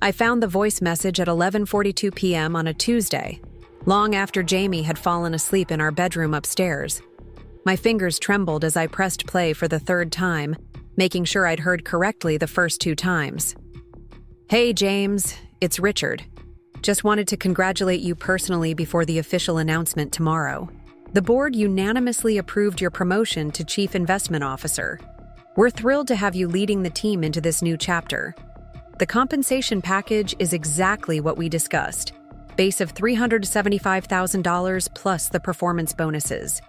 I found the voice message at 11:42 p.m. on a Tuesday, long after Jamie had fallen asleep in our bedroom upstairs. My fingers trembled as I pressed play for the third time, making sure I'd heard correctly the first 2 times. "Hey, James, it's Richard. Just wanted to congratulate you personally before the official announcement tomorrow. The board unanimously approved your promotion to Chief Investment Officer. We're thrilled to have you leading the team into this new chapter. The compensation package is exactly what we discussed. Base of $375,000 plus the performance bonuses.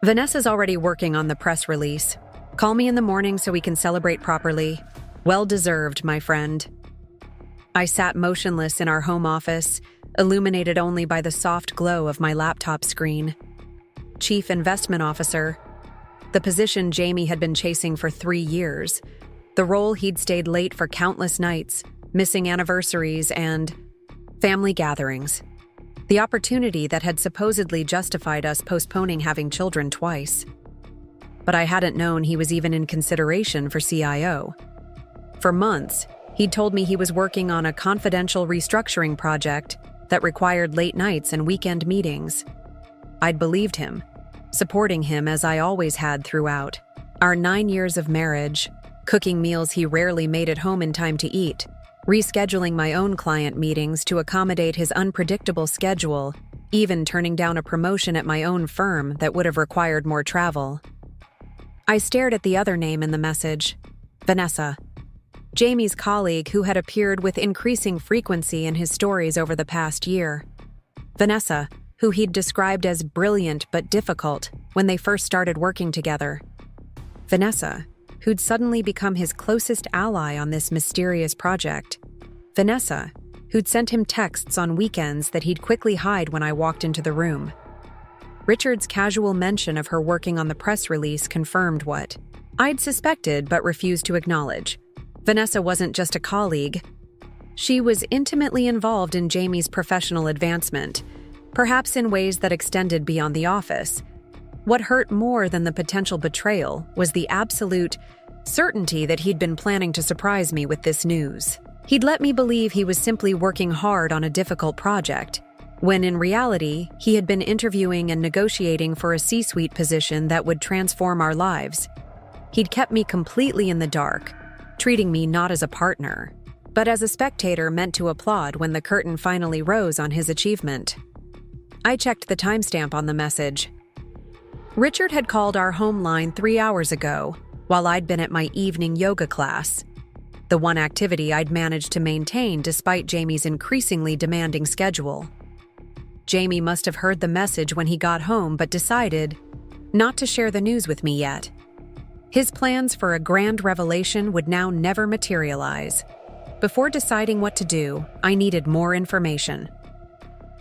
Vanessa's already working on the press release. Call me in the morning so we can celebrate properly. Well deserved, my friend." I sat motionless in our home office, illuminated only by the soft glow of my laptop screen. Chief Investment Officer, the position Jamie had been chasing for 3 years, the role he'd stayed late for countless nights, missing anniversaries and family gatherings, the opportunity that had supposedly justified us postponing having children twice. But I hadn't known he was even in consideration for CIO. For months, he'd told me he was working on a confidential restructuring project that required late nights and weekend meetings. I'd believed him, supporting him as I always had throughout. Our 9 years of marriage, cooking meals he rarely made at home in time to eat, rescheduling my own client meetings to accommodate his unpredictable schedule, even turning down a promotion at my own firm that would have required more travel. I stared at the other name in the message, Vanessa, Jamie's colleague who had appeared with increasing frequency in his stories over the past year. Vanessa, who he'd described as brilliant but difficult when they first started working together. Vanessa, who'd suddenly become his closest ally on this mysterious project. Vanessa, who'd sent him texts on weekends that he'd quickly hide when I walked into the room. Richard's casual mention of her working on the press release confirmed what I'd suspected but refused to acknowledge. Vanessa wasn't just a colleague. She was intimately involved in Jamie's professional advancement, perhaps in ways that extended beyond the office. What hurt more than the potential betrayal was the absolute certainty that he'd been planning to surprise me with this news. He'd let me believe he was simply working hard on a difficult project, when in reality, he had been interviewing and negotiating for a C-suite position that would transform our lives. He'd kept me completely in the dark, treating me not as a partner, but as a spectator meant to applaud when the curtain finally rose on his achievement. I checked the timestamp on the message. Richard had called our home line 3 hours ago, while I'd been at my evening yoga class, the one activity I'd managed to maintain despite Jamie's increasingly demanding schedule. Jamie must have heard the message when he got home but decided not to share the news with me yet. His plans for a grand revelation would now never materialize. Before deciding what to do, I needed more information.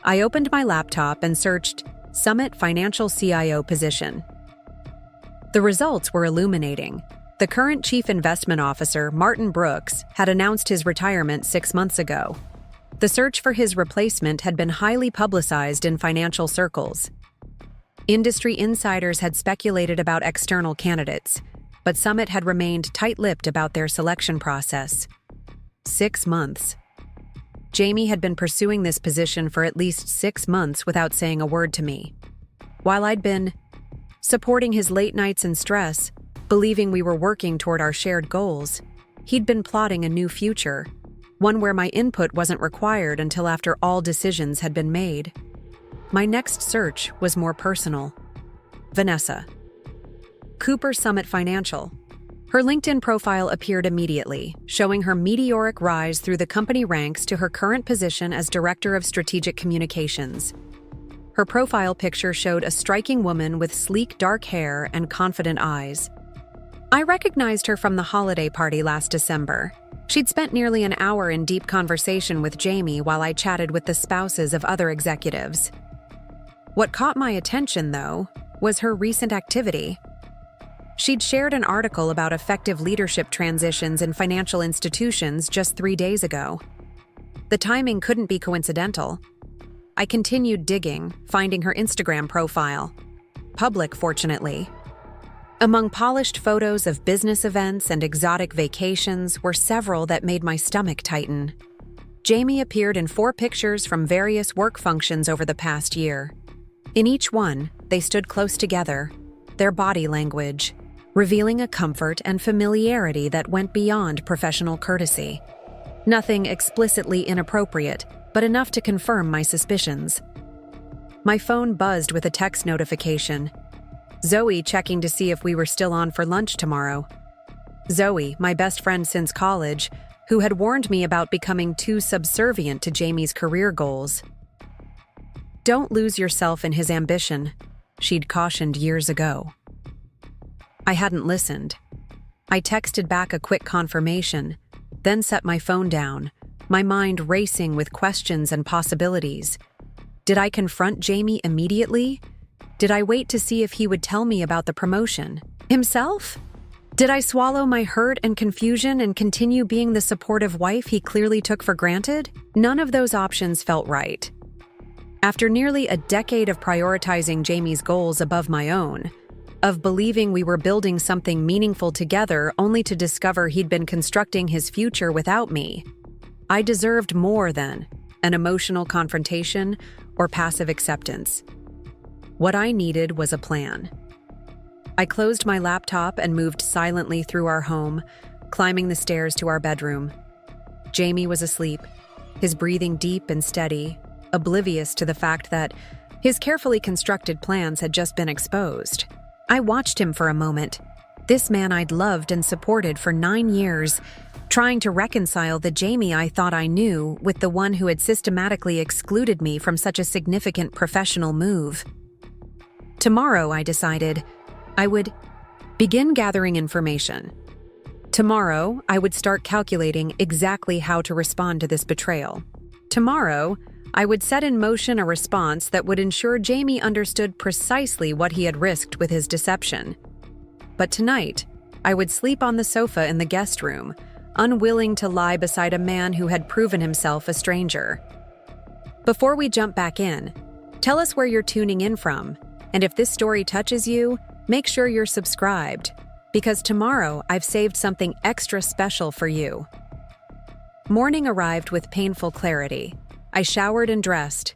I opened my laptop and searched Summit Financial CIO position. The results were illuminating. The current Chief Investment Officer, Martin Brooks, had announced his retirement 6 months ago. The search for his replacement had been highly publicized in financial circles. Industry insiders had speculated about external candidates, but Summit had remained tight-lipped about their selection process. 6 months. Jamie had been pursuing this position for at least 6 months without saying a word to me. While I'd been supporting his late nights and stress, believing we were working toward our shared goals, he'd been plotting a new future, one where my input wasn't required until after all decisions had been made. My next search was more personal. Vanessa. Cooper Summit Financial. Her LinkedIn profile appeared immediately, showing her meteoric rise through the company ranks to her current position as Director of Strategic Communications. Her profile picture showed a striking woman with sleek dark hair and confident eyes. I recognized her from the holiday party last December. She'd spent nearly an hour in deep conversation with Jamie while I chatted with the spouses of other executives. What caught my attention, though, was her recent activity. She'd shared an article about effective leadership transitions in financial institutions just 3 days ago. The timing couldn't be coincidental. I continued digging, finding her Instagram profile. Public, fortunately. Among polished photos of business events and exotic vacations were several that made my stomach tighten. Jamie appeared in 4 pictures from various work functions over the past year. In each one, they stood close together, their body language, revealing a comfort and familiarity that went beyond professional courtesy. Nothing explicitly inappropriate, but enough to confirm my suspicions. My phone buzzed with a text notification. Zoe checking to see if we were still on for lunch tomorrow. Zoe, my best friend since college, who had warned me about becoming too subservient to Jamie's career goals. Don't lose yourself in his ambition, she'd cautioned years ago. I hadn't listened. I texted back a quick confirmation, then set my phone down, my mind racing with questions and possibilities. Did I confront Jamie immediately? Did I wait to see if he would tell me about the promotion? Himself? Did I swallow my hurt and confusion and continue being the supportive wife he clearly took for granted? None of those options felt right. After nearly a decade of prioritizing Jamie's goals above my own, of believing we were building something meaningful together only to discover he'd been constructing his future without me, I deserved more than an emotional confrontation or passive acceptance. What I needed was a plan. I closed my laptop and moved silently through our home, climbing the stairs to our bedroom. Jamie was asleep, his breathing deep and steady, oblivious to the fact that his carefully constructed plans had just been exposed. I watched him for a moment, this man I'd loved and supported for 9 years, trying to reconcile the Jamie I thought I knew with the one who had systematically excluded me from such a significant professional move. Tomorrow, I decided, I would begin gathering information. Tomorrow, I would start calculating exactly how to respond to this betrayal. Tomorrow, I would set in motion a response that would ensure Jamie understood precisely what he had risked with his deception. But tonight, I would sleep on the sofa in the guest room, unwilling to lie beside a man who had proven himself a stranger. Before we jump back in, tell us where you're tuning in from, and if this story touches you, make sure you're subscribed, because tomorrow I've saved something extra special for you. Morning arrived with painful clarity. I showered and dressed,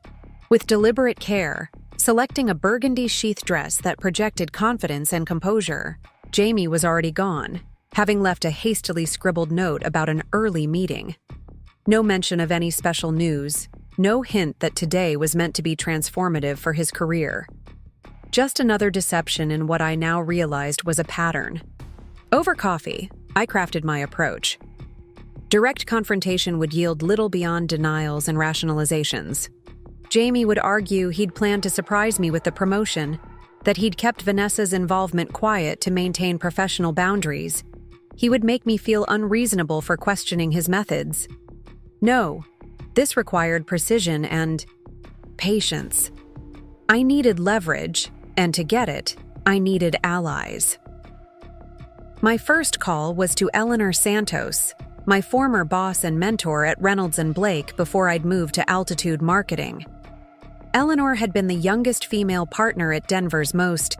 with deliberate care, selecting a burgundy sheath dress that projected confidence and composure. Jamie was already gone, having left a hastily scribbled note about an early meeting. No mention of any special news, no hint that today was meant to be transformative for his career. Just another deception in what I now realized was a pattern. Over coffee, I crafted my approach. Direct confrontation would yield little beyond denials and rationalizations. Jamie would argue he'd planned to surprise me with the promotion, that he'd kept Vanessa's involvement quiet to maintain professional boundaries. He would make me feel unreasonable for questioning his methods. No, this required precision and patience. I needed leverage, and to get it, I needed allies. My first call was to Eleanor Santos, my former boss and mentor at Reynolds & Blake before I'd moved to Altitude Marketing. Eleanor had been the youngest female partner at Denver's most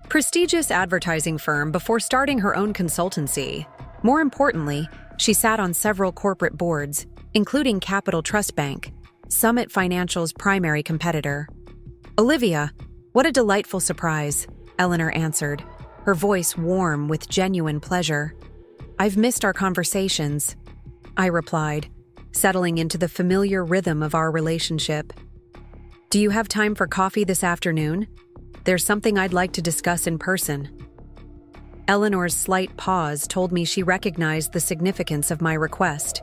prestigious advertising firm before starting her own consultancy. More importantly, she sat on several corporate boards, including Capital Trust Bank, Summit Financial's primary competitor. "Olivia, what a delightful surprise," Eleanor answered, her voice warm with genuine pleasure. "I've missed our conversations," I replied, settling into the familiar rhythm of our relationship. "Do you have time for coffee this afternoon? There's something I'd like to discuss in person." Eleanor's slight pause told me she recognized the significance of my request.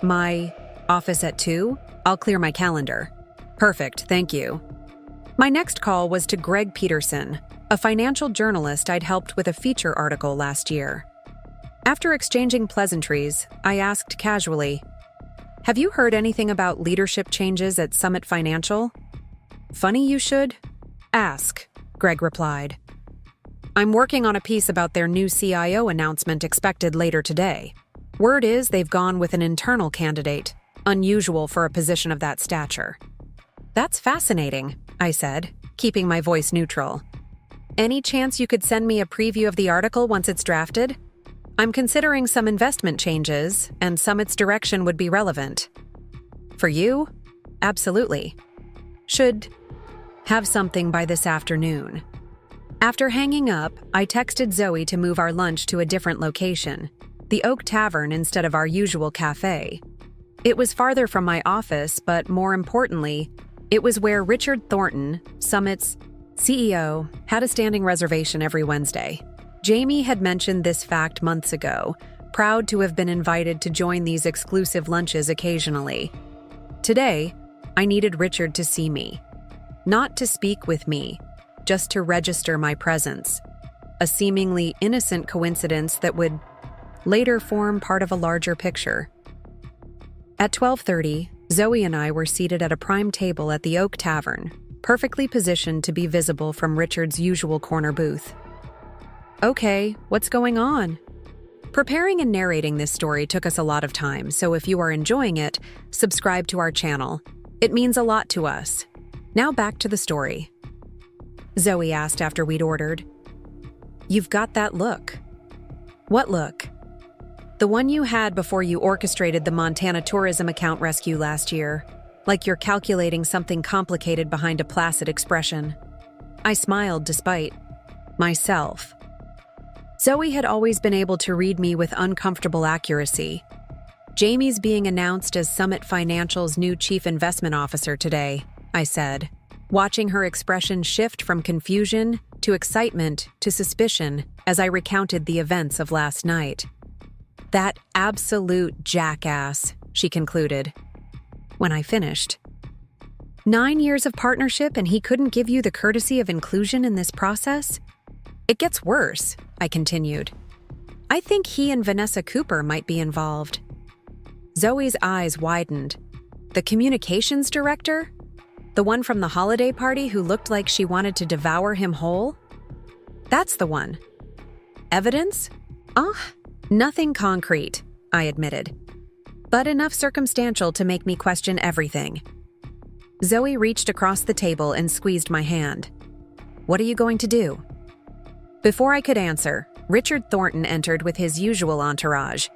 "My office at 2? I'll clear my calendar." "Perfect, thank you." My next call was to Greg Peterson, a financial journalist I'd helped with a feature article last year. After exchanging pleasantries, I asked casually, "Have you heard anything about leadership changes at Summit Financial?" "Funny you should ask," Greg replied. "I'm working on a piece about their new CIO announcement expected later today. Word is they've gone with an internal candidate, unusual for a position of that stature." "That's fascinating," I said, keeping my voice neutral. "Any chance you could send me a preview of the article once it's drafted? I'm considering some investment changes, and Summit's direction would be relevant." For you? Absolutely. Should have something by this afternoon. After hanging up, I texted Zoe to move our lunch to a different location, the Oak Tavern instead of our usual cafe. It was farther from my office, but more importantly, it was where Richard Thornton, Summit's CEO, had a standing reservation every Wednesday. Jamie had mentioned this fact months ago, proud to have been invited to join these exclusive lunches occasionally. Today, I needed Richard to see me. Not to speak with me, just to register my presence. A seemingly innocent coincidence that would later form part of a larger picture. At 12:30, Zoe and I were seated at a prime table at the Oak Tavern, perfectly positioned to be visible from Richard's usual corner booth. Okay, what's going on? Preparing and narrating this story took us a lot of time, so if you are enjoying it, subscribe to our channel. It means a lot to us. Now back to the story. Zoe asked after we'd ordered. You've got that look. What look? The one you had before you orchestrated the Montana tourism account rescue last year, like you're calculating something complicated behind a placid expression. I smiled despite myself. Zoe had always been able to read me with uncomfortable accuracy. Jamie's being announced as Summit Financial's new chief investment officer today, I said, watching her expression shift from confusion to excitement to suspicion as I recounted the events of last night. That absolute jackass, she concluded. When I finished. 9 years of partnership and he couldn't give you the courtesy of inclusion in this process? It gets worse, I continued. I think he and Vanessa Cooper might be involved. Zoe's eyes widened. The communications director? The one from the holiday party who looked like she wanted to devour him whole? That's the one. Evidence? Nothing concrete, I admitted. But enough circumstantial to make me question everything. Zoe reached across the table and squeezed my hand. What are you going to do? Before I could answer, Richard Thornton entered with his usual entourage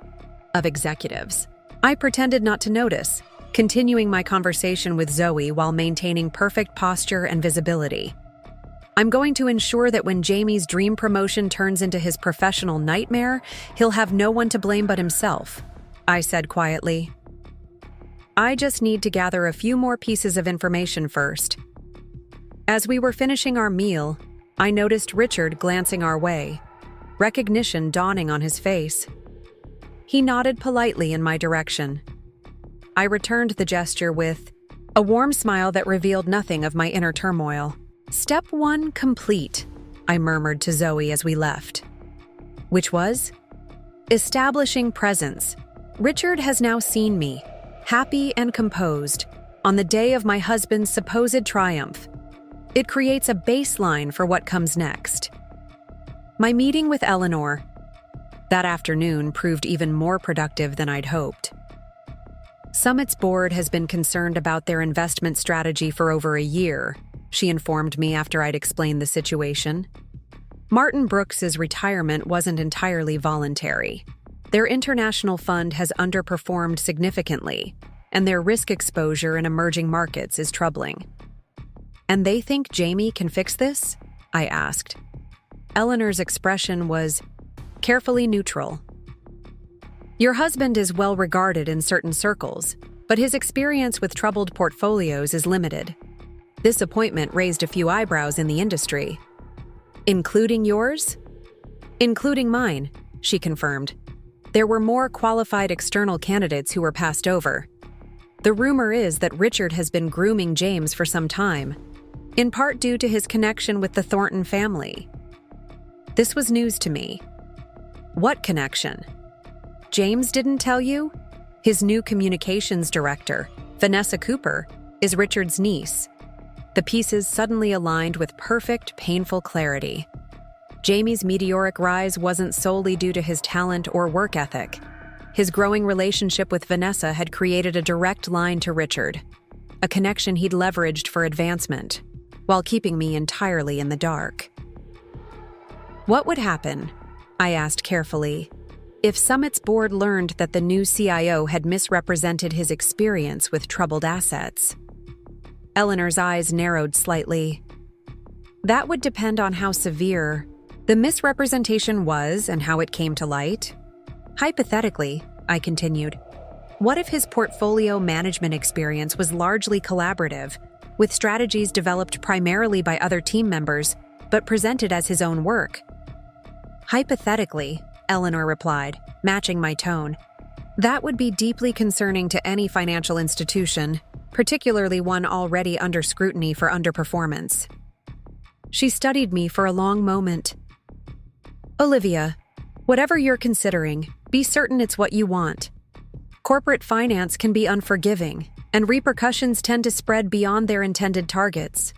of executives. I pretended not to notice, continuing my conversation with Zoe while maintaining perfect posture and visibility. I'm going to ensure that when Jamie's dream promotion turns into his professional nightmare, he'll have no one to blame but himself, I said quietly. I just need to gather a few more pieces of information first. As we were finishing our meal, I noticed Richard glancing our way, recognition dawning on his face. He nodded politely in my direction. I returned the gesture with a warm smile that revealed nothing of my inner turmoil. Step 1 complete, I murmured to Zoe as we left. Which was? Establishing presence. Richard has now seen me, happy and composed, on the day of my husband's supposed triumph. It creates a baseline for what comes next. My meeting with Eleanor that afternoon proved even more productive than I'd hoped. Summit's board has been concerned about their investment strategy for over a year, she informed me after I'd explained the situation. Martin Brooks's retirement wasn't entirely voluntary. Their international fund has underperformed significantly, and their risk exposure in emerging markets is troubling. And they think Jamie can fix this? I asked. Eleanor's expression was carefully neutral. Your husband is well regarded in certain circles, but his experience with troubled portfolios is limited. This appointment raised a few eyebrows in the industry. Including yours? Including mine, she confirmed. There were more qualified external candidates who were passed over. The rumor is that Richard has been grooming James for some time, in part due to his connection with the Thornton family. This was news to me. What connection? James didn't tell you? His new communications director, Vanessa Cooper, is Richard's niece. The pieces suddenly aligned with perfect, painful clarity. Jamie's meteoric rise wasn't solely due to his talent or work ethic. His growing relationship with Vanessa had created a direct line to Richard, a connection he'd leveraged for advancement, while keeping me entirely in the dark. What would happen, I asked carefully, If Summit's board learned that the new CIO had misrepresented his experience with troubled assets. Eleanor's eyes narrowed slightly. That would depend on how severe the misrepresentation was and how it came to light. Hypothetically, I continued, what if his portfolio management experience was largely collaborative, with strategies developed primarily by other team members, but presented as his own work? Hypothetically, Eleanor replied, matching my tone. That would be deeply concerning to any financial institution, particularly one already under scrutiny for underperformance. She studied me for a long moment. Olivia, whatever you're considering, be certain it's what you want. Corporate finance can be unforgiving, and repercussions tend to spread beyond their intended targets.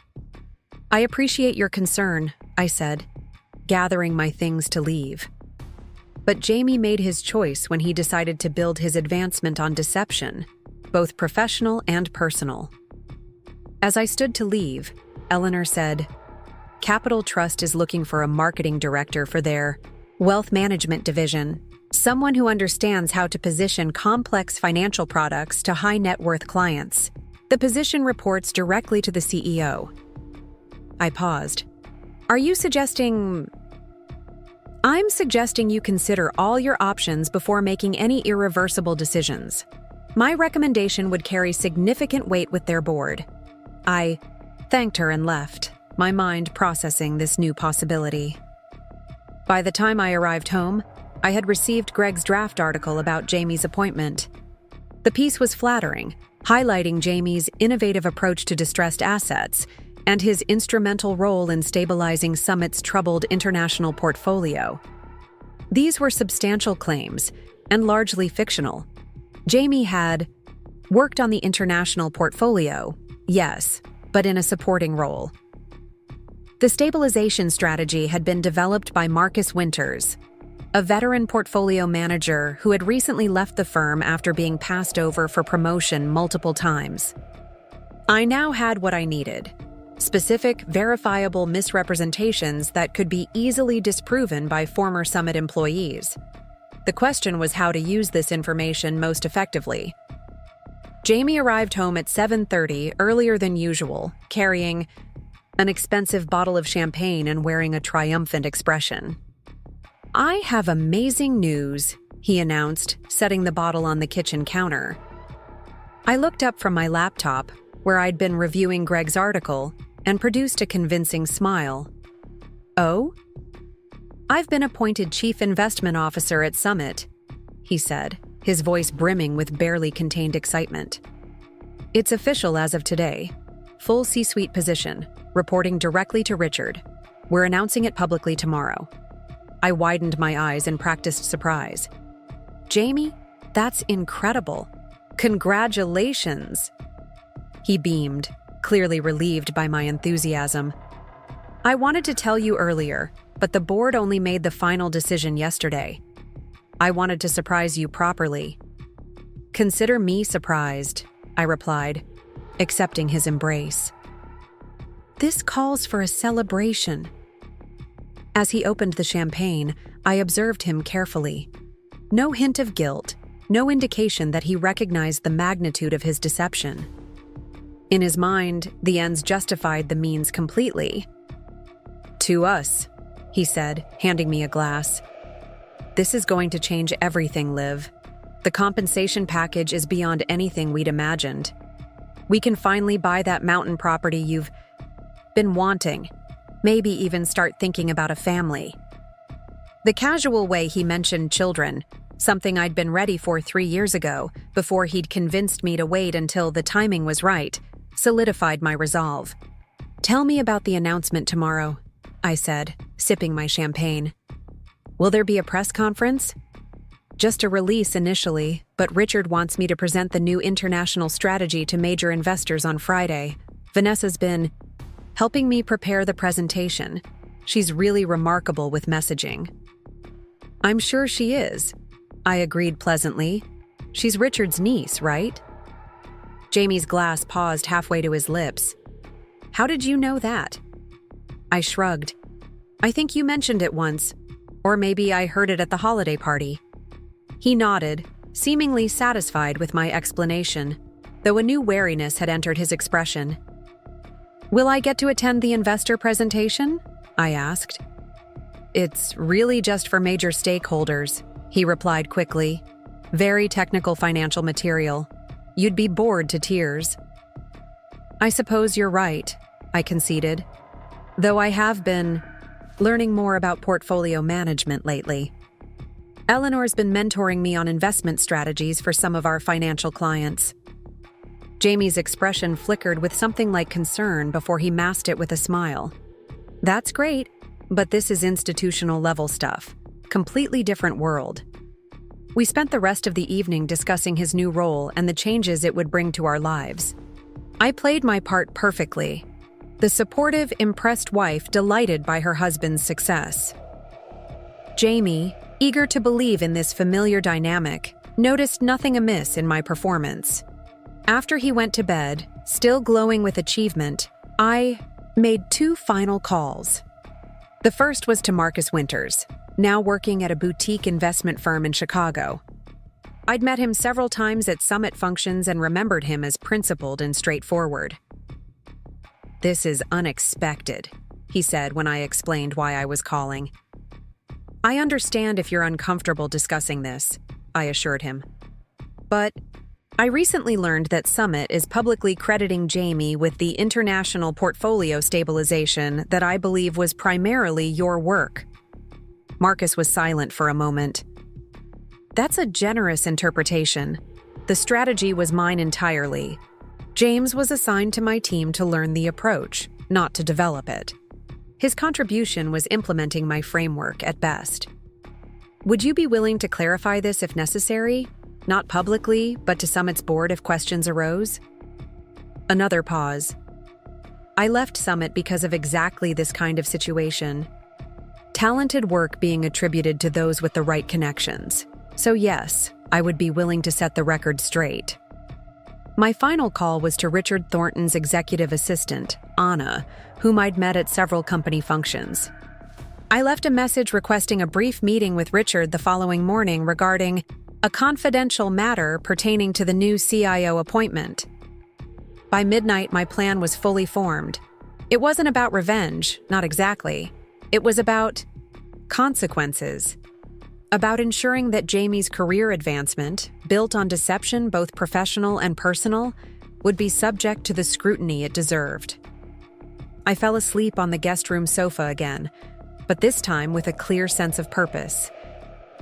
I appreciate your concern, I said, gathering my things to leave. But Jamie made his choice when he decided to build his advancement on deception, both professional and personal. As I stood to leave, Eleanor said, Capital Trust is looking for a marketing director for their wealth management division, someone who understands how to position complex financial products to high-net-worth clients. The position reports directly to the CEO. I paused. Are you suggesting... I'm suggesting you consider all your options before making any irreversible decisions. My recommendation would carry significant weight with their board. I thanked her and left, my mind processing this new possibility. By the time I arrived home, I had received Greg's draft article about Jamie's appointment. The piece was flattering, highlighting Jamie's innovative approach to distressed assets and his instrumental role in stabilizing Summit's troubled international portfolio. These were substantial claims, and largely fictional. Jamie had worked on the international portfolio, yes, but in a supporting role. The stabilization strategy had been developed by Marcus Winters, a veteran portfolio manager who had recently left the firm after being passed over for promotion multiple times. I now had what I needed: specific, verifiable misrepresentations that could be easily disproven by former Summit employees. The question was how to use this information most effectively. Jamie arrived home at 7:30, earlier than usual, carrying an expensive bottle of champagne and wearing a triumphant expression. I have amazing news, he announced, setting the bottle on the kitchen counter. I looked up from my laptop, where I'd been reviewing Greg's article, and produced a convincing smile. Oh? I've been appointed Chief Investment Officer at Summit, he said, his voice brimming with barely contained excitement. It's official as of today. Full C-suite position, reporting directly to Richard. We're announcing it publicly tomorrow. I widened my eyes and practiced surprise. Jamie, that's incredible. Congratulations. He beamed, clearly relieved by my enthusiasm. I wanted to tell you earlier, but the board only made the final decision yesterday. I wanted to surprise you properly. Consider me surprised, I replied, accepting his embrace. This calls for a celebration. As he opened the champagne, I observed him carefully. No hint of guilt, no indication that he recognized the magnitude of his deception. In his mind, the ends justified the means completely. To us, he said, handing me a glass. This is going to change everything, Liv. The compensation package is beyond anything we'd imagined. We can finally buy that mountain property you've been wanting, maybe even start thinking about a family. The casual way he mentioned children, something I'd been ready for 3 years ago, before he'd convinced me to wait until the timing was right, solidified my resolve. Tell me about the announcement tomorrow, I said, sipping my champagne. Will there be a press conference? Just a release initially, but Richard wants me to present the new international strategy to major investors on Friday. Vanessa's been helping me prepare the presentation. She's really remarkable with messaging. I'm sure she is, I agreed pleasantly. She's Richard's niece, right? Jamie's glass paused halfway to his lips. How did you know that? I shrugged. I think you mentioned it once, or maybe I heard it at the holiday party. He nodded, seemingly satisfied with my explanation, though a new wariness had entered his expression. "Will I get to attend the investor presentation?" I asked. "It's really just for major stakeholders," he replied quickly. "Very technical financial material. You'd be bored to tears." "I suppose you're right," I conceded, though I have been learning more about portfolio management lately. Eleanor's been mentoring me on investment strategies for some of our financial clients. Jamie's expression flickered with something like concern before he masked it with a smile. "That's great, but this is institutional level stuff. Completely different world." We spent the rest of the evening discussing his new role and the changes it would bring to our lives. I played my part perfectly. The supportive, impressed wife delighted by her husband's success. Jamie, eager to believe in this familiar dynamic, noticed nothing amiss in my performance. After he went to bed, still glowing with achievement, I made 2 final calls. The first was to Marcus Winters, now working at a boutique investment firm in Chicago. I'd met him several times at summit functions and remembered him as principled and straightforward. "This is unexpected," he said when I explained why I was calling. "I understand if you're uncomfortable discussing this," I assured him. "But I recently learned that Summit is publicly crediting Jamie with the international portfolio stabilization that I believe was primarily your work." Marcus was silent for a moment. "That's a generous interpretation. The strategy was mine entirely. James was assigned to my team to learn the approach, not to develop it. His contribution was implementing my framework at best. Would you be willing to clarify this if necessary? Not publicly, but to Summit's board if questions arose?" Another pause. "I left Summit because of exactly this kind of situation. Talented work being attributed to those with the right connections. So yes, I would be willing to set the record straight." My final call was to Richard Thornton's executive assistant, Anna, whom I'd met at several company functions. I left a message requesting a brief meeting with Richard the following morning regarding a confidential matter pertaining to the new CIO appointment. By midnight, my plan was fully formed. It wasn't about revenge, not exactly. It was about consequences. About ensuring that Jamie's career advancement, built on deception both professional and personal, would be subject to the scrutiny it deserved. I fell asleep on the guest room sofa again, but this time with a clear sense of purpose,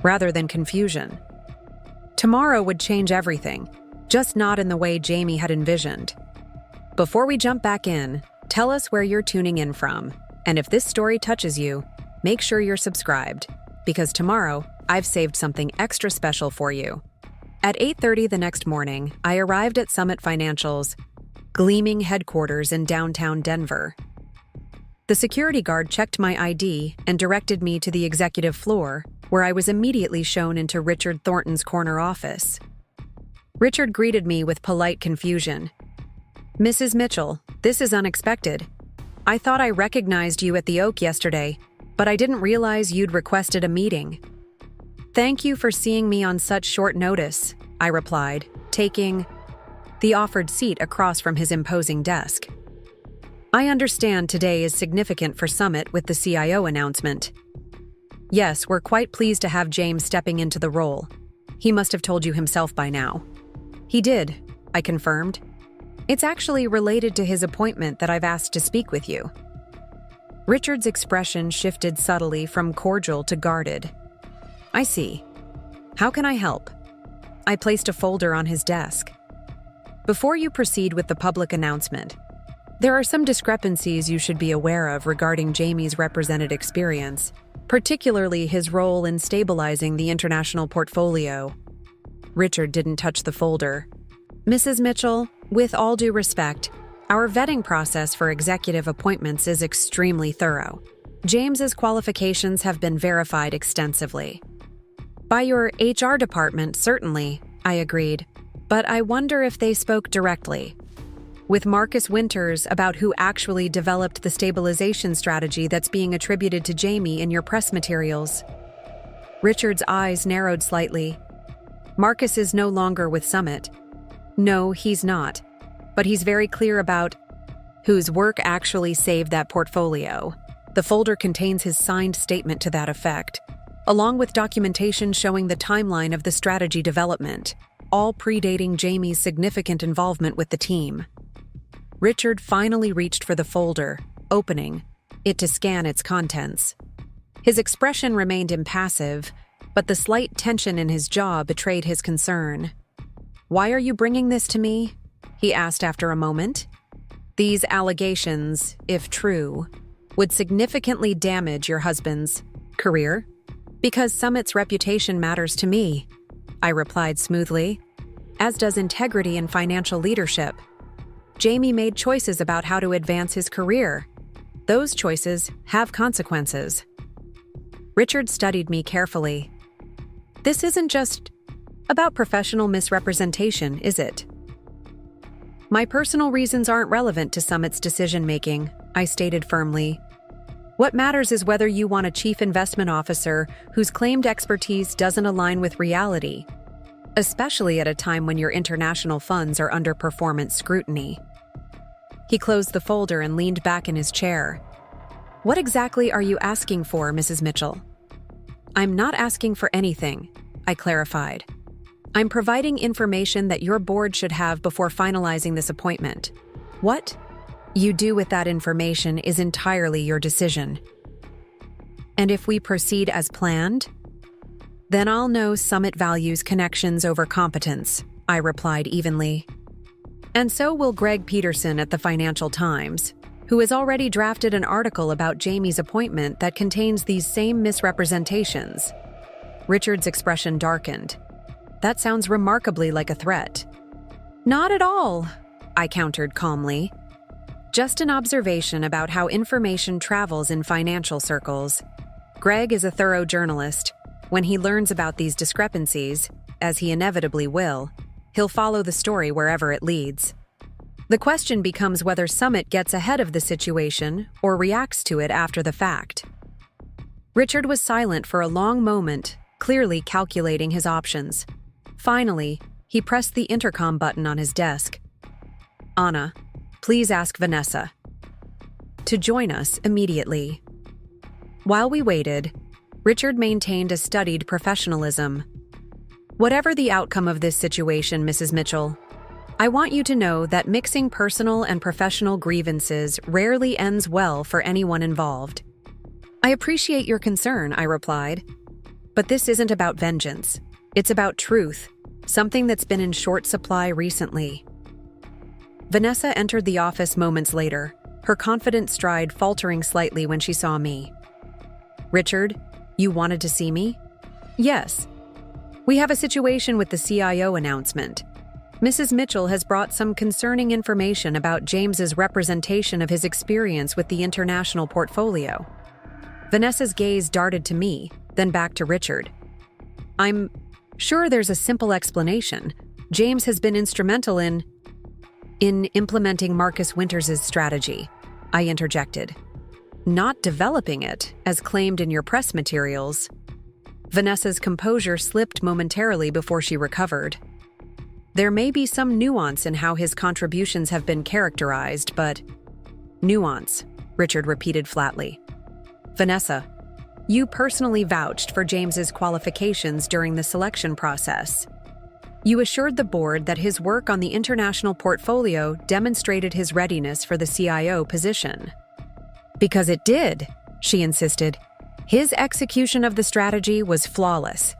rather than confusion. Tomorrow would change everything, just not in the way Jamie had envisioned. Before we jump back in, tell us where you're tuning in from, and if this story touches you, make sure you're subscribed, because tomorrow, I've saved something extra special for you. At 8:30 the next morning, I arrived at Summit Financial's gleaming headquarters in downtown Denver. The security guard checked my ID and directed me to the executive floor, where I was immediately shown into Richard Thornton's corner office. Richard greeted me with polite confusion. "Mrs. Mitchell, this is unexpected. I thought I recognized you at the Oak yesterday, but I didn't realize you'd requested a meeting." "Thank you for seeing me on such short notice," I replied, taking the offered seat across from his imposing desk. "I understand today is significant for Summit with the CIO announcement." "Yes, we're quite pleased to have James stepping into the role. He must have told you himself by now." "He did," I confirmed. "It's actually related to his appointment that I've asked to speak with you." Richard's expression shifted subtly from cordial to guarded. "I see. How can I help?" I placed a folder on his desk. "Before you proceed with the public announcement, there are some discrepancies you should be aware of regarding Jamie's represented experience, particularly his role in stabilizing the international portfolio." Richard didn't touch the folder. "Mrs. Mitchell, with all due respect, our vetting process for executive appointments is extremely thorough. James's qualifications have been verified extensively." "By your HR department, certainly," I agreed, "but I wonder if they spoke directly with Marcus Winters about who actually developed the stabilization strategy that's being attributed to Jamie in your press materials." Richard's eyes narrowed slightly. Marcus is no longer with Summit. No, he's not. But he's very clear about whose work actually saved that portfolio. The folder contains his signed statement to that effect, along with documentation showing the timeline of the strategy development, all predating Jamie's significant involvement with the team. Richard finally reached for the folder, opening it to scan its contents. His expression remained impassive, but the slight tension in his jaw betrayed his concern. "Why are you bringing this to me?" he asked after a moment. "These allegations, if true, would significantly damage your husband's career." "Because Summit's reputation matters to me," I replied smoothly, "as does integrity and financial leadership. Jamie made choices about how to advance his career. Those choices have consequences." Richard studied me carefully. "This isn't just about professional misrepresentation, is it?" "My personal reasons aren't relevant to Summit's decision-making," I stated firmly. "What matters is whether you want a chief investment officer whose claimed expertise doesn't align with reality, especially at a time when your international funds are under performance scrutiny." He closed the folder and leaned back in his chair. "What exactly are you asking for, Mrs. Mitchell?" "I'm not asking for anything," I clarified. "I'm providing information that your board should have before finalizing this appointment. What you do with that information is entirely your decision. And if we proceed as planned, then I'll know Summit values connections over competence," I replied evenly. "And so will Greg Peterson at the Financial Times, who has already drafted an article about Jamie's appointment that contains these same misrepresentations." Richard's expression darkened. "That sounds remarkably like a threat." "Not at all," I countered calmly. "Just an observation about how information travels in financial circles. Greg is a thorough journalist. When he learns about these discrepancies, as he inevitably will, he'll follow the story wherever it leads. The question becomes whether Summit gets ahead of the situation or reacts to it after the fact." Richard was silent for a long moment, clearly calculating his options. Finally, he pressed the intercom button on his desk. "Anna, please ask Vanessa to join us immediately." While we waited, Richard maintained a studied professionalism. "Whatever the outcome of this situation, Mrs. Mitchell, I want you to know that mixing personal and professional grievances rarely ends well for anyone involved." "I appreciate your concern," I replied. "But this isn't about vengeance. It's about truth, something that's been in short supply recently." Vanessa entered the office moments later, her confident stride faltering slightly when she saw me. "Richard, you wanted to see me?" "Yes. We have a situation with the CIO announcement. Mrs. Mitchell has brought some concerning information about James's representation of his experience with the international portfolio." Vanessa's gaze darted to me, then back to Richard. "I'm sure there's a simple explanation. James has been instrumental in implementing Marcus Winters' strategy," I interjected. "Not developing it, as claimed in your press materials." Vanessa's composure slipped momentarily before she recovered. "There may be some nuance in how his contributions have been characterized, but—" "Nuance," Richard repeated flatly. "Vanessa, you personally vouched for James's qualifications during the selection process. You assured the board that his work on the international portfolio demonstrated his readiness for the CIO position." "Because it did," she insisted. "His execution of the strategy was flawless."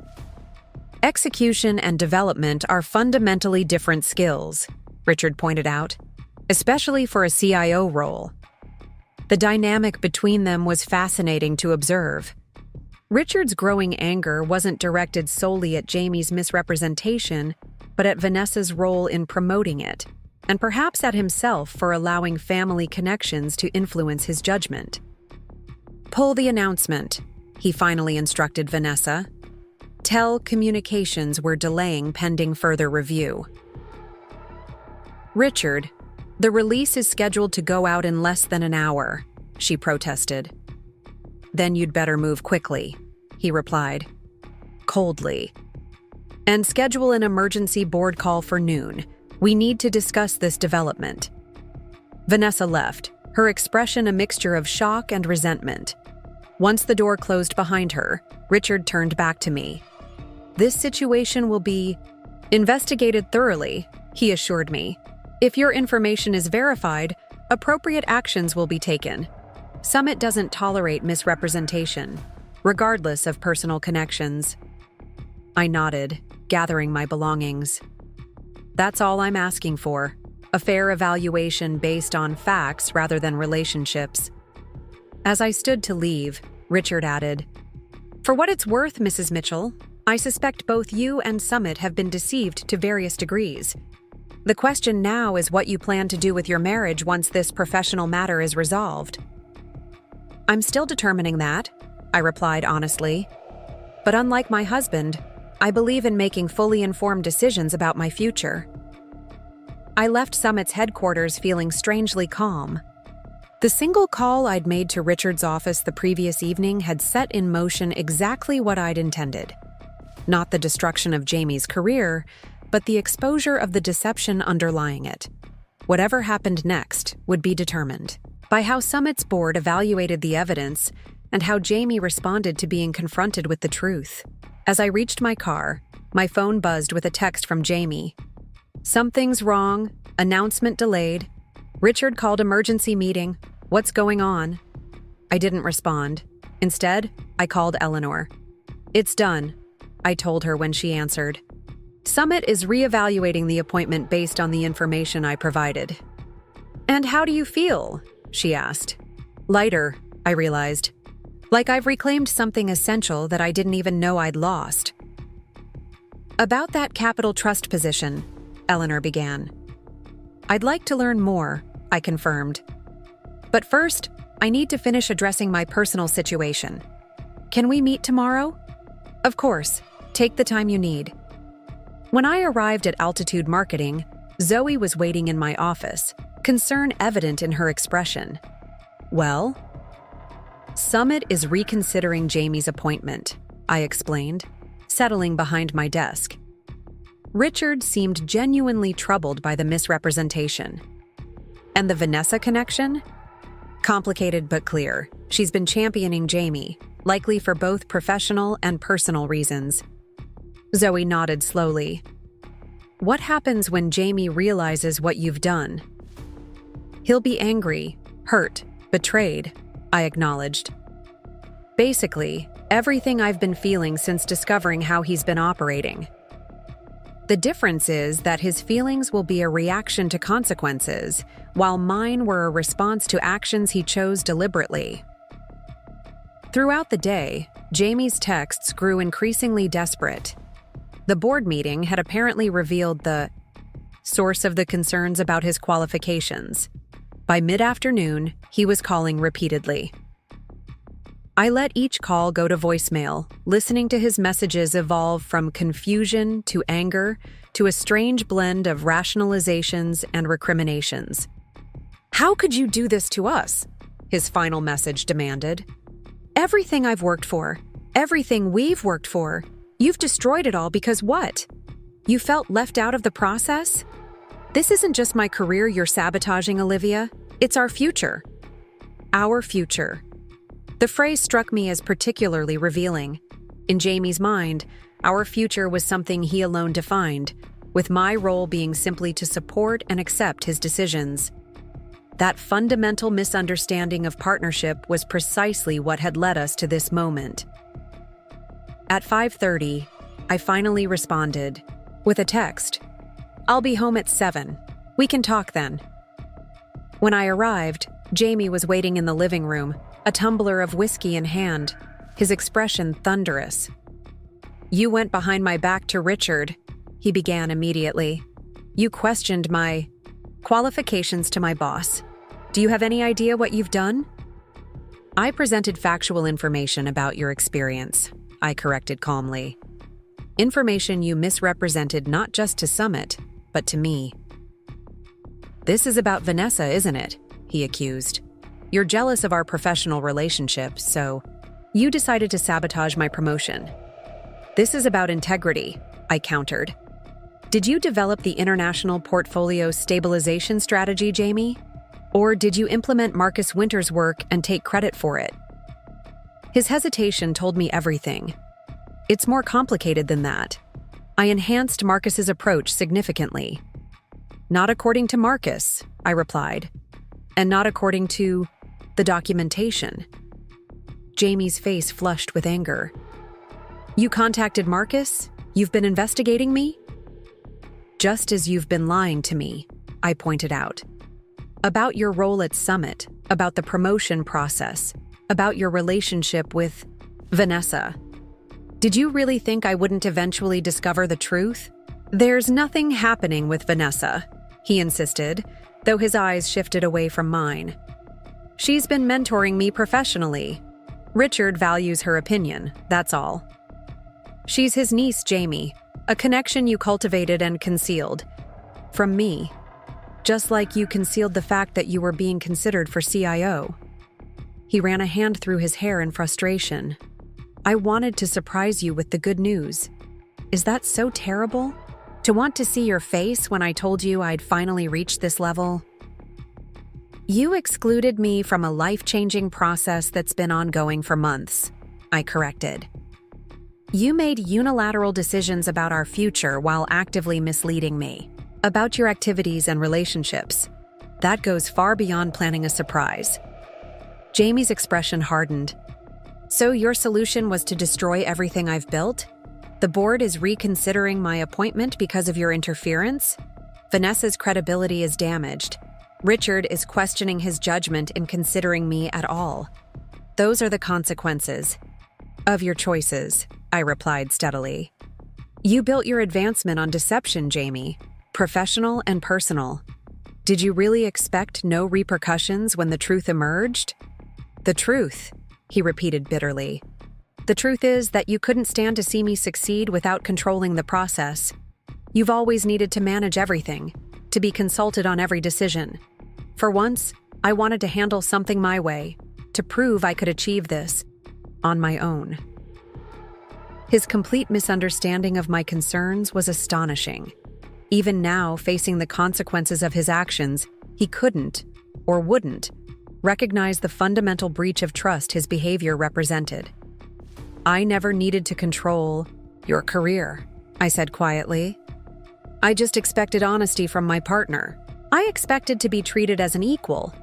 "Execution and development are fundamentally different skills," Richard pointed out, "especially for a CIO role. The dynamic between them was fascinating to observe." Richard's growing anger wasn't directed solely at Jamie's misrepresentation, but at Vanessa's role in promoting it, and perhaps at himself for allowing family connections to influence his judgment. "Pull the announcement," he finally instructed Vanessa. "Tell communications we're delaying pending further review." "Richard, the release is scheduled to go out in less than an hour," she protested. "Then you'd better move quickly," he replied, coldly. And schedule an emergency board call for noon. We need to discuss this development. Vanessa left, her expression a mixture of shock and resentment. Once the door closed behind her, Richard turned back to me. This situation will be investigated thoroughly, he assured me. If your information is verified, appropriate actions will be taken. Summit doesn't tolerate misrepresentation, regardless of personal connections. I nodded, gathering my belongings. That's all I'm asking for, a fair evaluation based on facts rather than relationships. As I stood to leave, Richard added, "For what it's worth, Mrs. Mitchell, I suspect both you and Summit have been deceived to various degrees. The question now is what you plan to do with your marriage once this professional matter is resolved." "I'm still determining that," I replied honestly. "But unlike my husband, I believe in making fully informed decisions about my future." I left Summit's headquarters feeling strangely calm. The single call I'd made to Richard's office the previous evening had set in motion exactly what I'd intended. Not the destruction of Jamie's career, but the exposure of the deception underlying it. Whatever happened next would be determined by how Summit's board evaluated the evidence and how Jamie responded to being confronted with the truth. As I reached my car, my phone buzzed with a text from Jamie. "Something's wrong. Announcement delayed. Richard called emergency meeting. What's going on?" I didn't respond. Instead, I called Eleanor. "It's done," I told her when she answered. "Summit is reevaluating the appointment based on the information I provided." "And how do you feel?" she asked. "Lighter," I realized. "Like I've reclaimed something essential that I didn't even know I'd lost." "About that capital trust position," Eleanor began. "I'd like to learn more," I confirmed. "But first, I need to finish addressing my personal situation. Can we meet tomorrow?" "Of course. Take the time you need." When I arrived at Altitude Marketing, Zoe was waiting in my office, concern evident in her expression. "Well?" "Summit is reconsidering Jamie's appointment," I explained, settling behind my desk. Richard seemed genuinely troubled by the misrepresentation. "And the Vanessa connection?" "Complicated but clear. She's been championing Jamie, likely for both professional and personal reasons." Zoe nodded slowly. "What happens when Jamie realizes what you've done?" "He'll be angry, hurt, betrayed," I acknowledged. "Basically, everything I've been feeling since discovering how he's been operating. The difference is that his feelings will be a reaction to consequences, while mine were a response to actions he chose deliberately." Throughout the day, Jamie's texts grew increasingly desperate. The board meeting had apparently revealed the source of the concerns about his qualifications. By mid-afternoon, he was calling repeatedly. I let each call go to voicemail, listening to his messages evolve from confusion to anger to a strange blend of rationalizations and recriminations. "How could you do this to us?" his final message demanded. "Everything I've worked for, everything we've worked for, you've destroyed it all because what? You felt left out of the process? This isn't just my career you're sabotaging, Olivia. It's our future." Our future. The phrase struck me as particularly revealing. In Jamie's mind, our future was something he alone defined, with my role being simply to support and accept his decisions. That fundamental misunderstanding of partnership was precisely what had led us to this moment. At 5:30, I finally responded with a text. "I'll be home at 7. We can talk then." When I arrived, Jamie was waiting in the living room, a tumbler of whiskey in hand, his expression thunderous. "You went behind my back to Richard," he began immediately. "You questioned my qualifications to my boss. Do you have any idea what you've done?" "I presented factual information about your experience," I corrected calmly. "Information you misrepresented not just to Summit, but to me." "This is about Vanessa, isn't it?" he accused. "You're jealous of our professional relationship, so you decided to sabotage my promotion." "This is about integrity," I countered. Did you develop the international portfolio stabilization strategy, Jamie? Or did you implement Marcus Winter's work and take credit for it? His hesitation told me everything. It's more complicated than that. I enhanced Marcus's approach significantly. Not according to Marcus, I replied. And not according to the documentation. Jamie's face flushed with anger. You contacted Marcus? You've been investigating me? Just as you've been lying to me, I pointed out. About your role at Summit, about the promotion process, about your relationship with Vanessa. Did you really think I wouldn't eventually discover the truth? There's nothing happening with Vanessa, he insisted, though his eyes shifted away from mine. She's been mentoring me professionally. Richard values her opinion, that's all. She's his niece, Jamie, a connection you cultivated and concealed. From me. Just like you concealed the fact that you were being considered for CIO. He ran a hand through his hair in frustration. I wanted to surprise you with the good news. Is that so terrible? To want to see your face when I told you I'd finally reached this level? You excluded me from a life-changing process that's been ongoing for months, I corrected. You made unilateral decisions about our future while actively misleading me. About your activities and relationships. That goes far beyond planning a surprise. Jamie's expression hardened. So your solution was to destroy everything I've built? The board is reconsidering my appointment because of your interference? Vanessa's credibility is damaged. Richard is questioning his judgment in considering me at all. Those are the consequences of your choices, I replied steadily. You built your advancement on deception, Jamie. Professional and personal. Did you really expect no repercussions when the truth emerged? The truth, he repeated bitterly. The truth is that you couldn't stand to see me succeed without controlling the process. You've always needed to manage everything, to be consulted on every decision. For once, I wanted to handle something my way, to prove I could achieve this on my own. His complete misunderstanding of my concerns was astonishing. Even now, facing the consequences of his actions, he couldn't, or wouldn't, recognize the fundamental breach of trust his behavior represented. I never needed to control your career, I said quietly. I just expected honesty from my partner. I expected to be treated as an equal,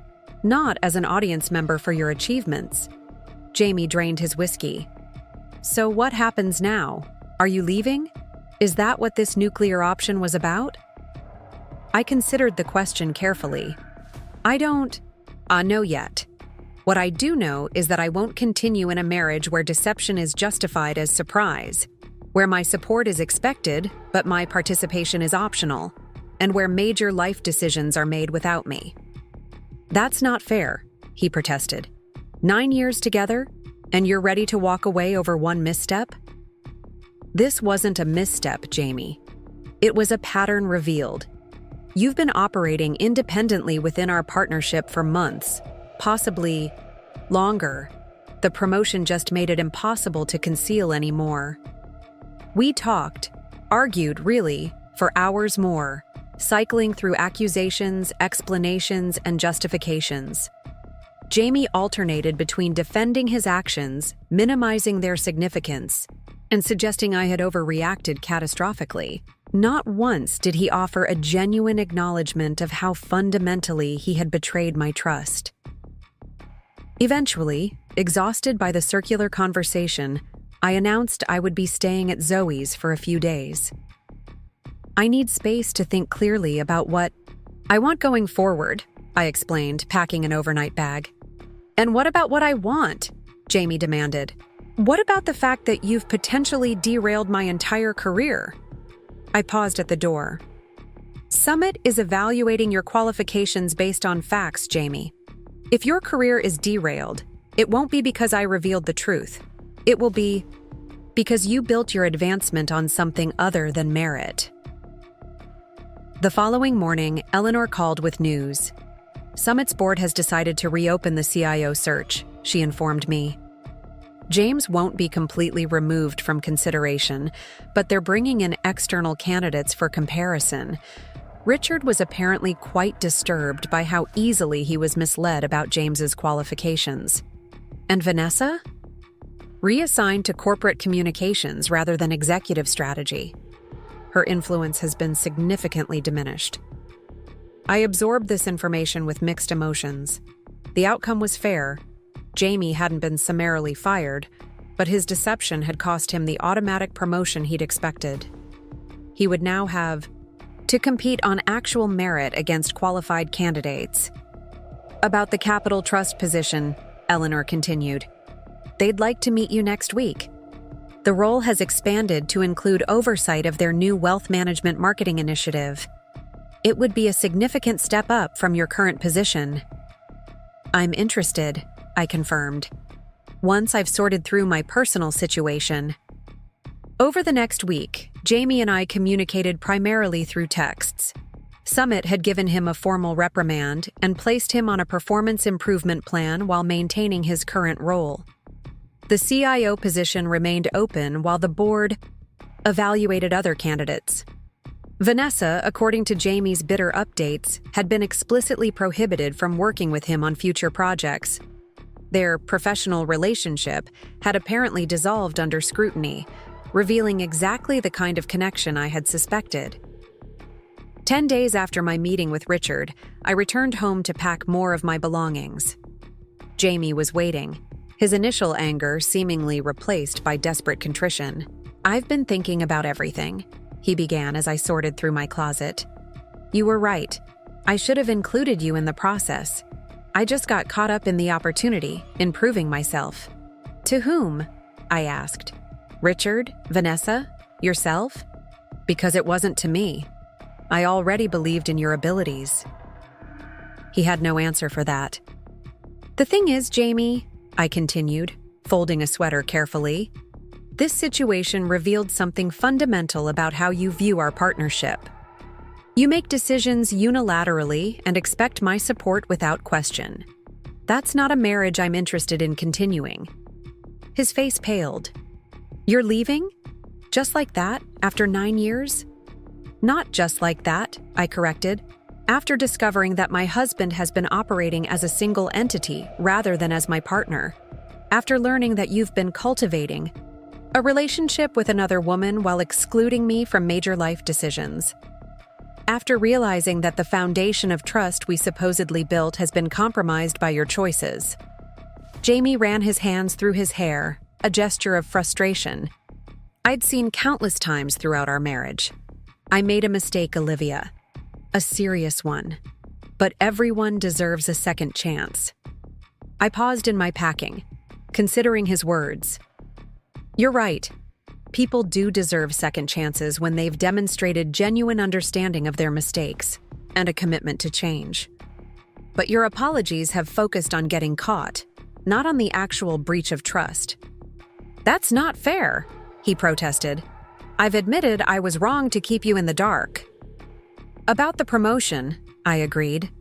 not as an audience member for your achievements. Jamie drained his whiskey. So what happens now? Are you leaving? Is that what this nuclear option was about? I considered the question carefully. I don't know yet. What I do know is that I won't continue in a marriage where deception is justified as surprise, where my support is expected, but my participation is optional, and where major life decisions are made without me. That's not fair, he protested. 9 years together, and you're ready to walk away over one misstep? This wasn't a misstep, Jamie. It was a pattern revealed. You've been operating independently within our partnership for months, possibly longer. The promotion just made it impossible to conceal anymore. We talked, argued really, for hours more, cycling through accusations, explanations, and justifications. Jamie alternated between defending his actions, minimizing their significance, and suggesting I had overreacted catastrophically. Not once did he offer a genuine acknowledgement of how fundamentally he had betrayed my trust. Eventually, exhausted by the circular conversation, I announced I would be staying at Zoe's for a few days. I need space to think clearly about what I want going forward, I explained, packing an overnight bag. And what about what I want? Jamie demanded. What about the fact that you've potentially derailed my entire career? I paused at the door. Summit is evaluating your qualifications based on facts, Jamie. If your career is derailed, it won't be because I revealed the truth. It will be because you built your advancement on something other than merit. The following morning, Eleanor called with news. Summit's board has decided to reopen the CIO search, she informed me. James won't be completely removed from consideration, but they're bringing in external candidates for comparison. Richard was apparently quite disturbed by how easily he was misled about James's qualifications. And Vanessa? Reassigned to corporate communications rather than executive strategy. Her influence has been significantly diminished. I absorbed this information with mixed emotions. The outcome was fair. Jamie hadn't been summarily fired, but his deception had cost him the automatic promotion he'd expected. He would now have to compete on actual merit against qualified candidates. About the Capital Trust position, Eleanor continued. They'd like to meet you next week. The role has expanded to include oversight of their new wealth management marketing initiative. It would be a significant step up from your current position. I'm interested, I confirmed. Once I've sorted through my personal situation. Over the next week, Jamie and I communicated primarily through texts. Summit had given him a formal reprimand and placed him on a performance improvement plan while maintaining his current role. The CIO position remained open while the board evaluated other candidates. Vanessa, according to Jamie's bitter updates, had been explicitly prohibited from working with him on future projects. Their professional relationship had apparently dissolved under scrutiny, revealing exactly the kind of connection I had suspected. 10 days after my meeting with Richard, I returned home to pack more of my belongings. Jamie was waiting, his initial anger seemingly replaced by desperate contrition. I've been thinking about everything, he began as I sorted through my closet. You were right. I should have included you in the process. I just got caught up in the opportunity, in proving myself. To whom? I asked. Richard? Vanessa? Yourself? Because it wasn't to me. I already believed in your abilities. He had no answer for that. The thing is, Jamie, I continued, folding a sweater carefully, this situation revealed something fundamental about how you view our partnership. You make decisions unilaterally and expect my support without question. That's not a marriage I'm interested in continuing. His face paled. You're leaving? Just like that, after 9 years? Not just like that, I corrected. After discovering that my husband has been operating as a single entity rather than as my partner. After learning that you've been cultivating a relationship with another woman while excluding me from major life decisions. After realizing that the foundation of trust we supposedly built has been compromised by your choices. Jamie ran his hands through his hair, a gesture of frustration. I'd seen countless times throughout our marriage. I made a mistake, Olivia. A serious one. But everyone deserves a second chance. I paused in my packing, considering his words. You're right. People do deserve second chances when they've demonstrated genuine understanding of their mistakes and a commitment to change. But your apologies have focused on getting caught, not on the actual breach of trust. That's not fair, he protested. I've admitted I was wrong to keep you in the dark. About the promotion, I agreed.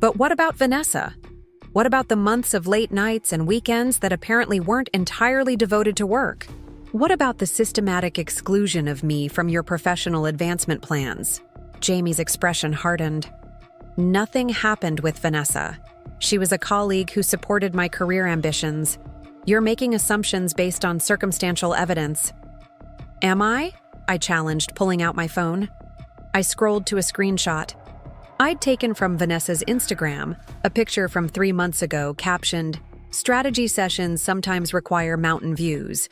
But what about Vanessa? What about the months of late nights and weekends that apparently weren't entirely devoted to work? What about the systematic exclusion of me from your professional advancement plans? Jamie's expression hardened. Nothing happened with Vanessa. She was a colleague who supported my career ambitions. You're making assumptions based on circumstantial evidence. Am I? I challenged, pulling out my phone. I scrolled to a screenshot. I'd taken from Vanessa's Instagram, a picture from 3 months ago captioned, "Strategy sessions sometimes require mountain views."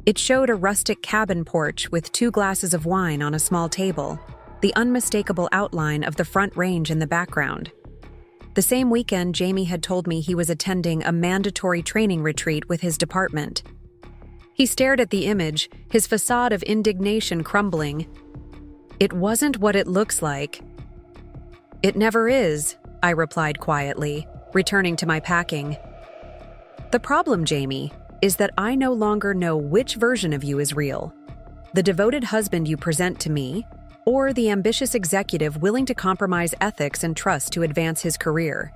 It showed a rustic cabin porch with 2 glasses of wine on a small table, the unmistakable outline of the front range in the background. The same weekend, Jamie had told me he was attending a mandatory training retreat with his department. He stared at the image, his facade of indignation crumbling. It wasn't what it looks like. It never is, I replied quietly, returning to my packing. The problem, Jamie, is that I no longer know which version of you is real. The devoted husband you present to me, or the ambitious executive willing to compromise ethics and trust to advance his career.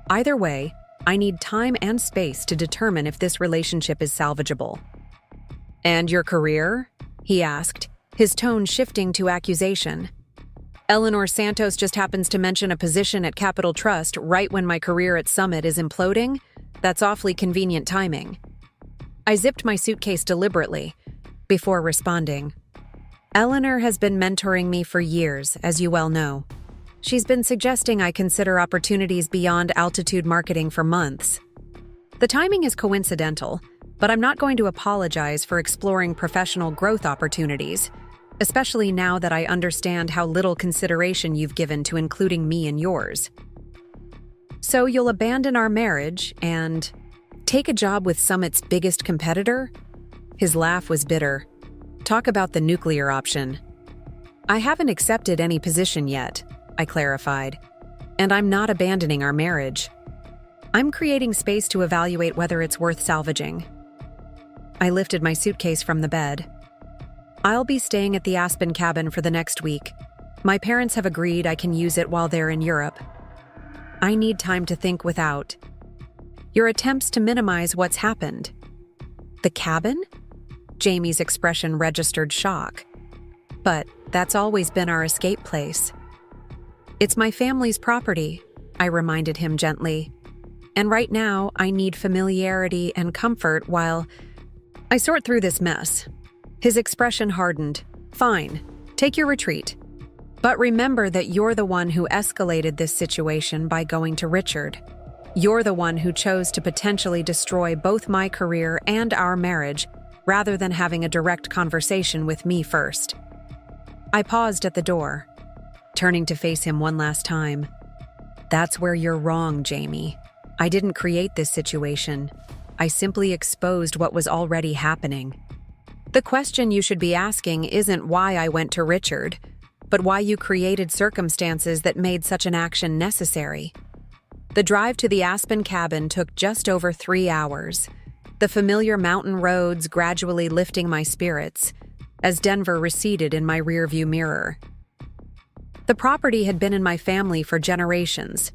Either way, I need time and space to determine if this relationship is salvageable. And your career? He asked, his tone shifting to accusation. Eleanor Santos just happens to mention a position at Capital Trust right when my career at Summit is imploding? That's awfully convenient timing. I zipped my suitcase deliberately before responding. Eleanor has been mentoring me for years, as you well know. She's been suggesting I consider opportunities beyond altitude marketing for months. The timing is coincidental, but I'm not going to apologize for exploring professional growth opportunities, especially now that I understand how little consideration you've given to including me in yours. So you'll abandon our marriage and take a job with Summit's biggest competitor? His laugh was bitter. Talk about the nuclear option. I haven't accepted any position yet, I clarified, and I'm not abandoning our marriage. I'm creating space to evaluate whether it's worth salvaging. I lifted my suitcase from the bed. I'll be staying at the Aspen cabin for the next week. My parents have agreed I can use it while they're in Europe. I need time to think without your attempts to minimize what's happened. The cabin? Jamie's expression registered shock. But that's always been our escape place. It's my family's property, I reminded him gently. And right now, I need familiarity and comfort while I sort through this mess. His expression hardened. Fine, take your retreat. But remember that you're the one who escalated this situation by going to Richard. You're the one who chose to potentially destroy both my career and our marriage rather than having a direct conversation with me first. I paused at the door, turning to face him one last time. That's where you're wrong, Jamie. I didn't create this situation. I simply exposed what was already happening. The question you should be asking isn't why I went to Richard, but why you created circumstances that made such an action necessary. The drive to the Aspen cabin took just over 3 hours, the familiar mountain roads gradually lifting my spirits as Denver receded in my rearview mirror. The property had been in my family for generations,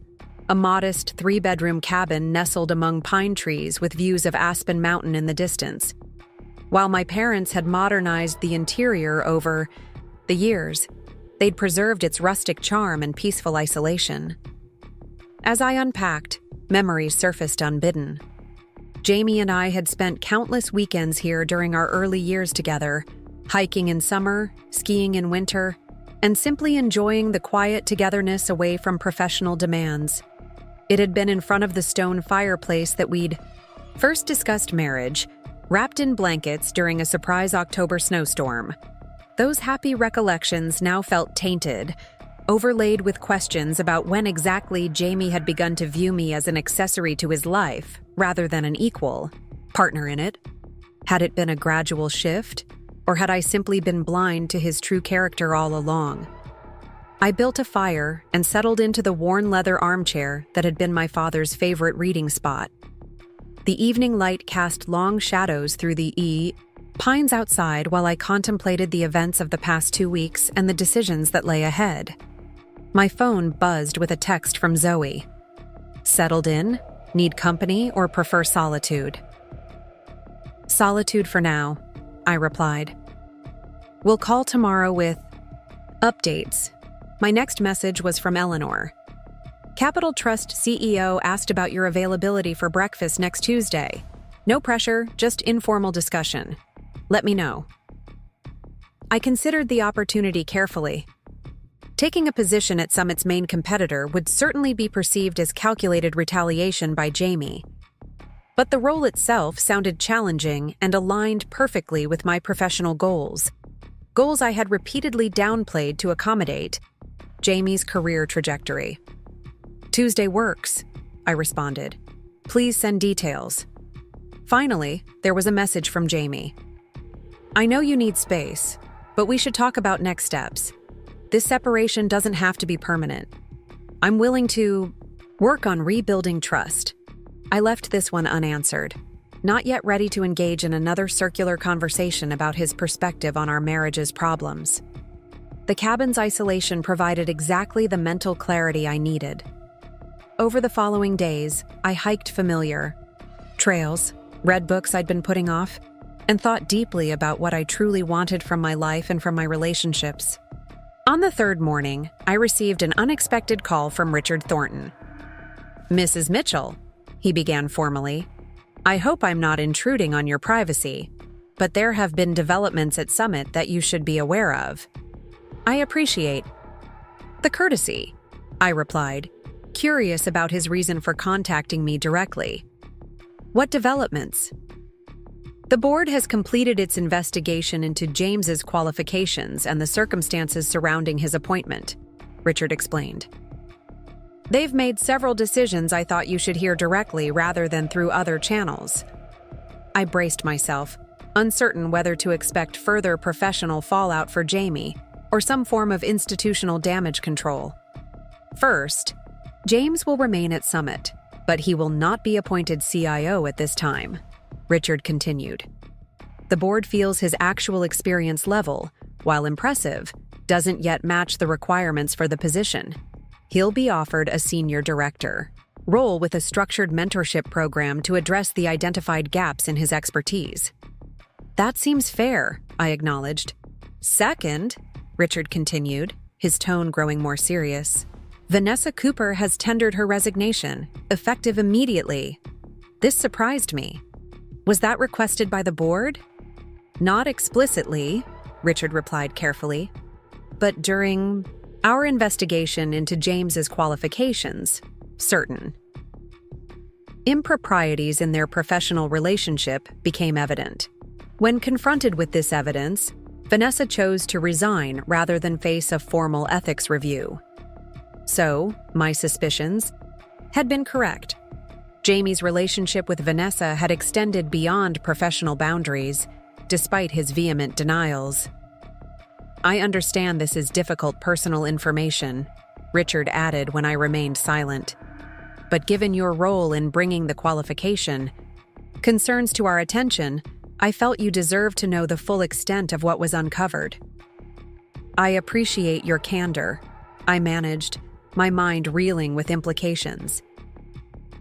a modest 3-bedroom cabin nestled among pine trees with views of Aspen Mountain in the distance. While my parents had modernized the interior over the years, they'd preserved its rustic charm and peaceful isolation. As I unpacked, memories surfaced unbidden. Jamie and I had spent countless weekends here during our early years together, hiking in summer, skiing in winter, and simply enjoying the quiet togetherness away from professional demands. It had been in front of the stone fireplace that we'd first discussed marriage, wrapped in blankets during a surprise October snowstorm. Those happy recollections now felt tainted, overlaid with questions about when exactly Jamie had begun to view me as an accessory to his life, rather than an equal partner in it. Had it been a gradual shift, or had I simply been blind to his true character all along? I built a fire and settled into the worn leather armchair that had been my father's favorite reading spot. The evening light cast long shadows through the pines outside while I contemplated the events of the past 2 weeks and the decisions that lay ahead. My phone buzzed with a text from Zoe. Settled in? Need company or prefer solitude? Solitude for now, I replied. We'll call tomorrow with updates. My next message was from Eleanor. Capital Trust CEO asked about your availability for breakfast next Tuesday. No pressure, just informal discussion. Let me know. I considered the opportunity carefully. Taking a position at Summit's main competitor would certainly be perceived as calculated retaliation by Jamie. But the role itself sounded challenging and aligned perfectly with my professional goals. Goals I had repeatedly downplayed to accommodate Jamie's career trajectory. Tuesday works, I responded. Please send details. Finally, there was a message from Jamie. I know you need space, but we should talk about next steps. This separation doesn't have to be permanent. I'm willing to work on rebuilding trust. I left this one unanswered, not yet ready to engage in another circular conversation about his perspective on our marriage's problems. The cabin's isolation provided exactly the mental clarity I needed. Over the following days, I hiked familiar trails, read books I'd been putting off, and thought deeply about what I truly wanted from my life and from my relationships. On the third morning, I received an unexpected call from Richard Thornton. "Mrs. Mitchell," he began formally, "I hope I'm not intruding on your privacy, but there have been developments at Summit that you should be aware of." "I appreciate the courtesy," I replied, curious about his reason for contacting me directly. "What developments?" "The board has completed its investigation into James's qualifications and the circumstances surrounding his appointment," Richard explained. "They've made several decisions I thought you should hear directly rather than through other channels." I braced myself, uncertain whether to expect further professional fallout for Jamie or some form of institutional damage control. "First, James will remain at Summit, but he will not be appointed CIO at this time," Richard continued. "The board feels his actual experience level, while impressive, doesn't yet match the requirements for the position. He'll be offered a senior director role with a structured mentorship program to address the identified gaps in his expertise." "That seems fair," I acknowledged. "Second," Richard continued, his tone growing more serious, "Vanessa Cooper has tendered her resignation, effective immediately." This surprised me. "Was that requested by the board?" "Not explicitly," Richard replied carefully, "but during our investigation into James's qualifications, certain improprieties in their professional relationship became evident. When confronted with this evidence, Vanessa chose to resign rather than face a formal ethics review. So, my suspicions had been correct. Jamie's relationship with Vanessa had extended beyond professional boundaries, despite his vehement denials. "I understand this is difficult personal information," Richard added when I remained silent. "But given your role in bringing the qualification concerns to our attention, I felt you deserved to know the full extent of what was uncovered." "I appreciate your candor," I managed, my mind reeling with implications.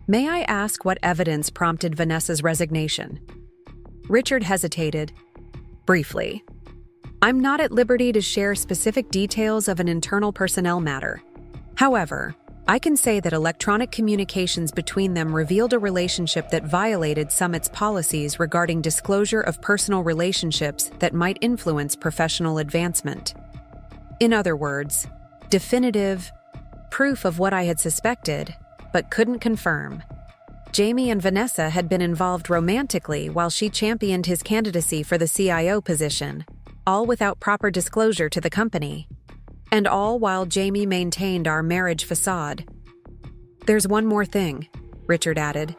"May I ask what evidence prompted Vanessa's resignation?" Richard hesitated. "Briefly. I'm not at liberty to share specific details of an internal personnel matter. However, I can say that electronic communications between them revealed a relationship that violated Summit's policies regarding disclosure of personal relationships that might influence professional advancement. In other words, definitive proof of what I had suspected, but couldn't confirm. Jamie and Vanessa had been involved romantically while she championed his candidacy for the CIO position, all without proper disclosure to the company. And all while Jamie maintained our marriage facade. There's one more thing," Richard added.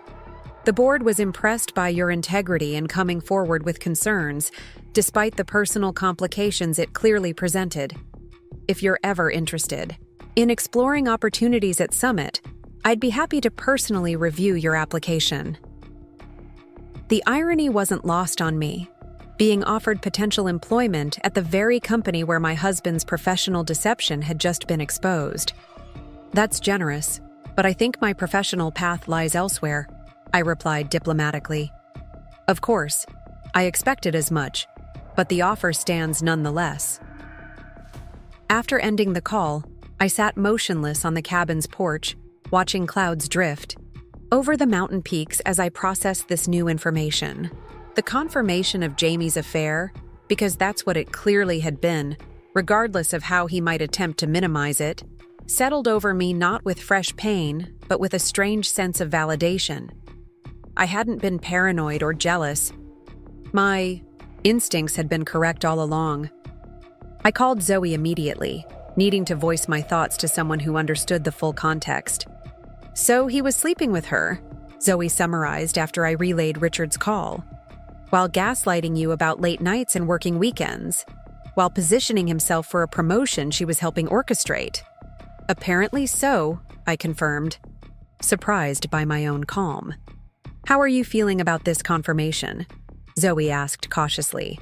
"The board was impressed by your integrity in coming forward with concerns, despite the personal complications it clearly presented. If you're ever interested in exploring opportunities at Summit, I'd be happy to personally review your application." The irony wasn't lost on me. Being offered potential employment at the very company where my husband's professional deception had just been exposed. "That's generous, but I think my professional path lies elsewhere," I replied diplomatically. "Of course, I expected as much, but the offer stands nonetheless." After ending the call, I sat motionless on the cabin's porch, watching clouds drift over the mountain peaks as I processed this new information. The confirmation of Jamie's affair, because that's what it clearly had been, regardless of how he might attempt to minimize it, settled over me not with fresh pain, but with a strange sense of validation. I hadn't been paranoid or jealous. My instincts had been correct all along. I called Zoe immediately, needing to voice my thoughts to someone who understood the full context. "So he was sleeping with her," Zoe summarized after I relayed Richard's call. "While gaslighting you about late nights and working weekends, while positioning himself for a promotion she was helping orchestrate." "Apparently so," I confirmed, surprised by my own calm. "How are you feeling about this confirmation?" Zoe asked cautiously.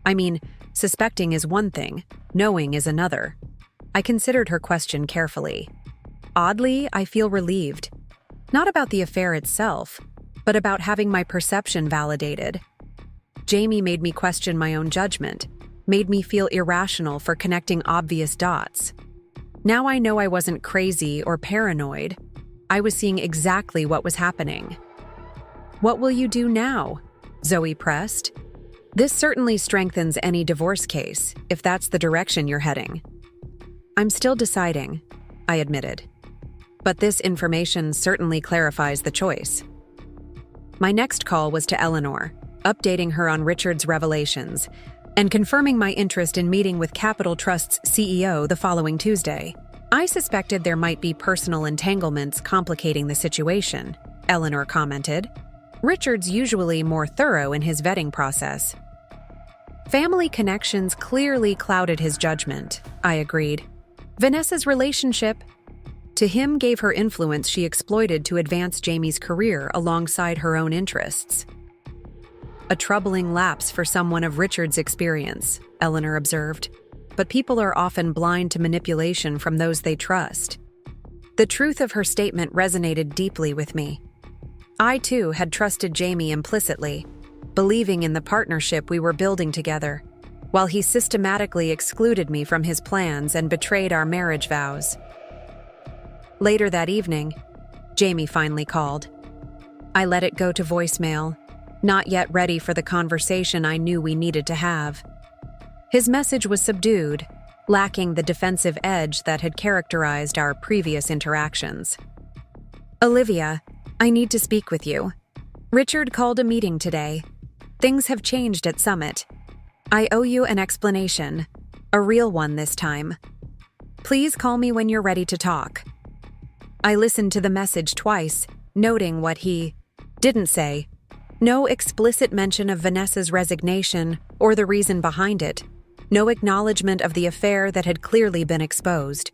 "I mean, suspecting is one thing, knowing is another." I considered her question carefully. Oddly, I feel relieved. Not about the affair itself, but about having my perception validated. Jamie made me question my own judgment, made me feel irrational for connecting obvious dots. Now I know I wasn't crazy or paranoid. I was seeing exactly what was happening. "What will you do now?" Zoe pressed. "This certainly strengthens any divorce case, if that's the direction you're heading." "I'm still deciding," I admitted. "But this information certainly clarifies the choice." My next call was to Eleanor, updating her on Richard's revelations, and confirming my interest in meeting with Capital Trust's CEO the following Tuesday. "I suspected there might be personal entanglements complicating the situation," Eleanor commented. "Richard's usually more thorough in his vetting process." "Family connections clearly clouded his judgment," I agreed. "Vanessa's relationship to him gave her influence she exploited to advance Jamie's career alongside her own interests." "A troubling lapse for someone of Richard's experience," Eleanor observed. "But people are often blind to manipulation from those they trust." The truth of her statement resonated deeply with me. I, too, had trusted Jamie implicitly, believing in the partnership we were building together, while he systematically excluded me from his plans and betrayed our marriage vows. Later that evening, Jamie finally called. I let it go to voicemail, not yet ready for the conversation I knew we needed to have. His message was subdued, lacking the defensive edge that had characterized our previous interactions. "Olivia, I need to speak with you. Richard called a meeting today. Things have changed at Summit. I owe you an explanation, a real one this time. Please call me when you're ready to talk." I listened to the message twice, noting what he didn't say. No explicit mention of Vanessa's resignation or the reason behind it. No acknowledgement of the affair that had clearly been exposed.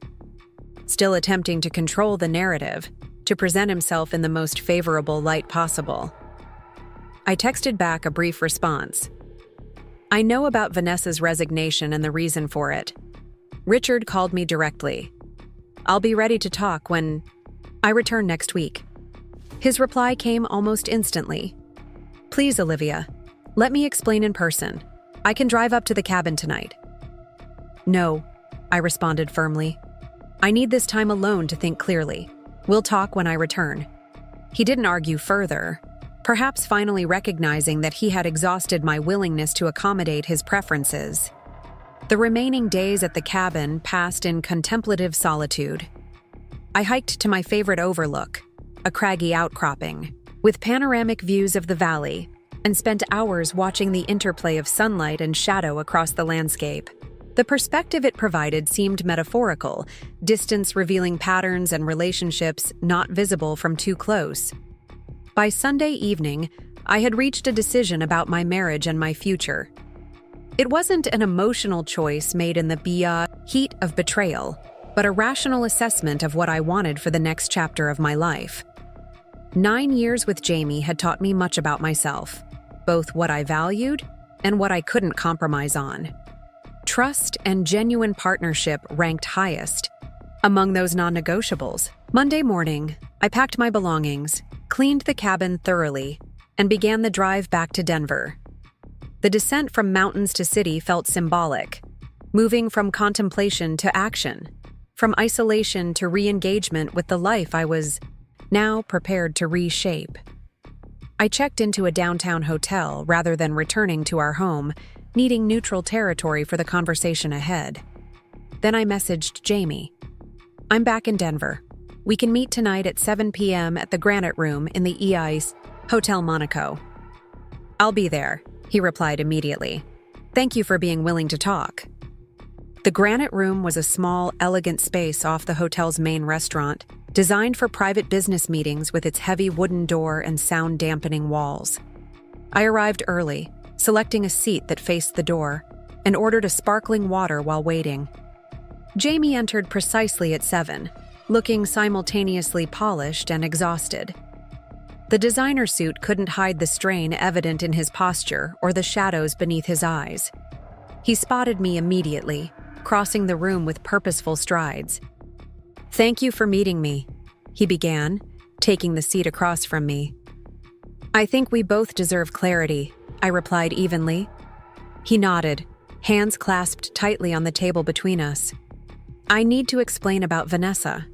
Still attempting to control the narrative, to present himself in the most favorable light possible. I texted back a brief response. "I know about Vanessa's resignation and the reason for it. Richard called me directly. I'll be ready to talk when I return next week." His reply came almost instantly. "Please, Olivia, let me explain in person. I can drive up to the cabin tonight." "No," I responded firmly. "I need this time alone to think clearly. We'll talk when I return." He didn't argue further, perhaps finally recognizing that he had exhausted my willingness to accommodate his preferences. The remaining days at the cabin passed in contemplative solitude. I hiked to my favorite overlook, a craggy outcropping, with panoramic views of the valley, and spent hours watching the interplay of sunlight and shadow across the landscape. The perspective it provided seemed metaphorical, distance revealing patterns and relationships not visible from too close. By Sunday evening, I had reached a decision about my marriage and my future. It wasn't an emotional choice made in the heat of betrayal, but a rational assessment of what I wanted for the next chapter of my life. 9 years with Jamie had taught me much about myself, both what I valued and what I couldn't compromise on. Trust and genuine partnership ranked highest among those non-negotiables. Monday morning, I packed my belongings, cleaned the cabin thoroughly, and began the drive back to Denver. The descent from mountains to city felt symbolic, moving from contemplation to action, from isolation to re-engagement with the life I was now prepared to reshape. I checked into a downtown hotel rather than returning to our home, needing neutral territory for the conversation ahead. Then I messaged Jamie. "I'm back in Denver. We can meet tonight at 7 p.m. at the Granite Room in the EI's Hotel Monaco." "I'll be there," he replied immediately. "Thank you for being willing to talk." The Granite Room was a small, elegant space off the hotel's main restaurant, designed for private business meetings with its heavy wooden door and sound-dampening walls. I arrived early, selecting a seat that faced the door, and ordered a sparkling water while waiting. Jamie entered precisely at 7, looking simultaneously polished and exhausted. The designer suit couldn't hide the strain evident in his posture or the shadows beneath his eyes. He spotted me immediately, crossing the room with purposeful strides. "Thank you for meeting me," he began, taking the seat across from me. "I think we both deserve clarity," I replied evenly. He nodded, hands clasped tightly on the table between us. "I need to explain about Vanessa."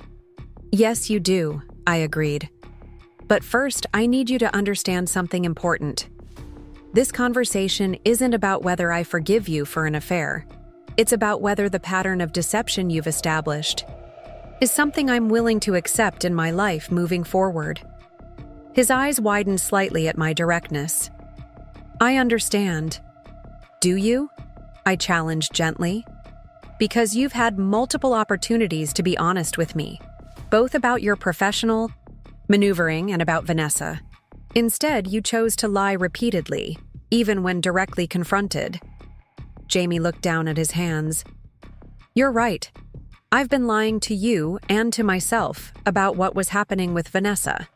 "Yes, you do," I agreed. "But first, I need you to understand something important. This conversation isn't about whether I forgive you for an affair. It's about whether the pattern of deception you've established is something I'm willing to accept in my life moving forward." His eyes widened slightly at my directness. "I understand." "Do you?" I challenged gently. "Because you've had multiple opportunities to be honest with me, both about your professional maneuvering and about Vanessa. Instead, you chose to lie repeatedly, even when directly confronted." Jamie looked down at his hands. "You're right. I've been lying to you and to myself about what was happening with Vanessa."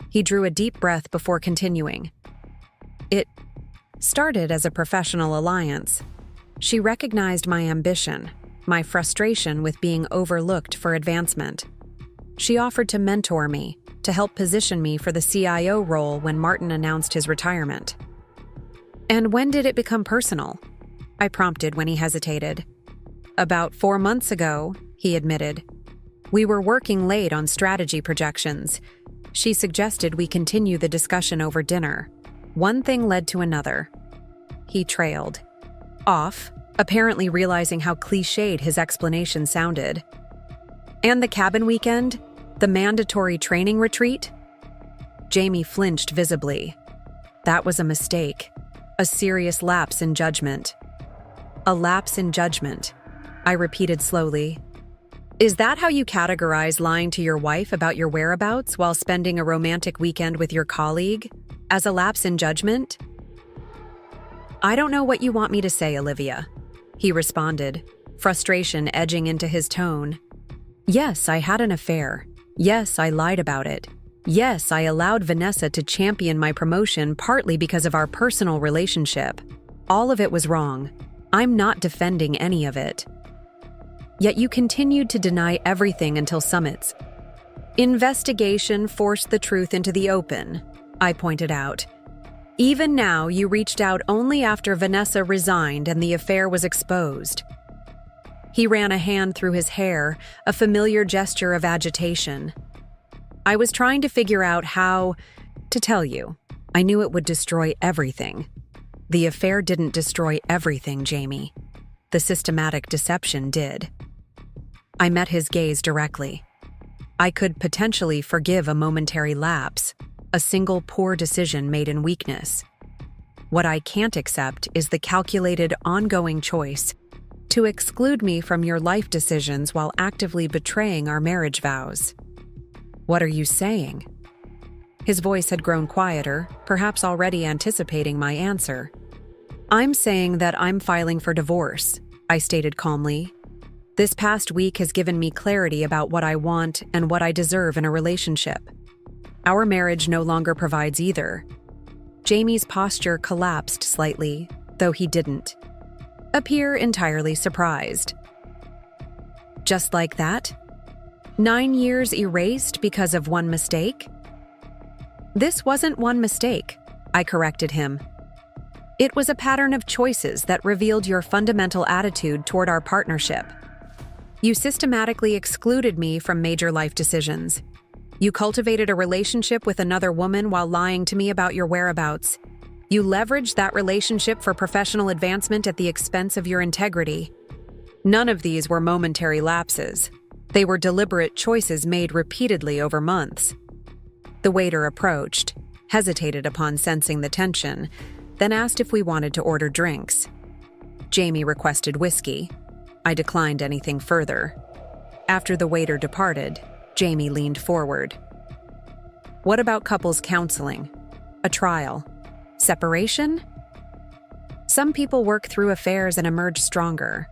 He drew a deep breath before continuing. "It started as a professional alliance. She recognized my ambition, my frustration with being overlooked for advancement. She offered to mentor me, to help position me for the CIO role when Martin announced his retirement." "And when did it become personal?" I prompted when he hesitated. "About 4 months ago," he admitted. "We were working late on strategy projections. She suggested we continue the discussion over dinner. One thing led to another." He trailed off, apparently realizing how cliched his explanation sounded. "And the cabin weekend? The mandatory training retreat?" Jamie flinched visibly. "That was a mistake. A serious lapse in judgment." "A lapse in judgment," I repeated slowly. "Is that how you categorize lying to your wife about your whereabouts while spending a romantic weekend with your colleague? As a lapse in judgment?" "I don't know what you want me to say, Olivia," he responded, frustration edging into his tone. "Yes, I had an affair. Yes, I lied about it. Yes, I allowed Vanessa to champion my promotion partly because of our personal relationship. All of it was wrong. I'm not defending any of it. Yet you continued to deny everything until summits. Investigation forced the truth into the open," I pointed out. "Even now, you reached out only after Vanessa resigned and the affair was exposed." He ran a hand through his hair, a familiar gesture of agitation. "I was trying to figure out how to tell you. I knew it would destroy everything." "The affair didn't destroy everything, Jamie. The systematic deception did." I met his gaze directly. I could potentially forgive a momentary lapse, a single poor decision made in weakness. What I can't accept is the calculated, ongoing choice to exclude me from your life decisions while actively betraying our marriage vows. "What are you saying?" His voice had grown quieter, perhaps already anticipating my answer. "I'm saying that I'm filing for divorce," I stated calmly. "This past week has given me clarity about what I want and what I deserve in a relationship. Our marriage no longer provides either." Jamie's posture collapsed slightly, though he didn't appear entirely surprised. "Just like that? 9 years erased because of one mistake?" "This wasn't one mistake," I corrected him. "It was a pattern of choices that revealed your fundamental attitude toward our partnership. You systematically excluded me from major life decisions. You cultivated a relationship with another woman while lying to me about your whereabouts. You leveraged that relationship for professional advancement at the expense of your integrity. None of these were momentary lapses. They were deliberate choices made repeatedly over months." The waiter approached, hesitated upon sensing the tension, then asked if we wanted to order drinks. Jamie requested whiskey. I declined anything further. After the waiter departed, Jamie leaned forward. "What about couples counseling? A trial? Separation? Some people work through affairs and emerge stronger."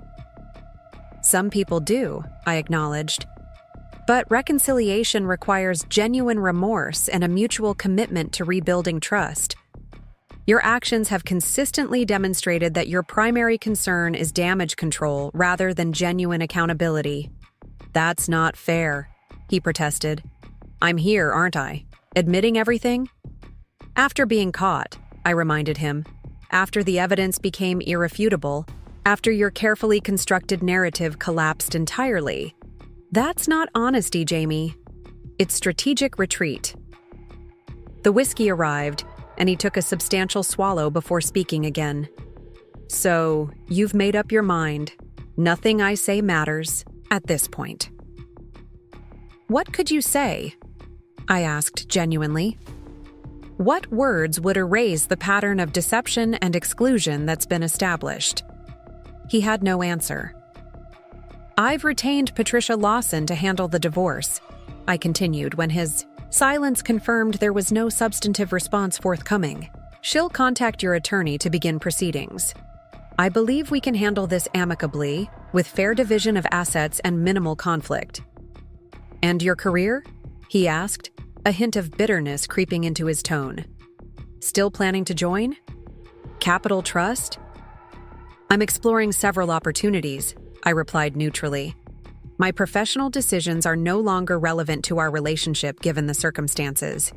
"Some people do," I acknowledged. "But reconciliation requires genuine remorse and a mutual commitment to rebuilding trust. Your actions have consistently demonstrated that your primary concern is damage control rather than genuine accountability. "That's not fair," he protested. "I'm here, aren't I? Admitting everything?" "After being caught," I reminded him. "After the evidence became irrefutable. After your carefully constructed narrative collapsed entirely. That's not honesty, Jamie. It's strategic retreat." The whiskey arrived, and he took a substantial swallow before speaking again. "So, you've made up your mind. Nothing I say matters at this point." "What could you say?" I asked genuinely. What words would erase the pattern of deception and exclusion that's been established? He had no answer. "I've retained Patricia Lawson to handle the divorce," I continued when his silence confirmed there was no substantive response forthcoming. "She'll contact your attorney to begin proceedings. I believe we can handle this amicably, with fair division of assets and minimal conflict." "And your career?" he asked, a hint of bitterness creeping into his tone. "Still planning to join? Capital Trust?" "I'm exploring several opportunities," I replied neutrally. "My professional decisions are no longer relevant to our relationship given the circumstances."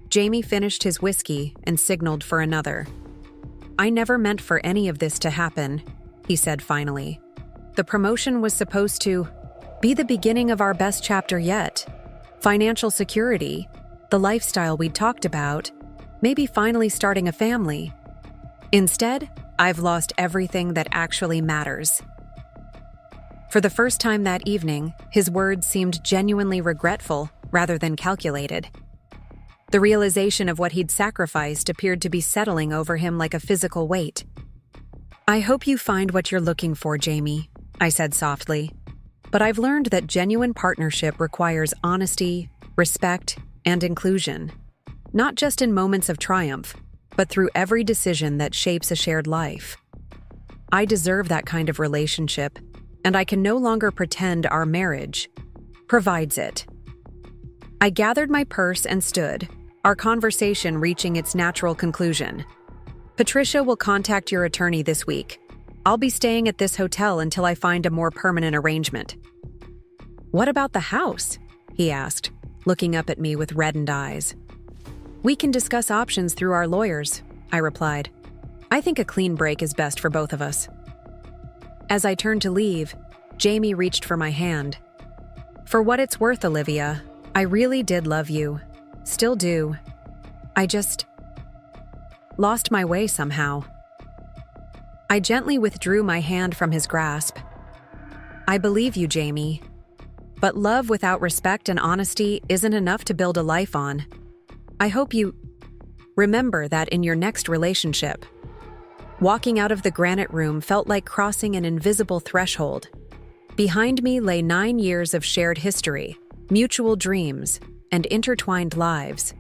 Jamie finished his whiskey and signaled for another. "I never meant for any of this to happen," he said finally. "The promotion was supposed to be the beginning of our best chapter yet. Financial security, the lifestyle we'd talked about, maybe finally starting a family. Instead, I've lost everything that actually matters." For the first time that evening, his words seemed genuinely regretful rather than calculated. The realization of what he'd sacrificed appeared to be settling over him like a physical weight. "I hope you find what you're looking for, Jamie," I said softly. "But I've learned that genuine partnership requires honesty, respect, and inclusion. Not just in moments of triumph, but through every decision that shapes a shared life. I deserve that kind of relationship, and I can no longer pretend our marriage provides it." I gathered my purse and stood, our conversation reaching its natural conclusion. "Patricia will contact your attorney this week. I'll be staying at this hotel until I find a more permanent arrangement." "What about the house?" he asked, looking up at me with reddened eyes. "We can discuss options through our lawyers," I replied. "I think a clean break is best for both of us." As I turned to leave, Jamie reached for my hand. "For what it's worth, Olivia, I really did love you. Still do. I just lost my way somehow." I gently withdrew my hand from his grasp. "I believe you, Jamie. But love without respect and honesty isn't enough to build a life on. I hope you remember that in your next relationship." Walking out of the granite room felt like crossing an invisible threshold. Behind me lay 9 years of shared history, mutual dreams, and intertwined lives.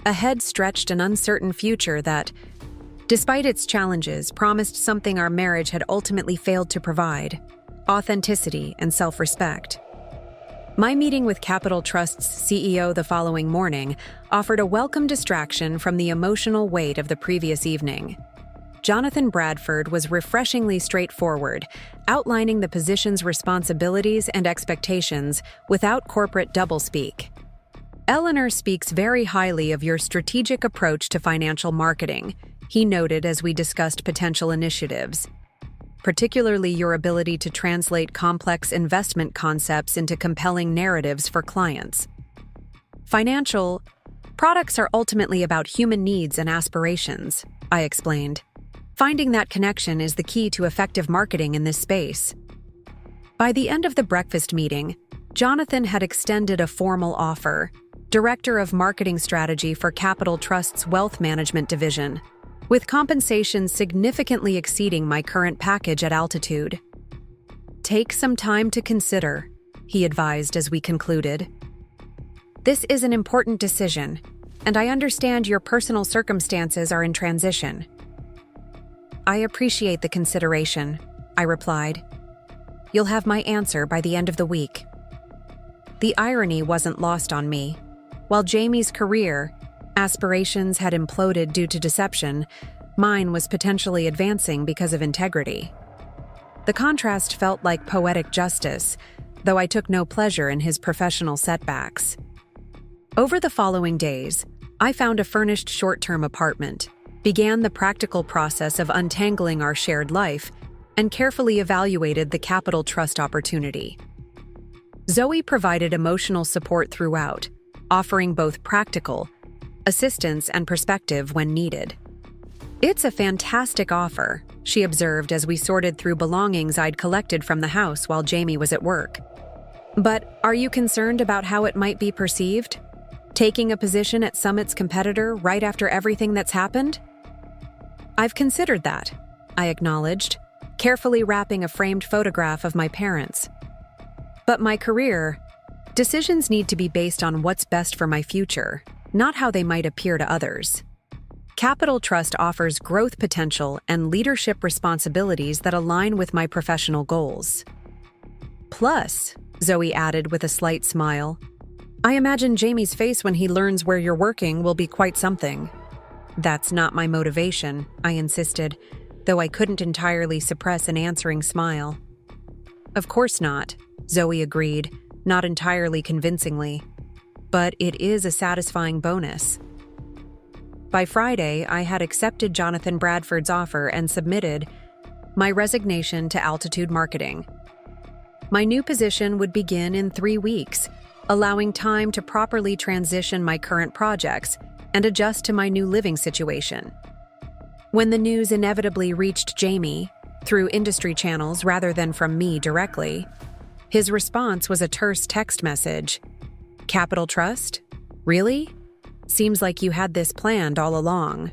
Ahead stretched an uncertain future that, despite its challenges, promised something our marriage had ultimately failed to provide: authenticity and self-respect. My meeting with Capital Trust's CEO the following morning offered a welcome distraction from the emotional weight of the previous evening. Jonathan Bradford was refreshingly straightforward, outlining the position's responsibilities and expectations without corporate doublespeak. "Eleanor speaks very highly of your strategic approach to financial marketing," he noted as we discussed potential initiatives, "particularly your ability to translate complex investment concepts into compelling narratives for clients. Financial products are ultimately about human needs and aspirations," I explained. "Finding that connection is the key to effective marketing in this space." By the end of the breakfast meeting, Jonathan had extended a formal offer: Director of Marketing Strategy for Capital Trust's Wealth Management Division, with compensation significantly exceeding my current package at Altitude. "Take some time to consider," he advised as we concluded. "This is an important decision, and I understand your personal circumstances are in transition." "I appreciate the consideration," I replied. "You'll have my answer by the end of the week." The irony wasn't lost on me. While Jamie's career aspirations had imploded due to deception, mine was potentially advancing because of integrity. The contrast felt like poetic justice, though I took no pleasure in his professional setbacks. Over the following days, I found a furnished short-term apartment, began the practical process of untangling our shared life, and carefully evaluated the Capital Trust opportunity. Zoe provided emotional support throughout, offering both practical assistance and perspective when needed. "It's a fantastic offer," she observed as we sorted through belongings I'd collected from the house while Jamie was at work. "But are you concerned about how it might be perceived? Taking a position at Summit's competitor right after everything that's happened?" "I've considered that," I acknowledged, carefully wrapping a framed photograph of my parents. "But my career, decisions need to be based on what's best for my future, not how they might appear to others. Capital Trust offers growth potential and leadership responsibilities that align with my professional goals. Plus," Zoe added with a slight smile, "I imagine Jamie's face when he learns where you're working will be quite something." "That's not my motivation," I insisted, though I couldn't entirely suppress an answering smile. "Of course not," Zoe agreed, not entirely convincingly. "But it is a satisfying bonus." By Friday, I had accepted Jonathan Bradford's offer and submitted my resignation to Altitude Marketing. My new position would begin in 3 weeks, allowing time to properly transition my current projects and adjust to my new living situation. When the news inevitably reached Jamie, through industry channels rather than from me directly, his response was a terse text message. "Capital Trust? Really? Seems like you had this planned all along."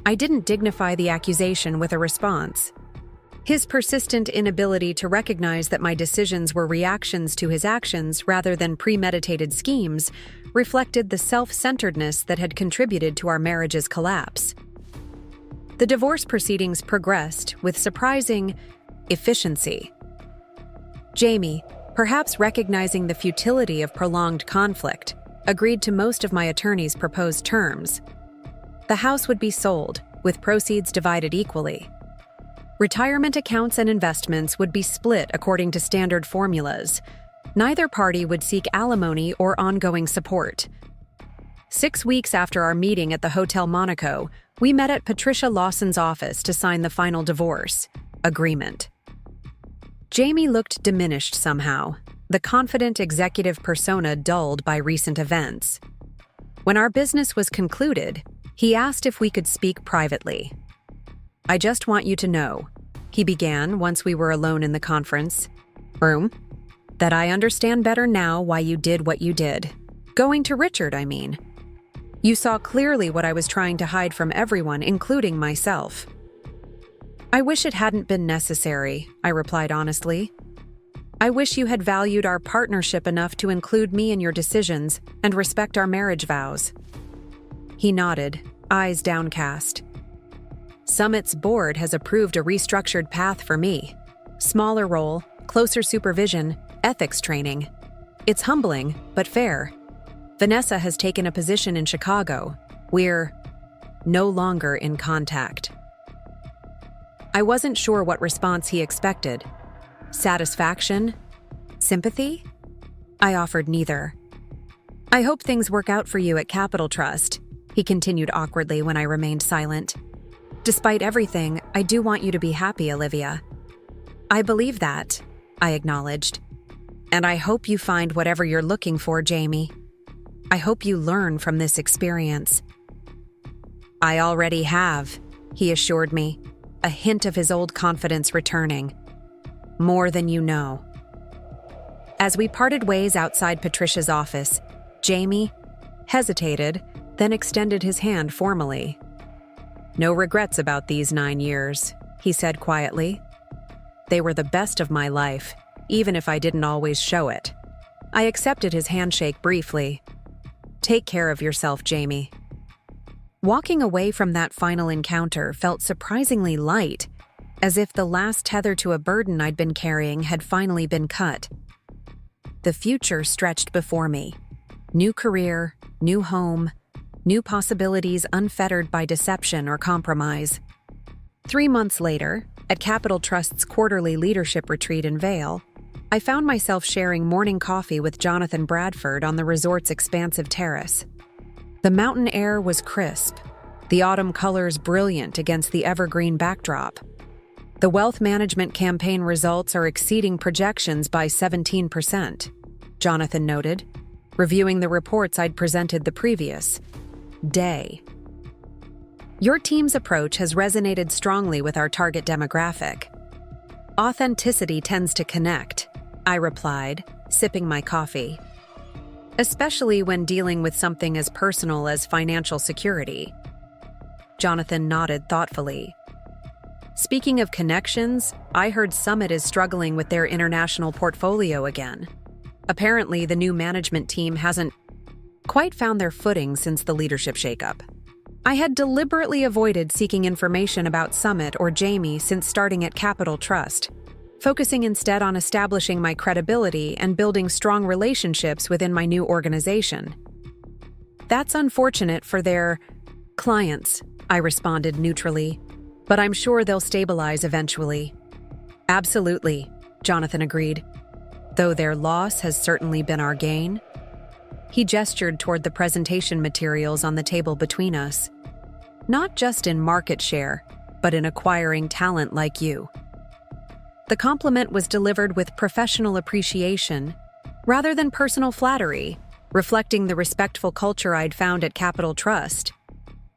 I didn't dignify the accusation with a response. His persistent inability to recognize that my decisions were reactions to his actions rather than premeditated schemes reflected the self-centeredness that had contributed to our marriage's collapse. The divorce proceedings progressed with surprising efficiency. Jamie, perhaps recognizing the futility of prolonged conflict, agreed to most of my attorney's proposed terms. The house would be sold, with proceeds divided equally. Retirement accounts and investments would be split according to standard formulas. Neither party would seek alimony or ongoing support. 6 weeks after our meeting at the Hotel Monaco, we met at Patricia Lawson's office to sign the final divorce agreement. Jamie looked diminished somehow, the confident executive persona dulled by recent events. When our business was concluded, he asked if we could speak privately. "I just want you to know," he began once we were alone in the conference room, "that I understand better now why you did what you did. Going to Richard, I mean. You saw clearly what I was trying to hide from everyone, including myself." "I wish it hadn't been necessary," I replied honestly. "I wish you had valued our partnership enough to include me in your decisions and respect our marriage vows." He nodded, eyes downcast. "Summit's board has approved a restructured path for me. Smaller role, closer supervision, ethics training. It's humbling, but fair. Vanessa has taken a position in Chicago. We're no longer in contact." I wasn't sure what response he expected. Satisfaction? Sympathy? I offered neither. "I hope things work out for you at Capital Trust," he continued awkwardly when I remained silent. "Despite everything, I do want you to be happy, Olivia." "I believe that," I acknowledged. "And I hope you find whatever you're looking for, Jamie. I hope you learn from this experience." "I already have," he assured me, a hint of his old confidence returning. "More than you know." As we parted ways outside Patricia's office, Jamie hesitated, then extended his hand formally. "No regrets about these 9 years," he said quietly. "They were the best of my life, even if I didn't always show it." I accepted his handshake briefly. "Take care of yourself, Jamie." Walking away from that final encounter felt surprisingly light, as if the last tether to a burden I'd been carrying had finally been cut. The future stretched before me. New career, new home, new possibilities unfettered by deception or compromise. 3 months later, at Capital Trust's quarterly leadership retreat in Vail, I found myself sharing morning coffee with Jonathan Bradford on the resort's expansive terrace. The mountain air was crisp, the autumn colors brilliant against the evergreen backdrop. The wealth management campaign results are exceeding projections by 17%, Jonathan noted, reviewing the reports I'd presented the previous day. Your team's approach has resonated strongly with our target demographic. Authenticity tends to connect, I replied, sipping my coffee. Especially when dealing with something as personal as financial security. Jonathan nodded thoughtfully. Speaking of connections, I heard Summit is struggling with their international portfolio again. Apparently, the new management team hasn't quite found their footing since the leadership shakeup. I had deliberately avoided seeking information about Summit or Jamie since starting at Capital Trust, focusing instead on establishing my credibility and building strong relationships within my new organization. That's unfortunate for their clients, I responded neutrally, but I'm sure they'll stabilize eventually. Absolutely, Jonathan agreed. Though their loss has certainly been our gain. He gestured toward the presentation materials on the table between us. Not just in market share, but in acquiring talent like you. The compliment was delivered with professional appreciation, rather than personal flattery, reflecting the respectful culture I'd found at Capital Trust.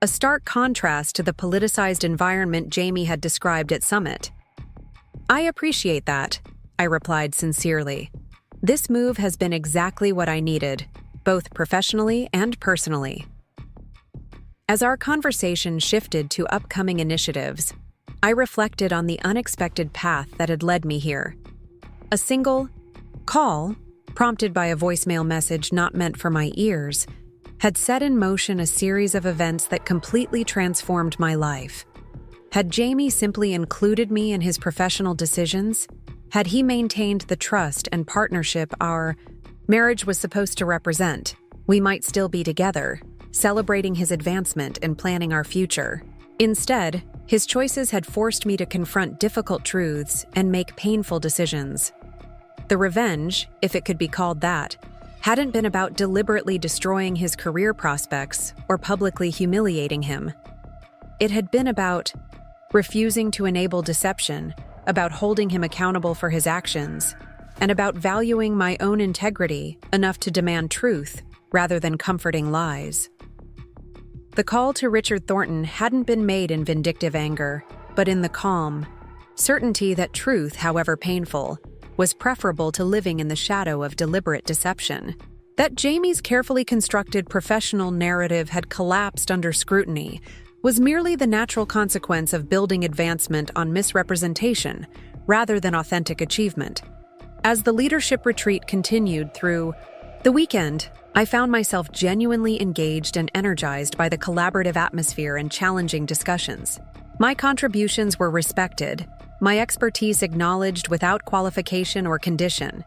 A stark contrast to the politicized environment Jamie had described at Summit. I appreciate that, I replied sincerely. This move has been exactly what I needed, both professionally and personally. As our conversation shifted to upcoming initiatives, I reflected on the unexpected path that had led me here. A single call, prompted by a voicemail message not meant for my ears, had set in motion a series of events that completely transformed my life. Had Jamie simply included me in his professional decisions? Had he maintained the trust and partnership our marriage was supposed to represent, we might still be together, celebrating his advancement and planning our future. Instead, his choices had forced me to confront difficult truths and make painful decisions. The revenge, if it could be called that, hadn't been about deliberately destroying his career prospects or publicly humiliating him. It had been about refusing to enable deception, about holding him accountable for his actions, and about valuing my own integrity enough to demand truth rather than comforting lies. The call to Richard Thornton hadn't been made in vindictive anger, but in the calm certainty that truth, however painful, was preferable to living in the shadow of deliberate deception. That Jamie's carefully constructed professional narrative had collapsed under scrutiny was merely the natural consequence of building advancement on misrepresentation rather than authentic achievement. As the leadership retreat continued through the weekend, I found myself genuinely engaged and energized by the collaborative atmosphere and challenging discussions. My contributions were respected, my expertise acknowledged without qualification or condition.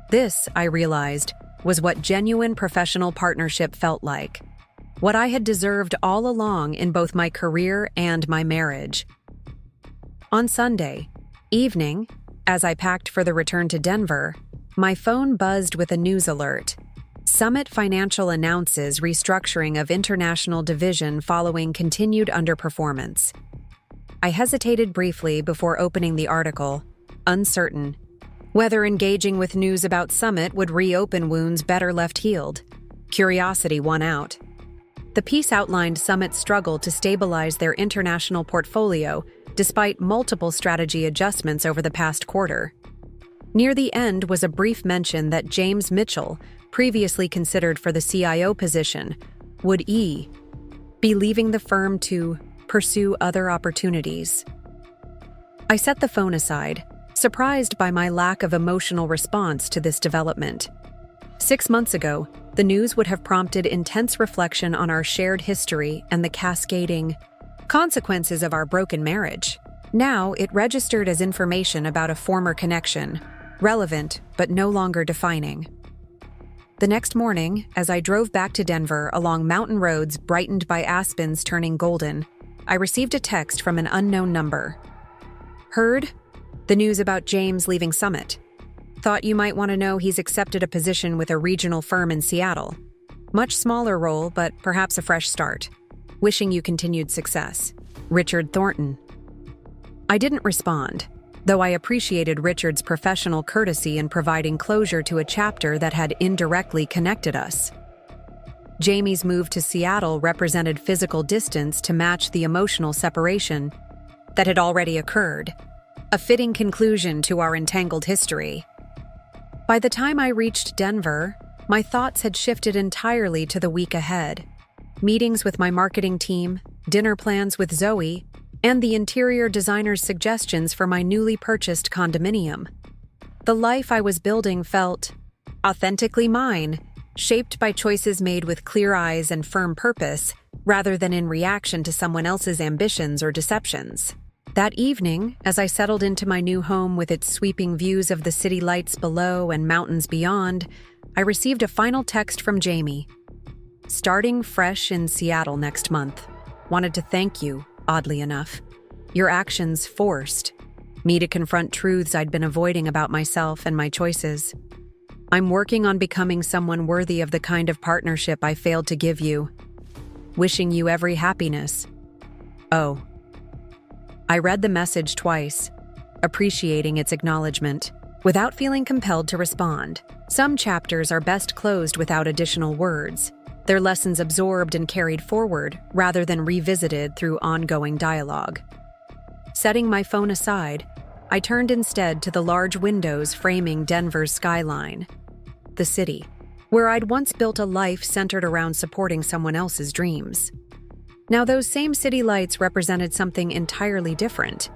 This, I realized, was what genuine professional partnership felt like. What I had deserved all along in both my career and my marriage. On Sunday evening, as I packed for the return to Denver, my phone buzzed with a news alert. Summit Financial announces restructuring of international division following continued underperformance. I hesitated briefly before opening the article, uncertain whether engaging with news about Summit would reopen wounds better left healed. Curiosity won out. The piece outlined Summit's struggle to stabilize their international portfolio despite multiple strategy adjustments over the past quarter. Near the end was a brief mention that James Mitchell, previously considered for the CIO position, would be leaving the firm to pursue other opportunities. I set the phone aside, surprised by my lack of emotional response to this development. 6 months ago, the news would have prompted intense reflection on our shared history and the cascading consequences of our broken marriage. Now, it registered as information about a former connection, relevant but no longer defining. The next morning, as I drove back to Denver along mountain roads brightened by aspens turning golden, I received a text from an unknown number. Heard? The news about James leaving Summit. Thought you might want to know he's accepted a position with a regional firm in Seattle. Much smaller role, but perhaps a fresh start. Wishing you continued success. Richard Thornton. I didn't respond, though I appreciated Richard's professional courtesy in providing closure to a chapter that had indirectly connected us. Jamie's move to Seattle represented physical distance to match the emotional separation that had already occurred, a fitting conclusion to our entangled history. By the time I reached Denver, my thoughts had shifted entirely to the week ahead. Meetings with my marketing team, dinner plans with Zoe, and the interior designer's suggestions for my newly purchased condominium. The life I was building felt authentically mine, shaped by choices made with clear eyes and firm purpose, rather than in reaction to someone else's ambitions or deceptions. That evening, as I settled into my new home with its sweeping views of the city lights below and mountains beyond, I received a final text from Jamie. Starting fresh in Seattle next month. Wanted to thank you, oddly enough. Your actions forced me to confront truths I'd been avoiding about myself and my choices. I'm working on becoming someone worthy of the kind of partnership I failed to give you. Wishing you every happiness. Oh. I read the message twice, appreciating its acknowledgement, without feeling compelled to respond. Some chapters are best closed without additional words, their lessons absorbed and carried forward rather than revisited through ongoing dialogue. Setting my phone aside, I turned instead to the large windows framing Denver's skyline. The city, where I'd once built a life centered around supporting someone else's dreams. Now those same city lights represented something entirely different.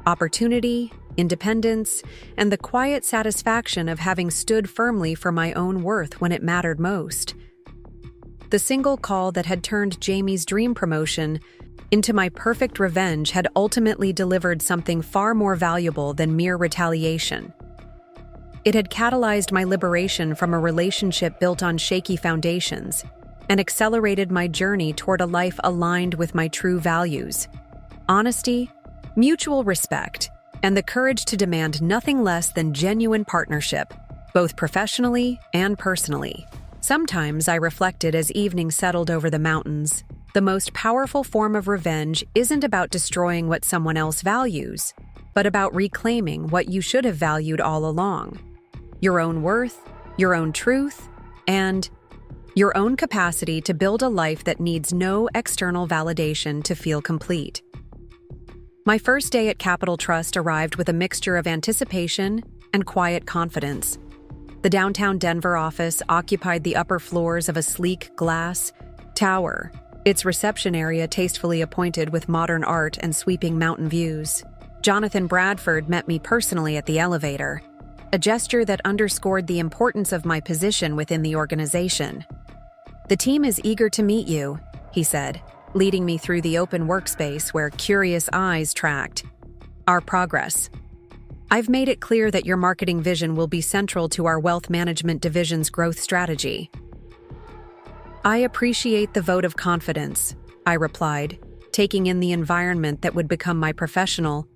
Opportunity, independence, and the quiet satisfaction of having stood firmly for my own worth when it mattered most. The single call that had turned Jamie's dream promotion into my perfect revenge had ultimately delivered something far more valuable than mere retaliation. It had catalyzed my liberation from a relationship built on shaky foundations and accelerated my journey toward a life aligned with my true values: honesty, mutual respect, and the courage to demand nothing less than genuine partnership, both professionally and personally. Sometimes I reflected as evening settled over the mountains. The most powerful form of revenge isn't about destroying what someone else values, but about reclaiming what you should have valued all along: your own worth, your own truth, and your own capacity to build a life that needs no external validation to feel complete. My first day at Capital Trust arrived with a mixture of anticipation and quiet confidence. The downtown Denver office occupied the upper floors of a sleek glass tower, its reception area tastefully appointed with modern art and sweeping mountain views. Jonathan Bradford met me personally at the elevator, a gesture that underscored the importance of my position within the organization. "The team is eager to meet you," he said, leading me through the open workspace where curious eyes tracked our progress. "I've made it clear that your marketing vision will be central to our wealth management division's growth strategy." "I appreciate the vote of confidence," I replied, taking in the environment that would become my professional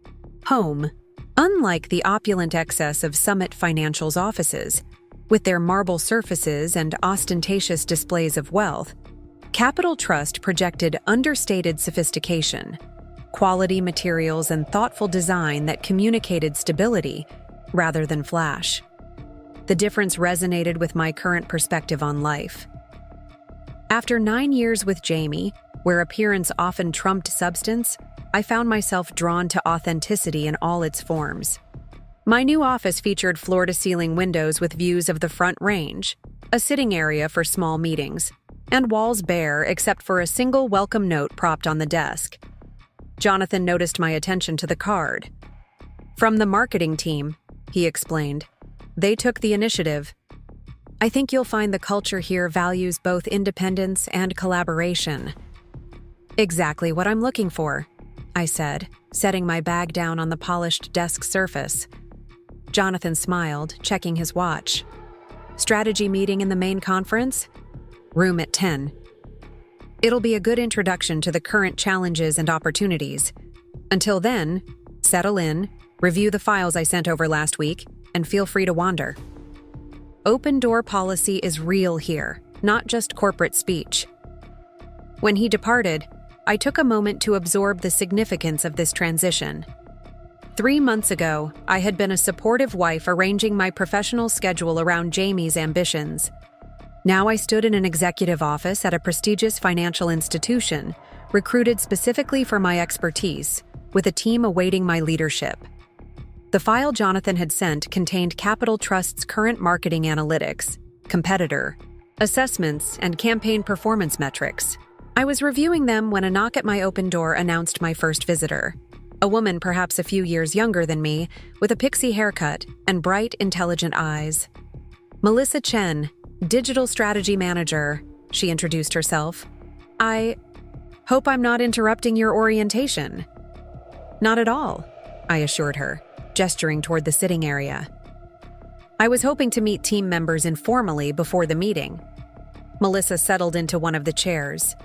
home. Unlike the opulent excess of Summit Financial's offices, with their marble surfaces and ostentatious displays of wealth, Capital Trust projected understated sophistication, quality materials, and thoughtful design that communicated stability rather than flash. The difference resonated with my current perspective on life. After 9 years with Jamie, where appearance often trumped substance, I found myself drawn to authenticity in all its forms. My new office featured floor-to-ceiling windows with views of the Front Range, a sitting area for small meetings, and walls bare except for a single welcome note propped on the desk. Jonathan noticed my attention to the card. "From the marketing team," he explained. "They took the initiative. I think you'll find the culture here values both independence and collaboration." "Exactly what I'm looking for," I said, setting my bag down on the polished desk surface. Jonathan smiled, checking his watch. "Strategy meeting in the main conference? Room at 10. It'll be a good introduction to the current challenges and opportunities. Until then, settle in, review the files I sent over last week, and feel free to wander. Open door policy is real here, not just corporate speech. When he departed, I took a moment to absorb the significance of this transition. 3 months ago, I had been a supportive wife arranging my professional schedule around Jamie's ambitions. Now I stood in an executive office at a prestigious financial institution, recruited specifically for my expertise, with a team awaiting my leadership. The file Jonathan had sent contained Capital Trust's current marketing analytics, competitor, assessments, and campaign performance metrics. I was reviewing them when a knock at my open door announced my first visitor. A woman perhaps a few years younger than me, with a pixie haircut and bright, intelligent eyes. Melissa Chen, Digital Strategy Manager, she introduced herself. I hope I'm not interrupting your orientation. Not at all, I assured her, gesturing toward the sitting area. I was hoping to meet team members informally before the meeting. Melissa settled into one of the chairs.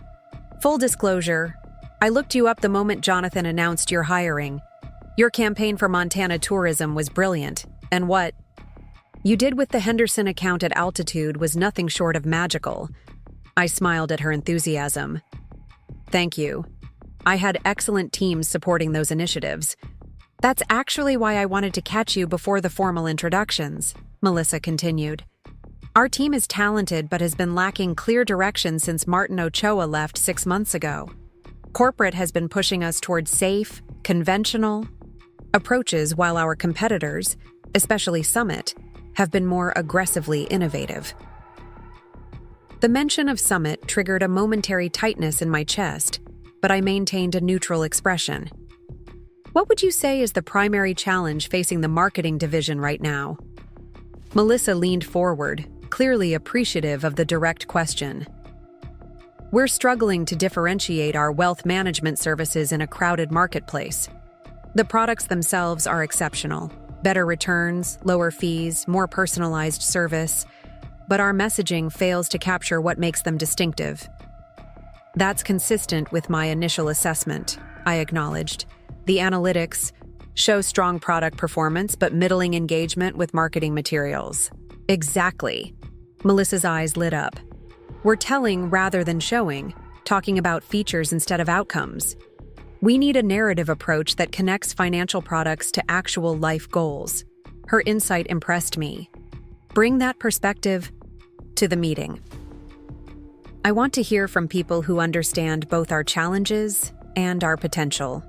Full disclosure, I looked you up the moment Jonathan announced your hiring. Your campaign for Montana tourism was brilliant, and what you did with the Henderson account at altitude was nothing short of magical. I smiled at her enthusiasm. Thank you. I had excellent teams supporting those initiatives. That's actually why I wanted to catch you before the formal introductions, Melissa continued. Our team is talented but has been lacking clear direction since Martin Ochoa left 6 months ago. Corporate has been pushing us towards safe, conventional approaches while our competitors, especially Summit, have been more aggressively innovative. The mention of Summit triggered a momentary tightness in my chest, but I maintained a neutral expression. What would you say is the primary challenge facing the marketing division right now? Melissa leaned forward, clearly appreciative of the direct question. We're struggling to differentiate our wealth management services in a crowded marketplace. The products themselves are exceptional. Better returns, lower fees, more personalized service, but our messaging fails to capture what makes them distinctive. That's consistent with my initial assessment, I acknowledged. The analytics show strong product performance but middling engagement with marketing materials. Exactly. Melissa's eyes lit up. We're telling rather than showing, talking about features instead of outcomes. We need a narrative approach that connects financial products to actual life goals. Her insight impressed me. Bring that perspective to the meeting. I want to hear from people who understand both our challenges and our potential.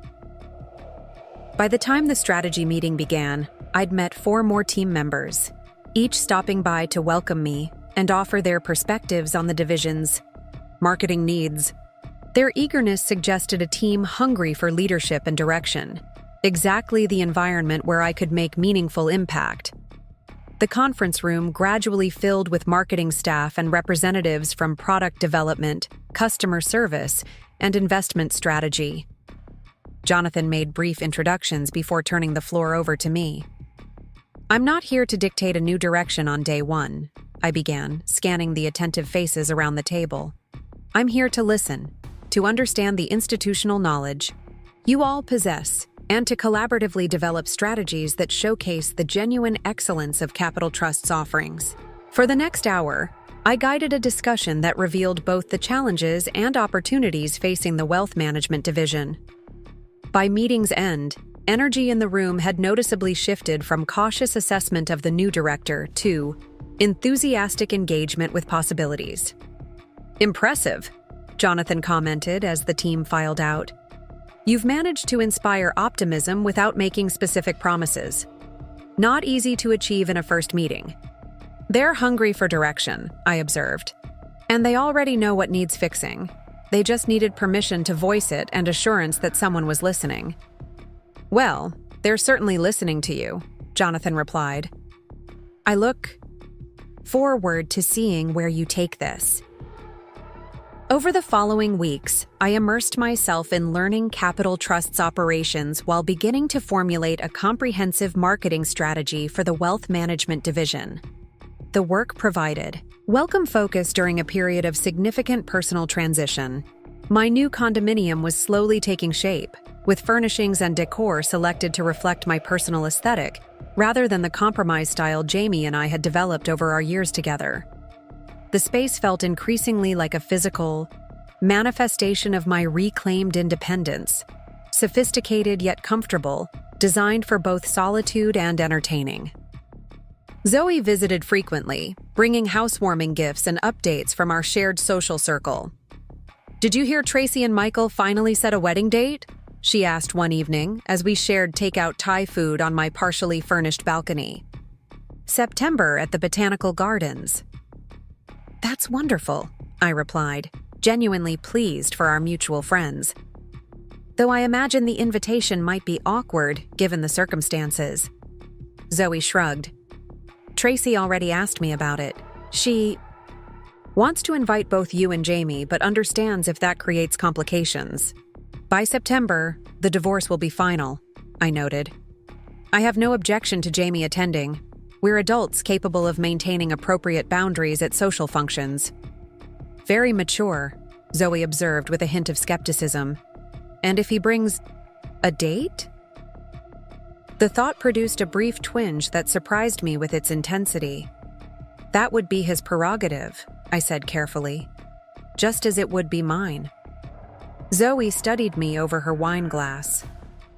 By the time the strategy meeting began, I'd met 4 more team members, each stopping by to welcome me and offer their perspectives on the division's marketing needs. Their eagerness suggested a team hungry for leadership and direction, exactly the environment where I could make meaningful impact. The conference room gradually filled with marketing staff and representatives from product development, customer service, and investment strategy. Jonathan made brief introductions before turning the floor over to me. I'm not here to dictate a new direction on day 1, I began, scanning the attentive faces around the table. I'm here to listen, to understand the institutional knowledge you all possess, and to collaboratively develop strategies that showcase the genuine excellence of Capital Trust's offerings. For the next hour, I guided a discussion that revealed both the challenges and opportunities facing the wealth management division. By meeting's end, energy in the room had noticeably shifted from cautious assessment of the new director to enthusiastic engagement with possibilities. Impressive, Jonathan commented as the team filed out. You've managed to inspire optimism without making specific promises. Not easy to achieve in a first meeting. They're hungry for direction, I observed. And they already know what needs fixing. They just needed permission to voice it and assurance that someone was listening. Well, they're certainly listening to you, Jonathan replied. I look forward to seeing where you take this. Over the following weeks, I immersed myself in learning Capital Trust's operations while beginning to formulate a comprehensive marketing strategy for the wealth management division. The work provided welcome focus during a period of significant personal transition. My new condominium was slowly taking shape, with furnishings and decor selected to reflect my personal aesthetic, rather than the compromise style Jamie and I had developed over our years together. The space felt increasingly like a physical manifestation of my reclaimed independence, sophisticated yet comfortable, designed for both solitude and entertaining. Zoe visited frequently, bringing housewarming gifts and updates from our shared social circle. "Did you hear Tracy and Michael finally set a wedding date?" she asked one evening as we shared takeout Thai food on my partially furnished balcony. "September at the Botanical Gardens." "That's wonderful," I replied, genuinely pleased for our mutual friends. Though I imagine the invitation might be awkward given the circumstances. Zoe shrugged. "Tracy already asked me about it. She wants to invite both you and Jamie, but understands if that creates complications. By September, the divorce will be final," I noted. "I have no objection to Jamie attending. We're adults capable of maintaining appropriate boundaries at social functions." "Very mature," Zoe observed with a hint of skepticism. "And if he brings a date?" The thought produced a brief twinge that surprised me with its intensity. "That would be his prerogative," I said carefully, "just as it would be mine." Zoe studied me over her wine glass.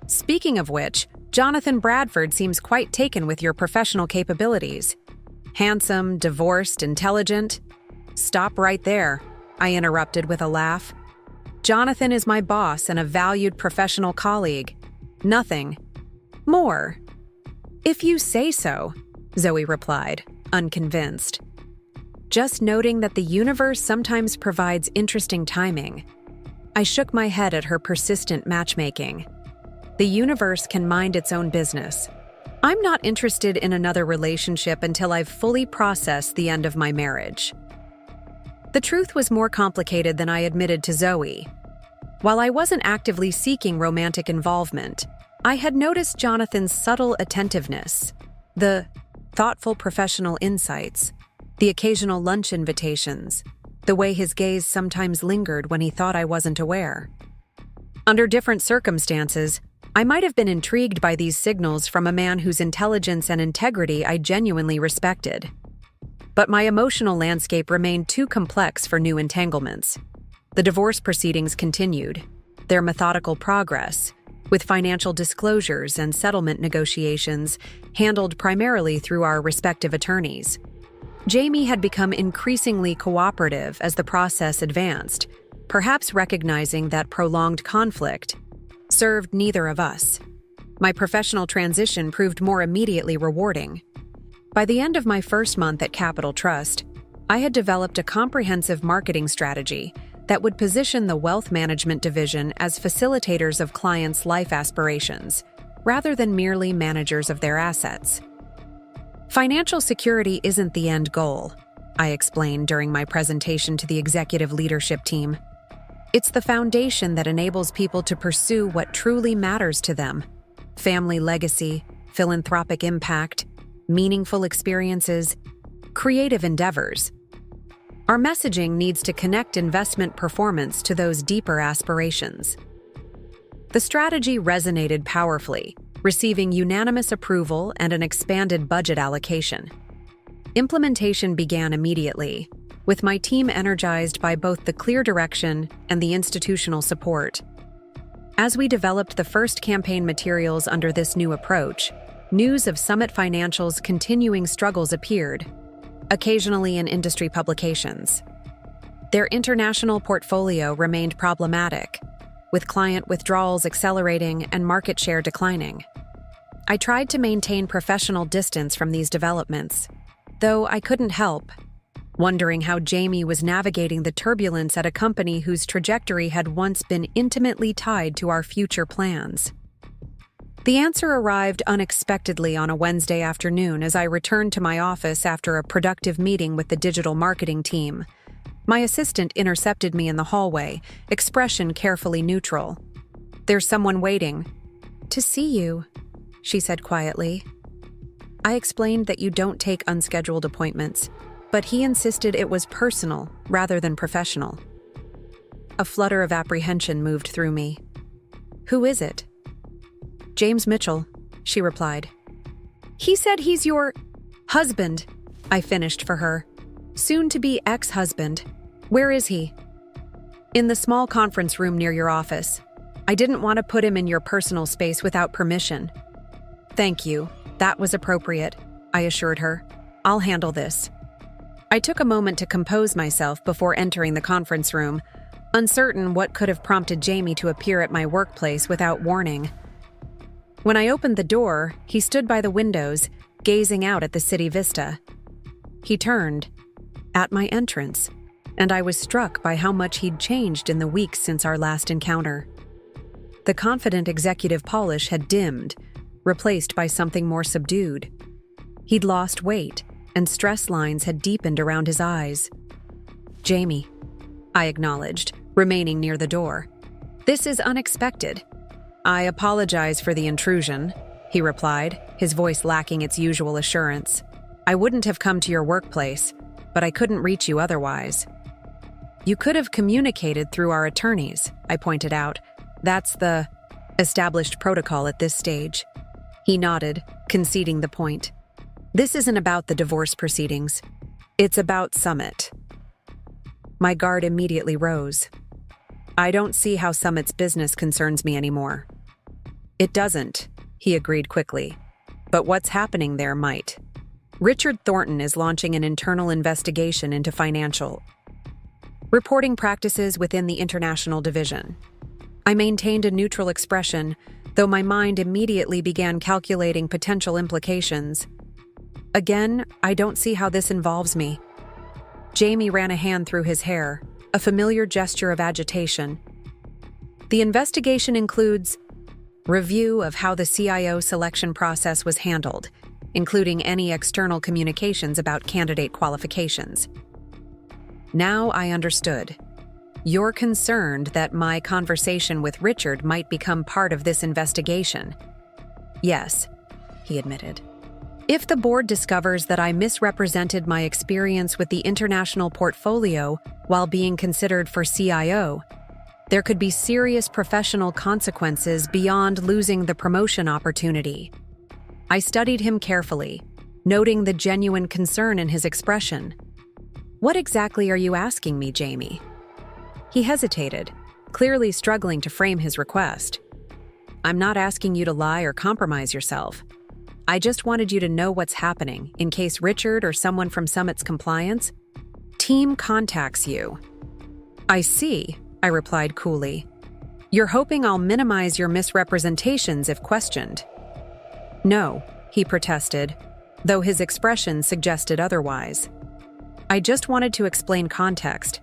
"Speaking of which, Jonathan Bradford seems quite taken with your professional capabilities. Handsome, divorced, intelligent." "Stop right there," I interrupted with a laugh. "Jonathan is my boss and a valued professional colleague. Nothing more." "If you say so," Zoe replied, unconvinced. "Just noting that the universe sometimes provides interesting timing." I shook my head at her persistent matchmaking. The universe can mind its own business. I'm not interested in another relationship until I've fully processed the end of my marriage. The truth was more complicated than I admitted to Zoe. While I wasn't actively seeking romantic involvement, I had noticed Jonathan's subtle attentiveness, the thoughtful professional insights, the occasional lunch invitations, the way his gaze sometimes lingered when he thought I wasn't aware. Under different circumstances, I might have been intrigued by these signals from a man whose intelligence and integrity I genuinely respected. But my emotional landscape remained too complex for new entanglements. The divorce proceedings continued, their methodical progress, with financial disclosures and settlement negotiations handled primarily through our respective attorneys. Jamie had become increasingly cooperative as the process advanced, perhaps recognizing that prolonged conflict served neither of us. My professional transition proved more immediately rewarding. By the end of my first month at Capital Trust, I had developed a comprehensive marketing strategy that would position the wealth management division as facilitators of clients' life aspirations, rather than merely managers of their assets. "Financial security isn't the end goal," I explained during my presentation to the executive leadership team. "It's the foundation that enables people to pursue what truly matters to them: family legacy, philanthropic impact, meaningful experiences, creative endeavors." Our messaging needs to connect investment performance to those deeper aspirations. The strategy resonated powerfully, receiving unanimous approval and an expanded budget allocation. Implementation began immediately, with my team energized by both the clear direction and the institutional support. As we developed the first campaign materials under this new approach, news of Summit Financial's continuing struggles appeared, occasionally in industry publications. Their international portfolio remained problematic, with client withdrawals accelerating and market share declining. I tried to maintain professional distance from these developments, though I couldn't help wondering how Jamie was navigating the turbulence at a company whose trajectory had once been intimately tied to our future plans. The answer arrived unexpectedly on a Wednesday afternoon as I returned to my office after a productive meeting with the digital marketing team. My assistant intercepted me in the hallway, expression carefully neutral. "There's someone waiting." "To see you," she said quietly. I explained that you don't take unscheduled appointments, but he insisted it was personal rather than professional. A flutter of apprehension moved through me. "Who is it?" "James Mitchell," she replied. He said he's your husband, I finished for her. Soon-to-be ex-husband. Where is he? In the small conference room near your office. I didn't want to put him in your personal space without permission. Thank you. That was appropriate, I assured her. I'll handle this. I took a moment to compose myself before entering the conference room, uncertain what could have prompted Jamie to appear at my workplace without warning. When I opened the door, he stood by the windows, gazing out at the city vista. He turned at my entrance, and I was struck by how much he'd changed in the weeks since our last encounter. The confident executive polish had dimmed, replaced by something more subdued. He'd lost weight, and stress lines had deepened around his eyes. Jamie, I acknowledged, remaining near the door. This is unexpected. I apologize for the intrusion, he replied, his voice lacking its usual assurance. I wouldn't have come to your workplace, but I couldn't reach you otherwise. You could have communicated through our attorneys, I pointed out. That's the established protocol at this stage. He nodded, conceding the point. This isn't about the divorce proceedings. It's about Summit. My guard immediately rose. I don't see how Summit's business concerns me anymore. It doesn't, he agreed quickly. But what's happening there might. Richard Thornton is launching an internal investigation into financial reporting practices within the international division. I maintained a neutral expression, though my mind immediately began calculating potential implications. Again, I don't see how this involves me. Jamie ran a hand through his hair, a familiar gesture of agitation. The investigation includes review of how the CIO selection process was handled, including any external communications about candidate qualifications. Now I understood. You're concerned that my conversation with Richard might become part of this investigation. Yes, he admitted. If the board discovers that I misrepresented my experience with the international portfolio while being considered for CIO, there could be serious professional consequences beyond losing the promotion opportunity. I studied him carefully, noting the genuine concern in his expression. What exactly are you asking me, Jamie? He hesitated, clearly struggling to frame his request. I'm not asking you to lie or compromise yourself. I just wanted you to know what's happening in case Richard or someone from Summit's compliance team contacts you. I see, I replied coolly. You're hoping I'll minimize your misrepresentations if questioned. No, he protested, though his expression suggested otherwise. I just wanted to explain context.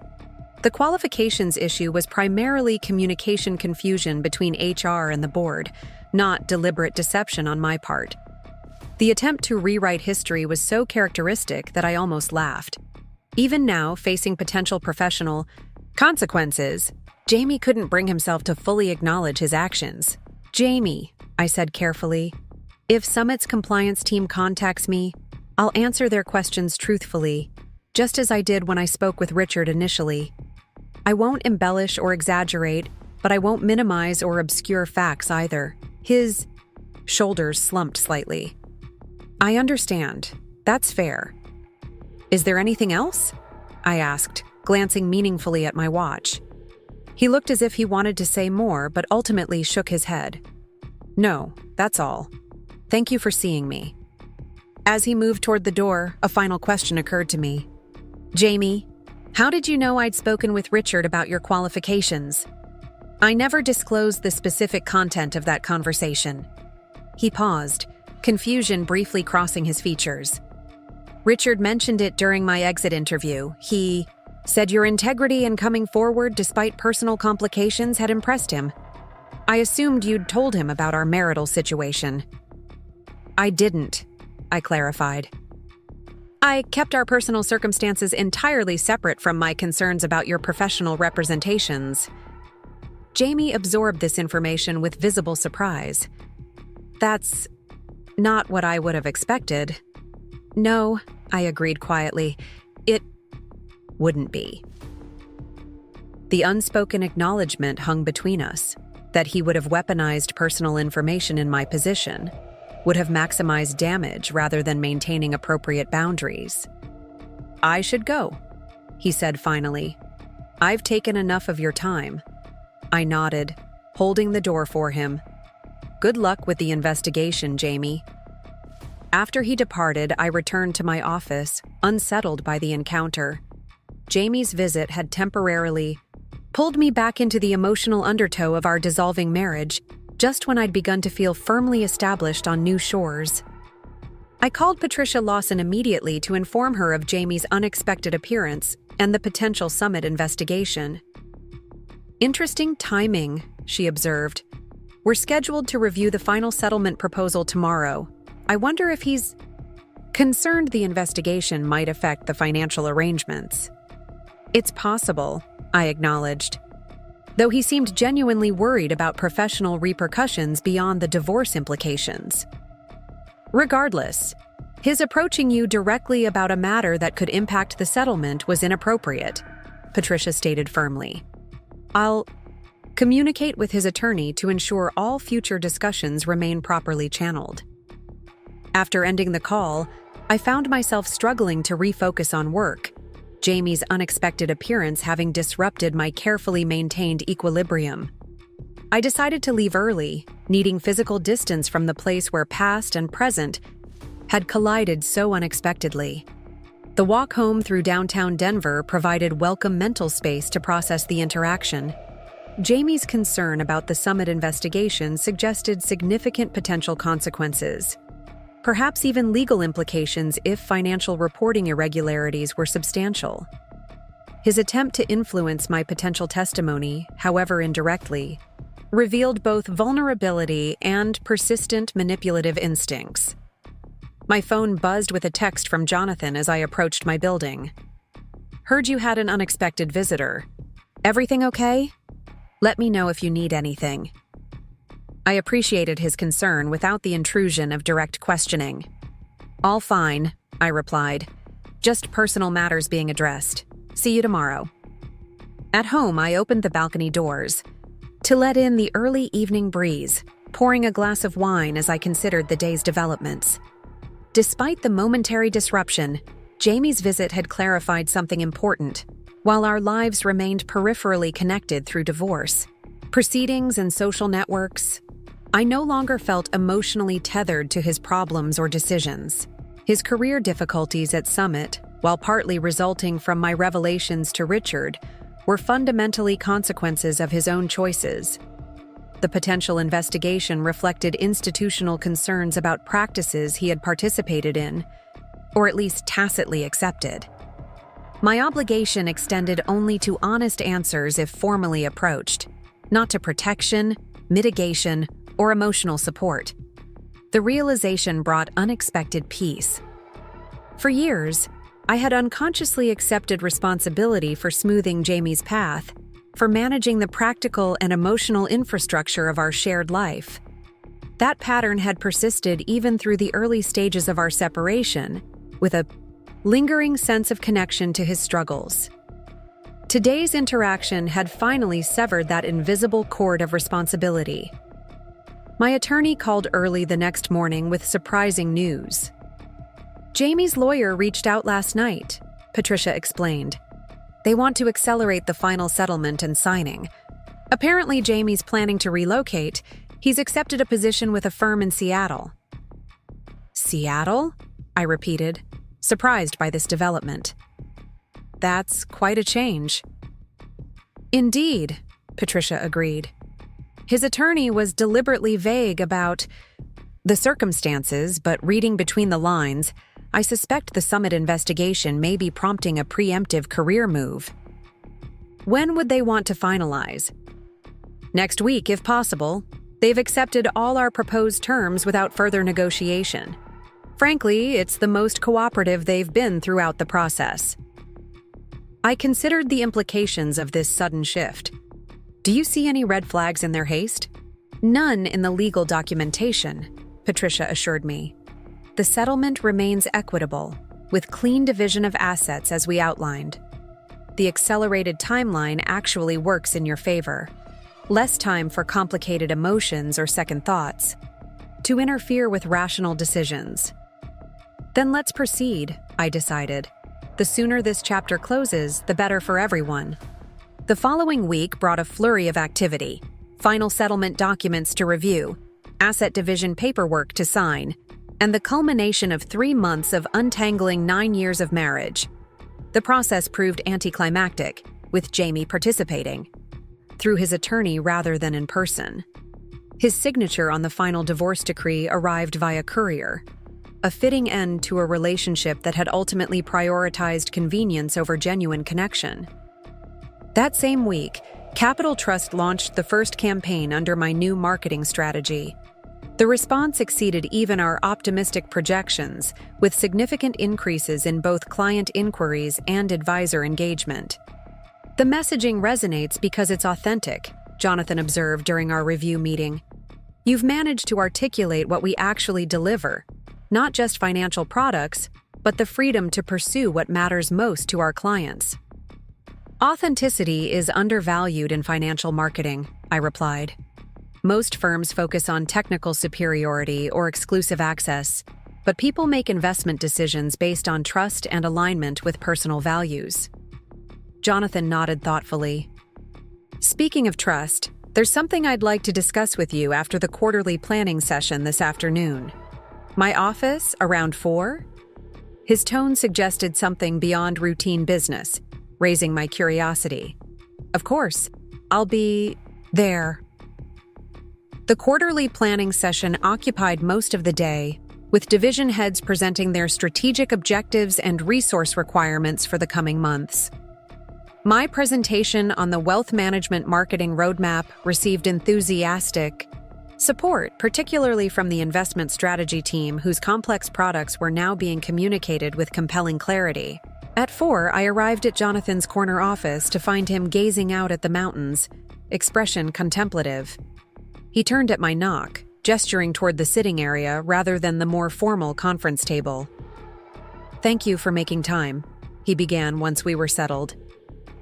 The qualifications issue was primarily communication confusion between HR and the board, not deliberate deception on my part. The attempt to rewrite history was so characteristic that I almost laughed. Even now, facing potential professional consequences, Jamie couldn't bring himself to fully acknowledge his actions. Jamie, I said carefully, if Summit's compliance team contacts me, I'll answer their questions truthfully, just as I did when I spoke with Richard initially. I won't embellish or exaggerate, but I won't minimize or obscure facts either. His shoulders slumped slightly. I understand. That's fair. Is there anything else? I asked, glancing meaningfully at my watch. He looked as if he wanted to say more, but ultimately shook his head. No, that's all. Thank you for seeing me. As he moved toward the door, a final question occurred to me. Jamie, how did you know I'd spoken with Richard about your qualifications? I never disclosed the specific content of that conversation. He paused, confusion briefly crossing his features. Richard mentioned it during my exit interview. He said your integrity in coming forward despite personal complications had impressed him. I assumed you'd told him about our marital situation. I didn't, I clarified. I kept our personal circumstances entirely separate from my concerns about your professional representations. Jamie absorbed this information with visible surprise. That's not what I would have expected. No, I agreed quietly. It wouldn't be. The unspoken acknowledgement hung between us, that he would have weaponized personal information in my position. would have maximized damage rather than maintaining appropriate boundaries. "I should go," he said finally. "I've taken enough of your time." I nodded, holding the door for him. "Good luck with the investigation, Jamie." After he departed, I returned to my office, unsettled by the encounter. Jamie's visit had temporarily pulled me back into the emotional undertow of our dissolving marriage, just when I'd begun to feel firmly established on new shores. I called Patricia Lawson immediately to inform her of Jamie's unexpected appearance and the potential summit investigation. "Interesting timing," she observed. "We're scheduled to review the final settlement proposal tomorrow. I wonder if he's concerned the investigation might affect the financial arrangements." "It's possible," I acknowledged, though he seemed genuinely worried about professional repercussions beyond the divorce implications. "Regardless, his approaching you directly about a matter that could impact the settlement was inappropriate," Patricia stated firmly. "I'll communicate with his attorney to ensure all future discussions remain properly channeled." After ending the call, I found myself struggling to refocus on work, Jamie's unexpected appearance having disrupted my carefully maintained equilibrium. I decided to leave early, needing physical distance from the place where past and present had collided so unexpectedly. The walk home through downtown Denver provided welcome mental space to process the interaction. Jamie's concern about the summit investigation suggested significant potential consequences, perhaps even legal implications if financial reporting irregularities were substantial. His attempt to influence my potential testimony, however indirectly, revealed both vulnerability and persistent manipulative instincts. My phone buzzed with a text from Jonathan as I approached my building. "Heard you had an unexpected visitor. Everything okay? Let me know if you need anything." I appreciated his concern without the intrusion of direct questioning. "All fine," I replied. "Just personal matters being addressed. See you tomorrow." At home, I opened the balcony doors to let in the early evening breeze, pouring a glass of wine as I considered the day's developments. Despite the momentary disruption, Jamie's visit had clarified something important. While our lives remained peripherally connected through divorce, proceedings, and social networks, I no longer felt emotionally tethered to his problems or decisions. His career difficulties at Summit, while partly resulting from my revelations to Richard, were fundamentally consequences of his own choices. The potential investigation reflected institutional concerns about practices he had participated in, or at least tacitly accepted. My obligation extended only to honest answers if formally approached, not to protection, mitigation, or emotional support. The realization brought unexpected peace. For years, I had unconsciously accepted responsibility for smoothing Jamie's path, for managing the practical and emotional infrastructure of our shared life. That pattern had persisted even through the early stages of our separation, with a lingering sense of connection to his struggles. Today's interaction had finally severed that invisible cord of responsibility. My attorney called early the next morning with surprising news. "Jamie's lawyer reached out last night," Patricia explained. "They want to accelerate the final settlement and signing. Apparently, Jamie's planning to relocate. He's accepted a position with a firm in Seattle." "Seattle?" I repeated, surprised by this development. "That's quite a change." "Indeed," Patricia agreed. His attorney was deliberately vague about the circumstances, but reading between the lines, I suspect the Summit investigation may be prompting a preemptive career move. "When would they want to finalize?" "Next week, if possible. They've accepted all our proposed terms without further negotiation. Frankly, it's the most cooperative they've been throughout the process." I considered the implications of this sudden shift. "Do you see any red flags in their haste?" "None in the legal documentation," Patricia assured me. "The settlement remains equitable, with clean division of assets as we outlined. The accelerated timeline actually works in your favor. Less time for complicated emotions or second thoughts." to interfere with rational decisions. Then let's proceed, I decided. The sooner this chapter closes, the better for everyone. The following week brought a flurry of activity: final settlement documents to review, asset division paperwork to sign, and the culmination of 3 months of untangling 9 years of marriage. The process proved anticlimactic, with Jamie participating, through his attorney rather than in person. His signature on the final divorce decree arrived via courier, a fitting end to a relationship that had ultimately prioritized convenience over genuine connection. That same week, Capital Trust launched the first campaign under my new marketing strategy. The response exceeded even our optimistic projections, with significant increases in both client inquiries and advisor engagement. The messaging resonates because it's authentic, Jonathan observed during our review meeting. You've managed to articulate what we actually deliver, not just financial products, but the freedom to pursue what matters most to our clients. Authenticity is undervalued in financial marketing, I replied. Most firms focus on technical superiority or exclusive access, but people make investment decisions based on trust and alignment with personal values. Jonathan nodded thoughtfully. Speaking of trust, there's something I'd like to discuss with you after the quarterly planning session this afternoon. My office, around 4? His tone suggested something beyond routine business, raising my curiosity. Of course, I'll be there. The quarterly planning session occupied most of the day, with division heads presenting their strategic objectives and resource requirements for the coming months. My presentation on the wealth management marketing roadmap received enthusiastic support, particularly from the investment strategy team, whose complex products were now being communicated with compelling clarity. At 4, I arrived at Jonathan's corner office to find him gazing out at the mountains, expression contemplative. He turned at my knock, gesturing toward the sitting area rather than the more formal conference table. "Thank you for making time," he began once we were settled.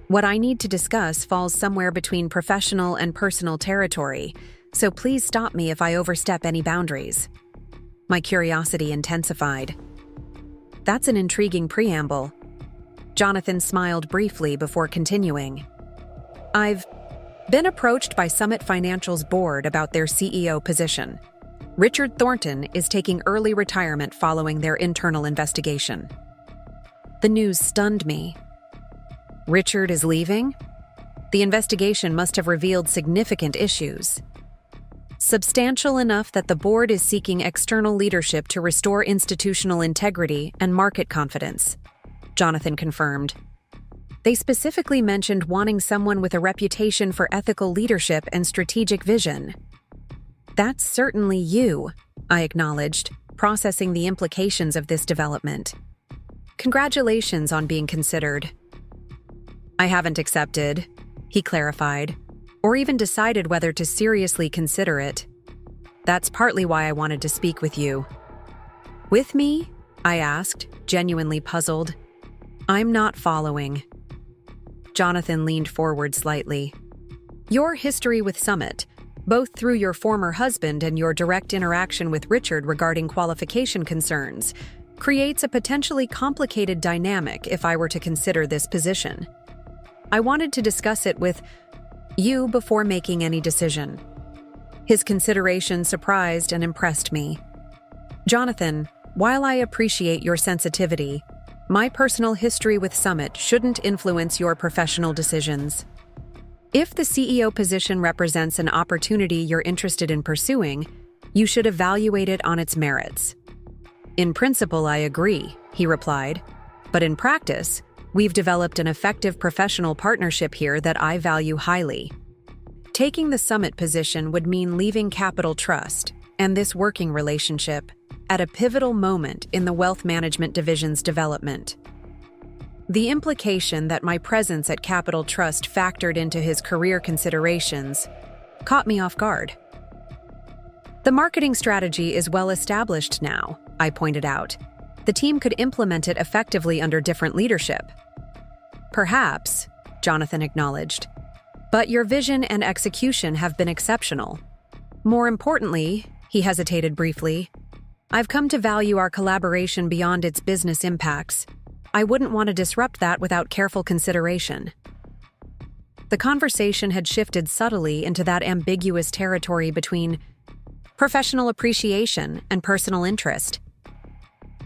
"What I need to discuss falls somewhere between professional and personal territory, so please stop me if I overstep any boundaries." My curiosity intensified. "That's an intriguing preamble." Jonathan smiled briefly before continuing. "I've been approached by Summit Financial's board about their CEO position. Richard Thornton is taking early retirement following their internal investigation." The news stunned me. Richard is leaving? The investigation must have revealed significant issues. Substantial enough that the board is seeking external leadership to restore institutional integrity and market confidence, Jonathan confirmed. They specifically mentioned wanting someone with a reputation for ethical leadership and strategic vision. "That's certainly you," I acknowledged, processing the implications of this development. "Congratulations on being considered." "I haven't accepted," he clarified, "or even decided whether to seriously consider it. That's partly why I wanted to speak with you." "With me?" I asked, genuinely puzzled. "I'm not following." Jonathan leaned forward slightly. "Your history with Summit, both through your former husband and your direct interaction with Richard regarding qualification concerns, creates a potentially complicated dynamic if I were to consider this position. I wanted to discuss it with you before making any decision." His consideration surprised and impressed me. "Jonathan, while I appreciate your sensitivity, my personal history with Summit shouldn't influence your professional decisions. If the CEO position represents an opportunity you're interested in pursuing, you should evaluate it on its merits." "In principle, I agree," he replied, "but in practice, we've developed an effective professional partnership here that I value highly. Taking the Summit position would mean leaving Capital Trust and this working relationship at a pivotal moment in the wealth management division's development." The implication that my presence at Capital Trust factored into his career considerations caught me off guard. "The marketing strategy is well established now," I pointed out. "The team could implement it effectively under different leadership." "Perhaps," Jonathan acknowledged, "but your vision and execution have been exceptional. More importantly, He hesitated briefly. I've come to value our collaboration beyond its business impacts. I wouldn't want to disrupt that without careful consideration. The conversation had shifted subtly into that ambiguous territory between professional appreciation and personal interest.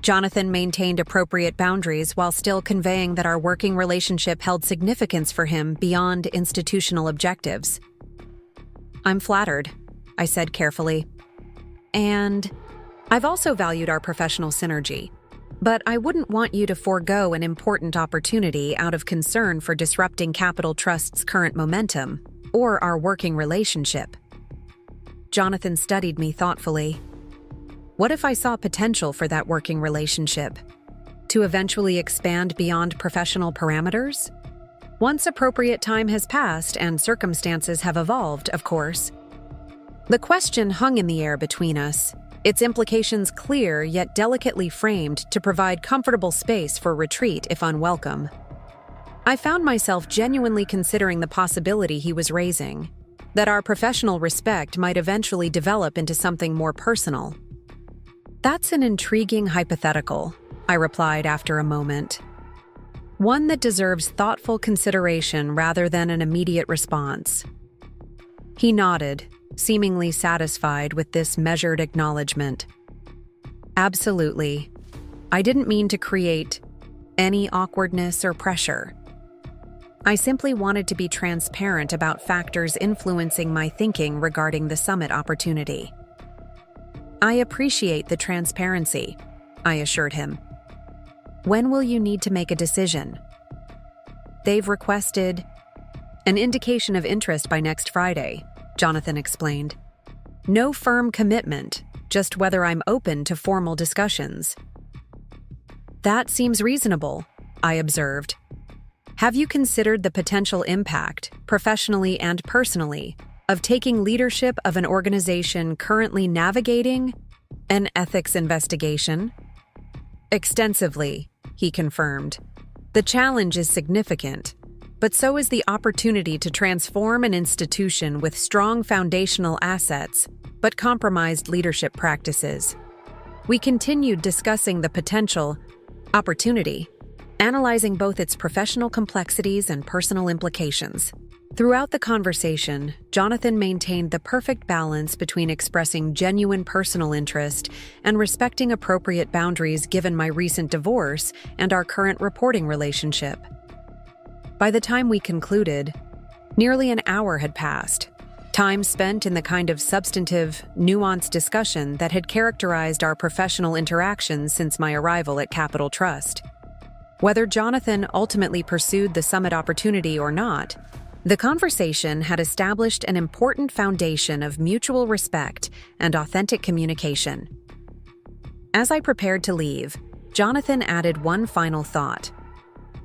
Jonathan maintained appropriate boundaries while still conveying that our working relationship held significance for him beyond institutional objectives. I'm flattered, I said carefully. And I've also valued our professional synergy, but I wouldn't want you to forego an important opportunity out of concern for disrupting Capital Trust's current momentum or our working relationship. Jonathan studied me thoughtfully. What if I saw potential for that working relationship? To eventually expand beyond professional parameters? Once appropriate time has passed and circumstances have evolved, of course. The question hung in the air between us, its implications clear yet delicately framed to provide comfortable space for retreat if unwelcome. I found myself genuinely considering the possibility he was raising, that our professional respect might eventually develop into something more personal. That's an intriguing hypothetical, I replied after a moment. One that deserves thoughtful consideration rather than an immediate response. He nodded, seemingly satisfied with this measured acknowledgement. Absolutely. I didn't mean to create any awkwardness or pressure. I simply wanted to be transparent about factors influencing my thinking regarding the summit opportunity. I appreciate the transparency, I assured him. When will you need to make a decision? They've requested an indication of interest by next Friday, Jonathan explained. No firm commitment, just whether I'm open to formal discussions. That seems reasonable, I observed. Have you considered the potential impact, professionally and personally, of taking leadership of an organization currently navigating an ethics investigation? Extensively, he confirmed. The challenge is significant, but so is the opportunity to transform an institution with strong foundational assets, but compromised leadership practices. We continued discussing the potential opportunity, analyzing both its professional complexities and personal implications. Throughout the conversation, Jonathan maintained the perfect balance between expressing genuine personal interest and respecting appropriate boundaries given my recent divorce and our current reporting relationship. By the time we concluded, nearly an hour had passed, time spent in the kind of substantive, nuanced discussion that had characterized our professional interactions since my arrival at Capital Trust. Whether Jonathan ultimately pursued the summit opportunity or not, the conversation had established an important foundation of mutual respect and authentic communication. As I prepared to leave, Jonathan added one final thought.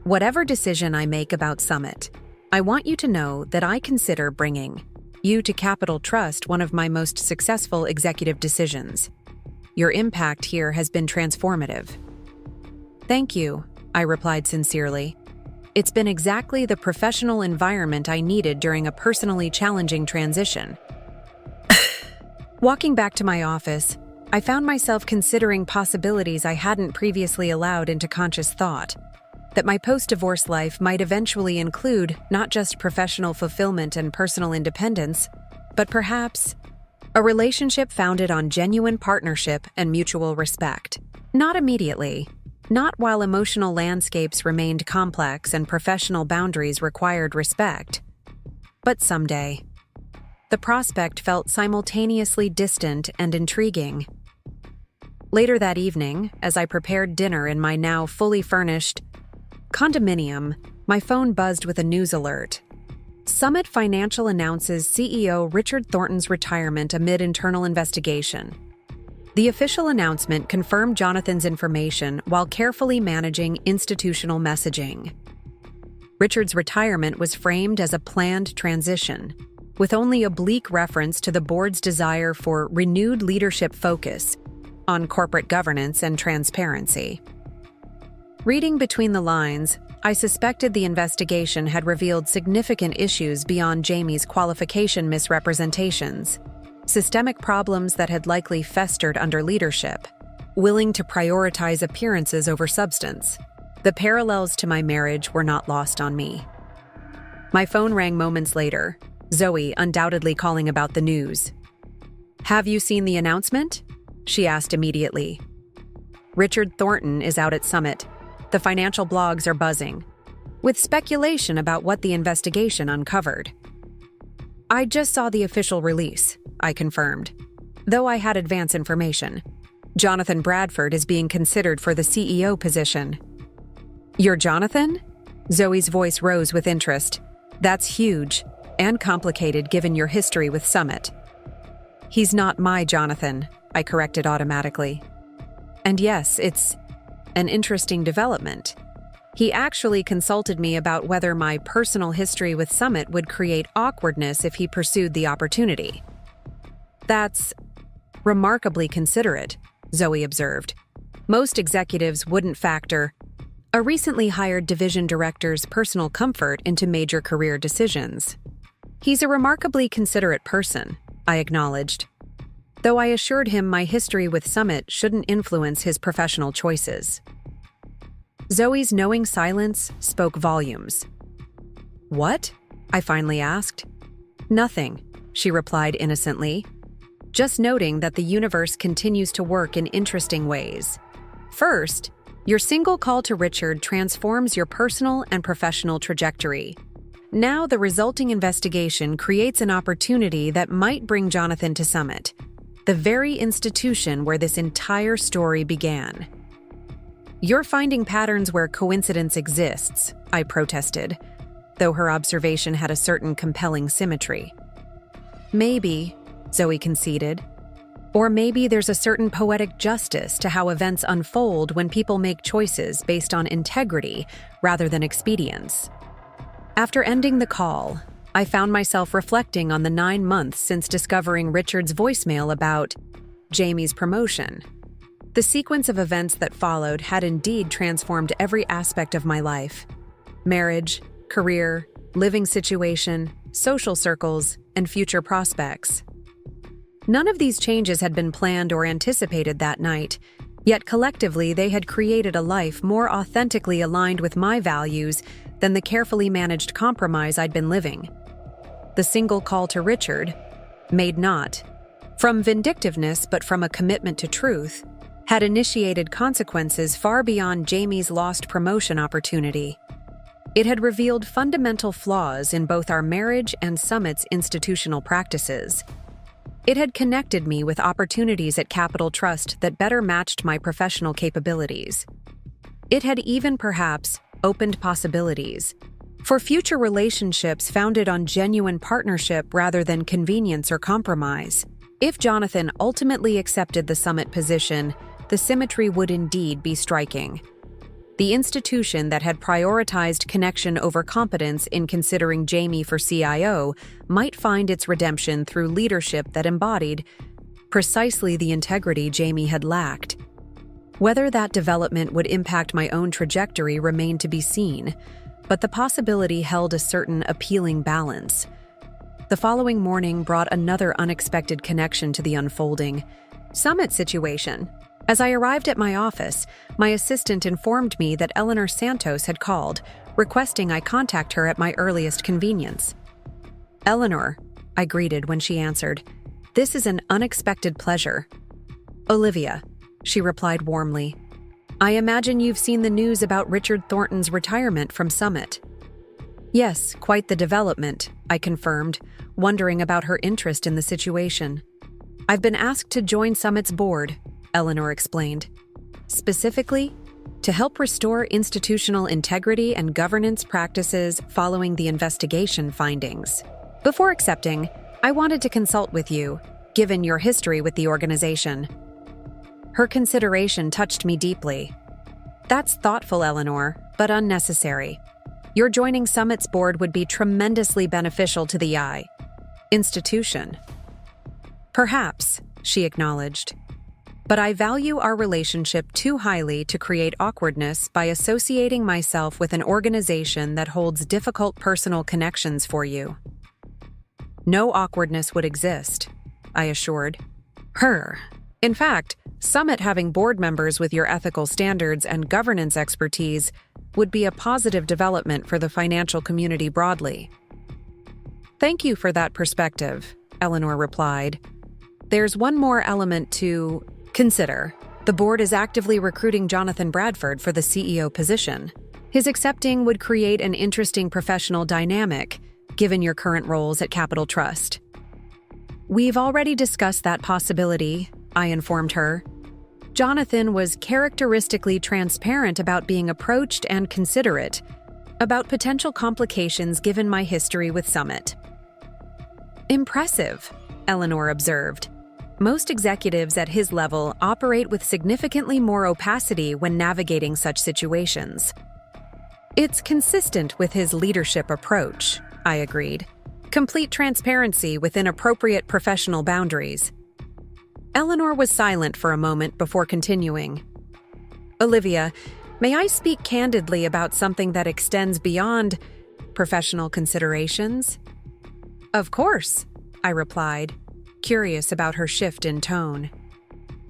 Whatever decision I make about Summit, I want you to know that I consider bringing you to Capital Trust one of my most successful executive decisions. Your impact here has been transformative. Thank you, I replied sincerely. It's been exactly the professional environment I needed during a personally challenging transition. Walking back to my office, I found myself considering possibilities I hadn't previously allowed into conscious thought. That my post-divorce life might eventually include not just professional fulfillment and personal independence, but perhaps a relationship founded on genuine partnership and mutual respect. Not immediately. Not while emotional landscapes remained complex and professional boundaries required respect. But someday. The prospect felt simultaneously distant and intriguing. Later that evening, as I prepared dinner in my now fully furnished condominium, my phone buzzed with a news alert. Summit Financial announces CEO Richard Thornton's retirement amid internal investigation. The official announcement confirmed Jonathan's information while carefully managing institutional messaging. Richard's retirement was framed as a planned transition, with only oblique reference to the board's desire for renewed leadership focus on corporate governance and transparency. Reading between the lines, I suspected the investigation had revealed significant issues beyond Jamie's qualification misrepresentations. systemic problems that had likely festered under leadership, willing to prioritize appearances over substance. The parallels to my marriage were not lost on me. My phone rang moments later, Zoe undoubtedly calling about the news. "Have you seen the announcement?" she asked immediately. "Richard Thornton is out at Summit. The financial blogs are buzzing, with speculation about what the investigation uncovered." "I just saw the official release," I confirmed, though I had advance information. "Jonathan Bradford is being considered for the CEO position." "You're Jonathan?" Zoe's voice rose with interest. "That's huge and complicated given your history with Summit." "He's not my Jonathan," I corrected automatically. "And yes, it's an interesting development. He actually consulted me about whether my personal history with Summit would create awkwardness if he pursued the opportunity." "That's remarkably considerate," Zoe observed. "Most executives wouldn't factor a recently hired division director's personal comfort into major career decisions." "He's a remarkably considerate person," I acknowledged, though I assured him my history with Summit shouldn't influence his professional choices. Zoe's knowing silence spoke volumes. "What?" I finally asked. "Nothing," she replied innocently, "just noting that the universe continues to work in interesting ways. First, your single call to Richard transforms your personal and professional trajectory. Now the resulting investigation creates an opportunity that might bring Jonathan to Summit, the very institution where this entire story began." "You're finding patterns where coincidence exists," I protested, though her observation had a certain compelling symmetry. "Maybe," Zoe conceded. "Or maybe there's a certain poetic justice to how events unfold when people make choices based on integrity rather than expedience." After ending the call, I found myself reflecting on the 9 months since discovering Richard's voicemail about Jamie's promotion. The sequence of events that followed had indeed transformed every aspect of my life: marriage, career, living situation, social circles, and future prospects. None of these changes had been planned or anticipated that night, yet collectively they had created a life more authentically aligned with my values than the carefully managed compromise I'd been living. The single call to Richard, made not from vindictiveness but from a commitment to truth, had initiated consequences far beyond Jamie's lost promotion opportunity. It had revealed fundamental flaws in both our marriage and Summit's institutional practices. It had connected me with opportunities at Capital Trust that better matched my professional capabilities. It had even perhaps opened possibilities for future relationships founded on genuine partnership rather than convenience or compromise. If Jonathan ultimately accepted the Summit position, the symmetry would indeed be striking. The institution that had prioritized connection over competence in considering Jamie for CIO might find its redemption through leadership that embodied precisely the integrity Jamie had lacked. Whether that development would impact my own trajectory remained to be seen, but the possibility held a certain appealing balance. The following morning brought another unexpected connection to the unfolding Summit situation. As I arrived at my office, my assistant informed me that Eleanor Santos had called, requesting I contact her at my earliest convenience. "Eleanor," I greeted when she answered, "this is an unexpected pleasure." "Olivia," she replied warmly. "I imagine you've seen the news about Richard Thornton's retirement from Summit." "Yes, quite the development," I confirmed, wondering about her interest in the situation. "I've been asked to join Summit's board," Eleanor explained. "Specifically, to help restore institutional integrity and governance practices following the investigation findings. Before accepting, I wanted to consult with you, given your history with the organization." Her consideration touched me deeply. "That's thoughtful, Eleanor, but unnecessary. Your joining Summit's board would be tremendously beneficial to the institution." "Perhaps," she acknowledged. "But I value our relationship too highly to create awkwardness by associating myself with an organization that holds difficult personal connections for you." "No awkwardness would exist," I assured. Her. In fact, Summit having board members with your ethical standards and governance expertise would be a positive development for the financial community broadly. Thank you for that perspective, Eleanor replied. There's one more element to consider. The board is actively recruiting Jonathan Bradford for the CEO position. His accepting would create an interesting professional dynamic, given your current roles at Capital Trust. We've already discussed that possibility, I informed her. Jonathan was characteristically transparent about being approached and considerate about potential complications given my history with Summit. Impressive, Eleanor observed. Most executives at his level operate with significantly more opacity when navigating such situations. It's consistent with his leadership approach, I agreed. Complete transparency within appropriate professional boundaries. Eleanor was silent for a moment before continuing. Olivia, may I speak candidly about something that extends beyond professional considerations? Of course, I replied, curious about her shift in tone.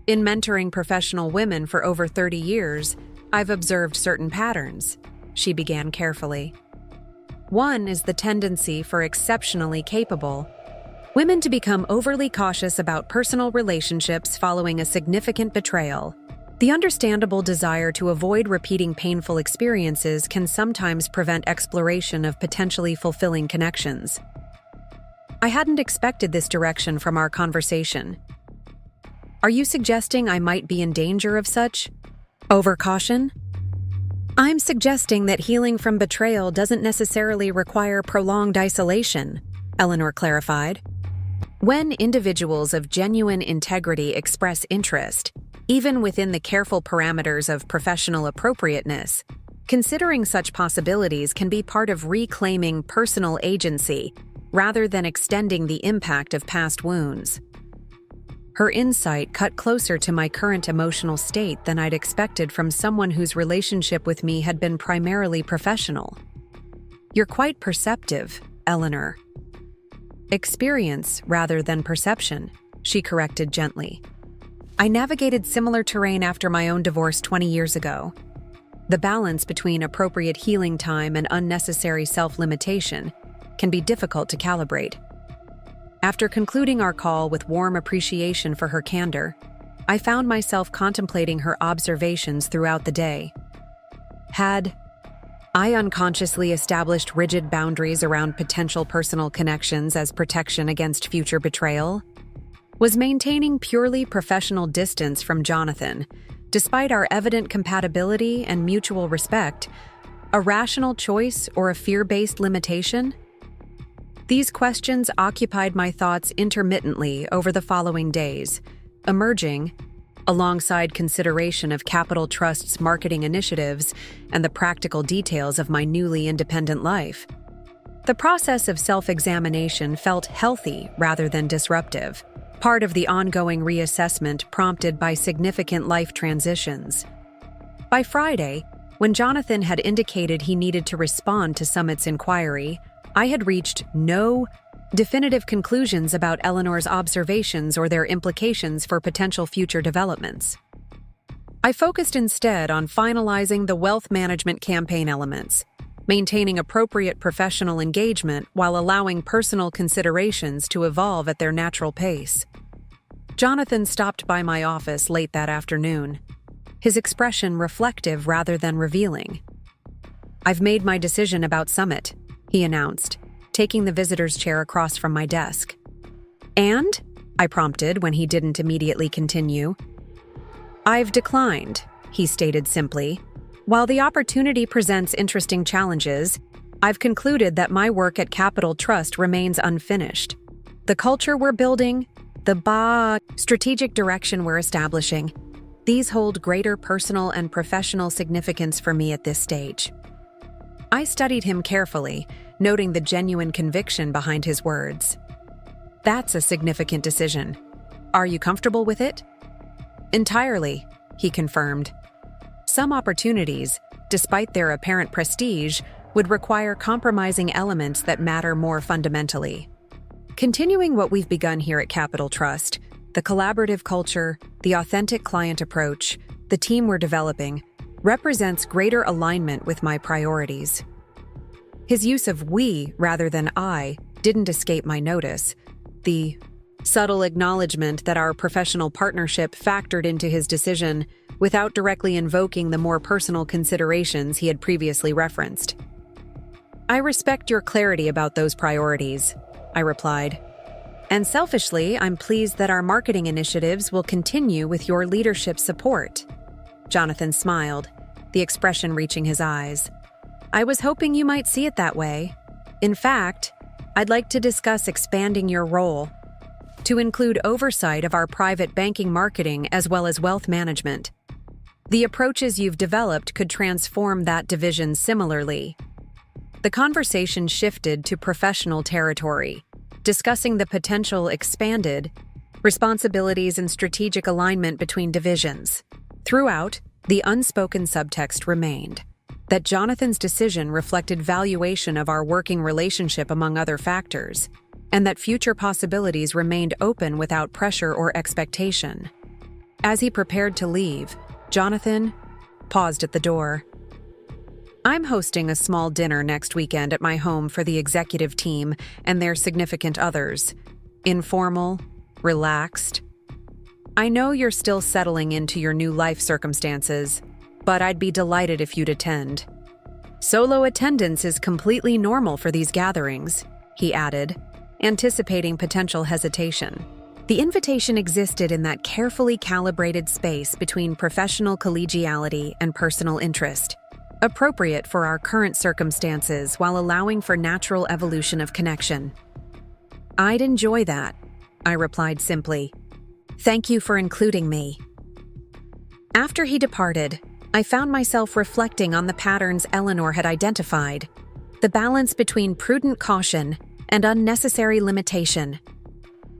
In mentoring professional women for over 30 years, I've observed certain patterns, she began carefully. One is the tendency for exceptionally capable women to become overly cautious about personal relationships following a significant betrayal. The understandable desire to avoid repeating painful experiences can sometimes prevent exploration of potentially fulfilling connections. I hadn't expected this direction from our conversation. Are you suggesting I might be in danger of such overcaution? I'm suggesting that healing from betrayal doesn't necessarily require prolonged isolation, Eleanor clarified. When individuals of genuine integrity express interest, even within the careful parameters of professional appropriateness, considering such possibilities can be part of reclaiming personal agency rather than extending the impact of past wounds. Her insight cut closer to my current emotional state than I'd expected from someone whose relationship with me had been primarily professional. You're quite perceptive, Eleanor. Experience rather than perception, she corrected gently. I navigated similar terrain after my own divorce 20 years ago. The balance between appropriate healing time and unnecessary self-limitation can be difficult to calibrate. After concluding our call with warm appreciation for her candor, I found myself contemplating her observations throughout the day. Had I unconsciously established rigid boundaries around potential personal connections as protection against future betrayal? Was maintaining purely professional distance from Jonathan, despite our evident compatibility and mutual respect, a rational choice or a fear-based limitation? These questions occupied my thoughts intermittently over the following days, emerging, alongside consideration of Capital Trust's marketing initiatives and the practical details of my newly independent life. The process of self-examination felt healthy rather than disruptive, part of the ongoing reassessment prompted by significant life transitions. By Friday, when Jonathan had indicated he needed to respond to Summit's inquiry, I had reached no definitive conclusions about Eleanor's observations or their implications for potential future developments. I focused instead on finalizing the wealth management campaign elements, maintaining appropriate professional engagement while allowing personal considerations to evolve at their natural pace. Jonathan stopped by my office late that afternoon, his expression reflective rather than revealing. I've made my decision about Summit, he announced, taking the visitor's chair across from my desk. And? I prompted when he didn't immediately continue. I've declined, he stated simply. While the opportunity presents interesting challenges, I've concluded that my work at Capital Trust remains unfinished. The culture we're building, the strategic direction we're establishing, these hold greater personal and professional significance for me at this stage. I studied him carefully, noting the genuine conviction behind his words. That's a significant decision. Are you comfortable with it? Entirely, he confirmed. Some opportunities, despite their apparent prestige, would require compromising elements that matter more fundamentally. Continuing what we've begun here at Capital Trust, the collaborative culture, the authentic client approach, the team we're developing, represents greater alignment with my priorities. His use of we rather than I didn't escape my notice. The subtle acknowledgement that our professional partnership factored into his decision without directly invoking the more personal considerations he had previously referenced. "I respect your clarity about those priorities," I replied. "And selfishly, I'm pleased that our marketing initiatives will continue with your leadership support." Jonathan smiled, the expression reaching his eyes. "I was hoping you might see it that way. In fact, I'd like to discuss expanding your role to include oversight of our private banking marketing as well as wealth management. The approaches you've developed could transform that division similarly." The conversation shifted to professional territory, discussing the potential expanded responsibilities and strategic alignment between divisions. Throughout, the unspoken subtext remained that Jonathan's decision reflected valuation of our working relationship among other factors, and that future possibilities remained open without pressure or expectation. As he prepared to leave, Jonathan paused at the door. "I'm hosting a small dinner next weekend at my home for the executive team and their significant others. Informal, relaxed. I know you're still settling into your new life circumstances, but I'd be delighted if you'd attend. Solo attendance is completely normal for these gatherings," he added, anticipating potential hesitation. The invitation existed in that carefully calibrated space between professional collegiality and personal interest, appropriate for our current circumstances while allowing for natural evolution of connection. "I'd enjoy that," I replied simply. "Thank you for including me." After he departed, I found myself reflecting on the patterns Eleanor had identified, the balance between prudent caution and unnecessary limitation.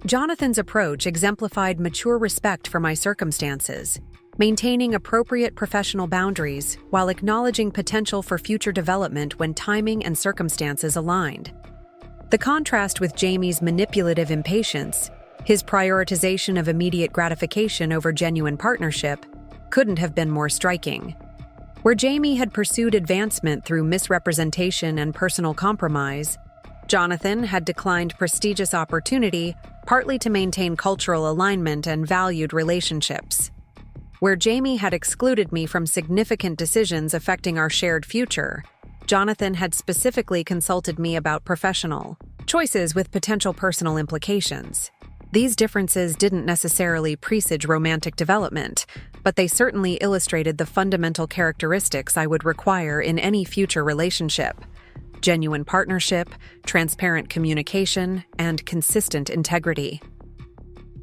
Jonathan's approach exemplified mature respect for my circumstances, maintaining appropriate professional boundaries while acknowledging potential for future development when timing and circumstances aligned. The contrast with Jamie's manipulative impatience, his prioritization of immediate gratification over genuine partnership, couldn't have been more striking. Where Jamie had pursued advancement through misrepresentation and personal compromise, Jonathan had declined prestigious opportunity partly to maintain cultural alignment and valued relationships. Where Jamie had excluded me from significant decisions affecting our shared future, Jonathan had specifically consulted me about professional choices with potential personal implications. These differences didn't necessarily presage romantic development, but they certainly illustrated the fundamental characteristics I would require in any future relationship: genuine partnership, transparent communication, and consistent integrity.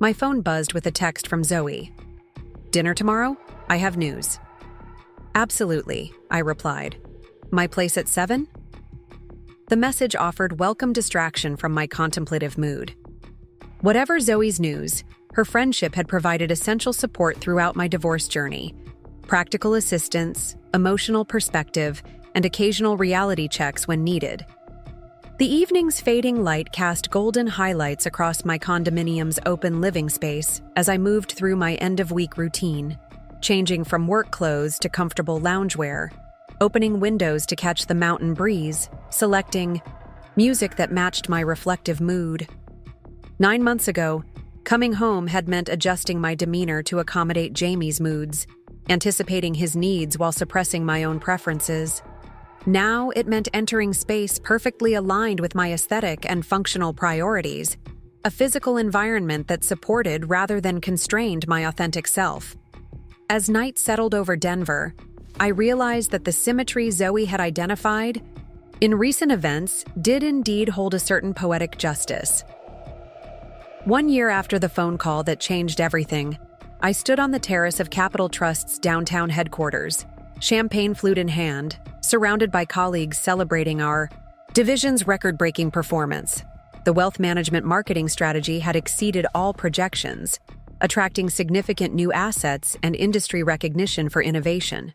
My phone buzzed with a text from Zoe. "Dinner tomorrow? I have news." "Absolutely," I replied. "My place at 7?" The message offered welcome distraction from my contemplative mood. Whatever Zoe's news, her friendship had provided essential support throughout my divorce journey: practical assistance, emotional perspective, and occasional reality checks when needed. The evening's fading light cast golden highlights across my condominium's open living space as I moved through my end-of-week routine, changing from work clothes to comfortable loungewear, opening windows to catch the mountain breeze, selecting music that matched my reflective mood. 9 months ago, coming home had meant adjusting my demeanor to accommodate Jamie's moods, anticipating his needs while suppressing my own preferences. Now it meant entering space perfectly aligned with my aesthetic and functional priorities, a physical environment that supported rather than constrained my authentic self. As night settled over Denver, I realized that the symmetry Zoe had identified in recent events did indeed hold a certain poetic justice. 1 year after the phone call that changed everything, I stood on the terrace of Capital Trust's downtown headquarters, champagne flute in hand, surrounded by colleagues celebrating our division's record-breaking performance. The wealth management marketing strategy had exceeded all projections, attracting significant new assets and industry recognition for innovation.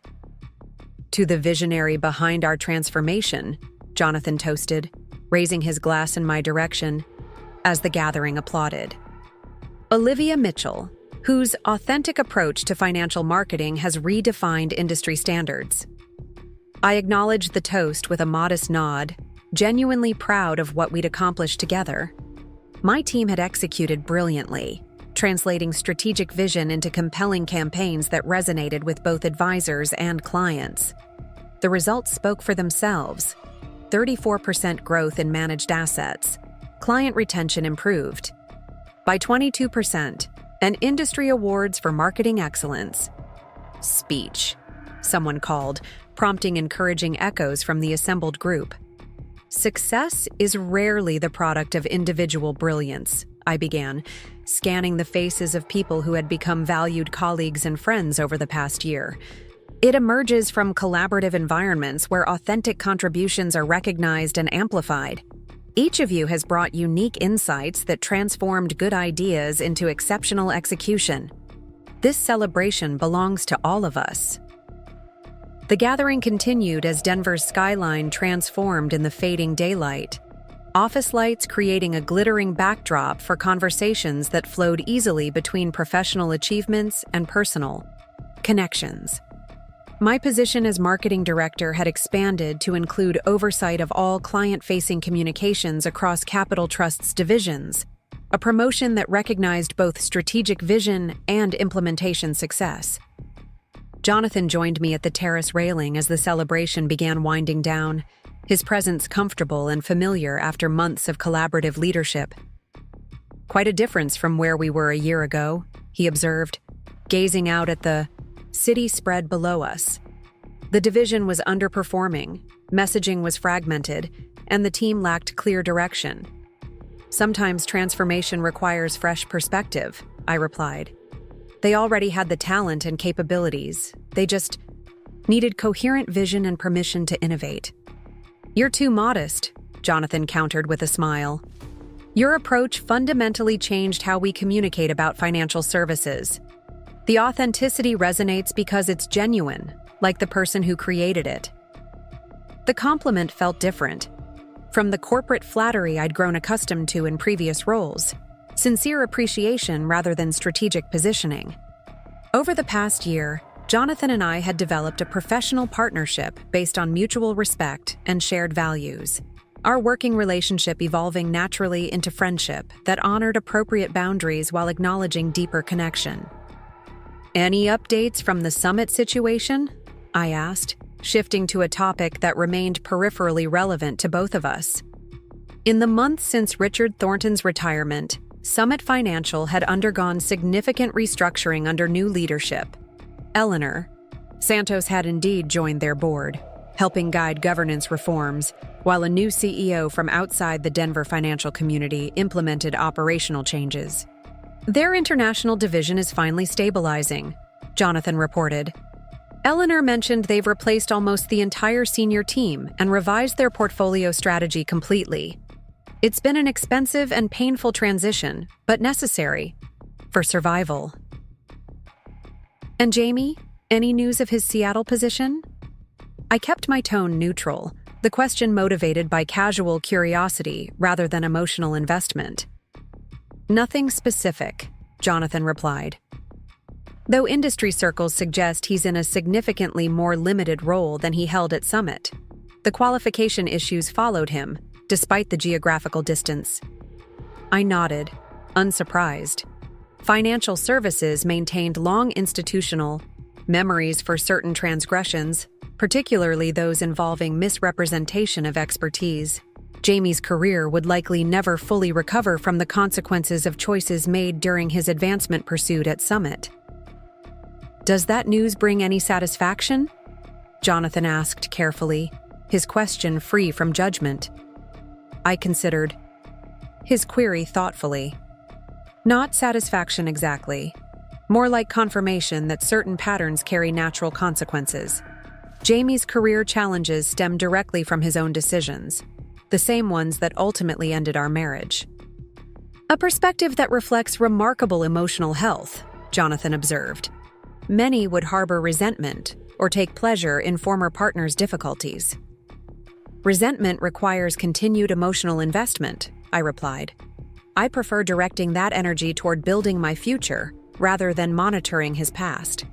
"To the visionary behind our transformation," Jonathan toasted, raising his glass in my direction. as the gathering applauded. Olivia Mitchell, whose authentic approach to financial marketing has redefined industry standards. I acknowledged the toast with a modest nod, genuinely proud of what we'd accomplished together. My team had executed brilliantly, translating strategic vision into compelling campaigns that resonated with both advisors and clients. The results spoke for themselves. 34% growth in managed assets. Client retention improved by 22%, and industry awards for marketing excellence. Speech, someone called, prompting encouraging echoes from the assembled group. Success is rarely the product of individual brilliance, I began, scanning the faces of people who had become valued colleagues and friends over the past year. It emerges from collaborative environments where authentic contributions are recognized and amplified. Each of you has brought unique insights that transformed good ideas into exceptional execution. This celebration belongs to all of us. The gathering continued as Denver's skyline transformed in the fading daylight, office lights creating a glittering backdrop for conversations that flowed easily between professional achievements and personal connections. My position as marketing director had expanded to include oversight of all client-facing communications across Capital Trust's divisions, a promotion that recognized both strategic vision and implementation success. Jonathan joined me at the terrace railing as the celebration began winding down, his presence comfortable and familiar after months of collaborative leadership. "Quite a difference from where we were a year ago," he observed, gazing out at the city spread below us. The division was underperforming, messaging was fragmented, and the team lacked clear direction. "Sometimes transformation requires fresh perspective," I replied. "They already had the talent and capabilities. They just needed coherent vision and permission to innovate." "You're too modest," Jonathan countered with a smile. "Your approach fundamentally changed how we communicate about financial services. The authenticity resonates because it's genuine, like the person who created it." The compliment felt different, from the corporate flattery I'd grown accustomed to in previous roles, sincere appreciation rather than strategic positioning. Over the past year, Jonathan and I had developed a professional partnership based on mutual respect and shared values, our working relationship evolving naturally into friendship that honored appropriate boundaries while acknowledging deeper connection. "Any updates from the summit situation?" I asked, shifting to a topic that remained peripherally relevant to both of us. In the months since Richard Thornton's retirement, Summit Financial had undergone significant restructuring under new leadership. Eleanor Santos had indeed joined their board, helping guide governance reforms, while a new CEO from outside the Denver financial community implemented operational changes. "Their international division is finally stabilizing," Jonathan reported. "Eleanor mentioned they've replaced almost the entire senior team and revised their portfolio strategy completely. It's been an expensive and painful transition, but necessary for survival." "And Jamie, any news of his Seattle position?" I kept my tone neutral, the question motivated by casual curiosity rather than emotional investment. "Nothing specific," Jonathan replied. "Though industry circles suggest he's in a significantly more limited role than he held at Summit. The qualification issues followed him, despite the geographical distance." I nodded, unsurprised. Financial services maintained long institutional memories for certain transgressions, particularly those involving misrepresentation of expertise. Jamie's career would likely never fully recover from the consequences of choices made during his advancement pursuit at Summit. "Does that news bring any satisfaction?" Jonathan asked carefully, his question free from judgment. I considered his query thoughtfully. "Not satisfaction exactly. More like confirmation that certain patterns carry natural consequences. Jamie's career challenges stem directly from his own decisions, the same ones that ultimately ended our marriage." "A perspective that reflects remarkable emotional health," Jonathan observed. "Many would harbor resentment or take pleasure in former partners' difficulties." "Resentment requires continued emotional investment," I replied. I prefer directing that energy toward building my future rather than monitoring his past.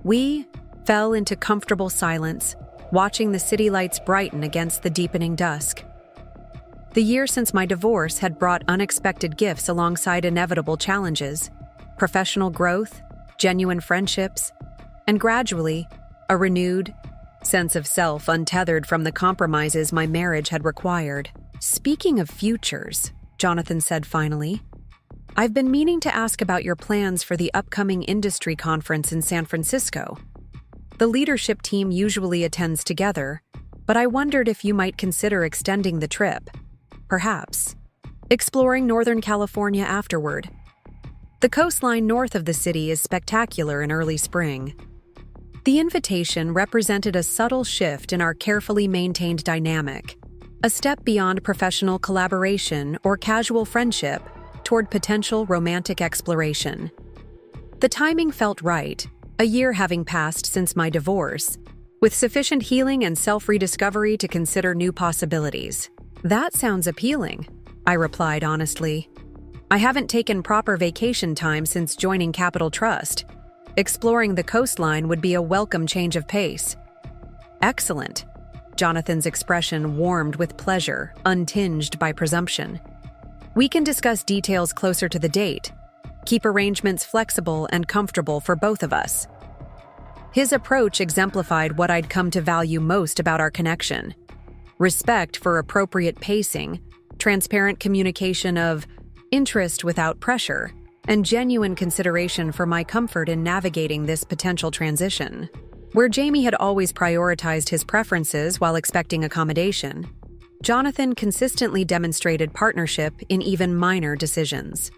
We fell into comfortable silence, watching the city lights brighten against the deepening dusk. The year since my divorce had brought unexpected gifts alongside inevitable challenges: professional growth, genuine friendships, and gradually, a renewed sense of self untethered from the compromises my marriage had required. "Speaking of futures," Jonathan said finally, "I've been meaning to ask about your plans for the upcoming industry conference in San Francisco. The leadership team usually attends together, but I wondered if you might consider extending the trip. Perhaps exploring Northern California afterward. The coastline north of the city is spectacular in early spring." The invitation represented a subtle shift in our carefully maintained dynamic, a step beyond professional collaboration or casual friendship toward potential romantic exploration. The timing felt right, a year having passed since my divorce, with sufficient healing and self-rediscovery to consider new possibilities. "That sounds appealing," I replied honestly. "I haven't taken proper vacation time since joining Capital Trust. Exploring the coastline would be a welcome change of pace." "Excellent." Jonathan's expression warmed with pleasure, untinged by presumption. "We can discuss details closer to the date. Keep arrangements flexible and comfortable for both of us." His approach exemplified what I'd come to value most about our connection: respect for appropriate pacing, transparent communication of interest without pressure, and genuine consideration for my comfort in navigating this potential transition. Where Jamie had always prioritized his preferences while expecting accommodation, Jonathan consistently demonstrated partnership in even minor decisions.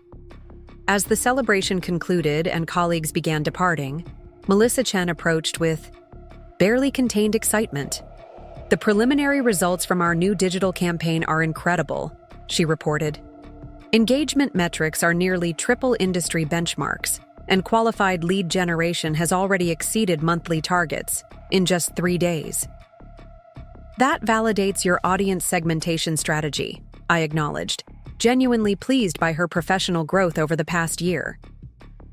As the celebration concluded and colleagues began departing, Melissa Chen approached with barely contained excitement. "The preliminary results from our new digital campaign are incredible," she reported. "Engagement metrics are nearly triple industry benchmarks, and qualified lead generation has already exceeded monthly targets in just 3 days." "That validates your audience segmentation strategy," I acknowledged, genuinely pleased by her professional growth over the past year.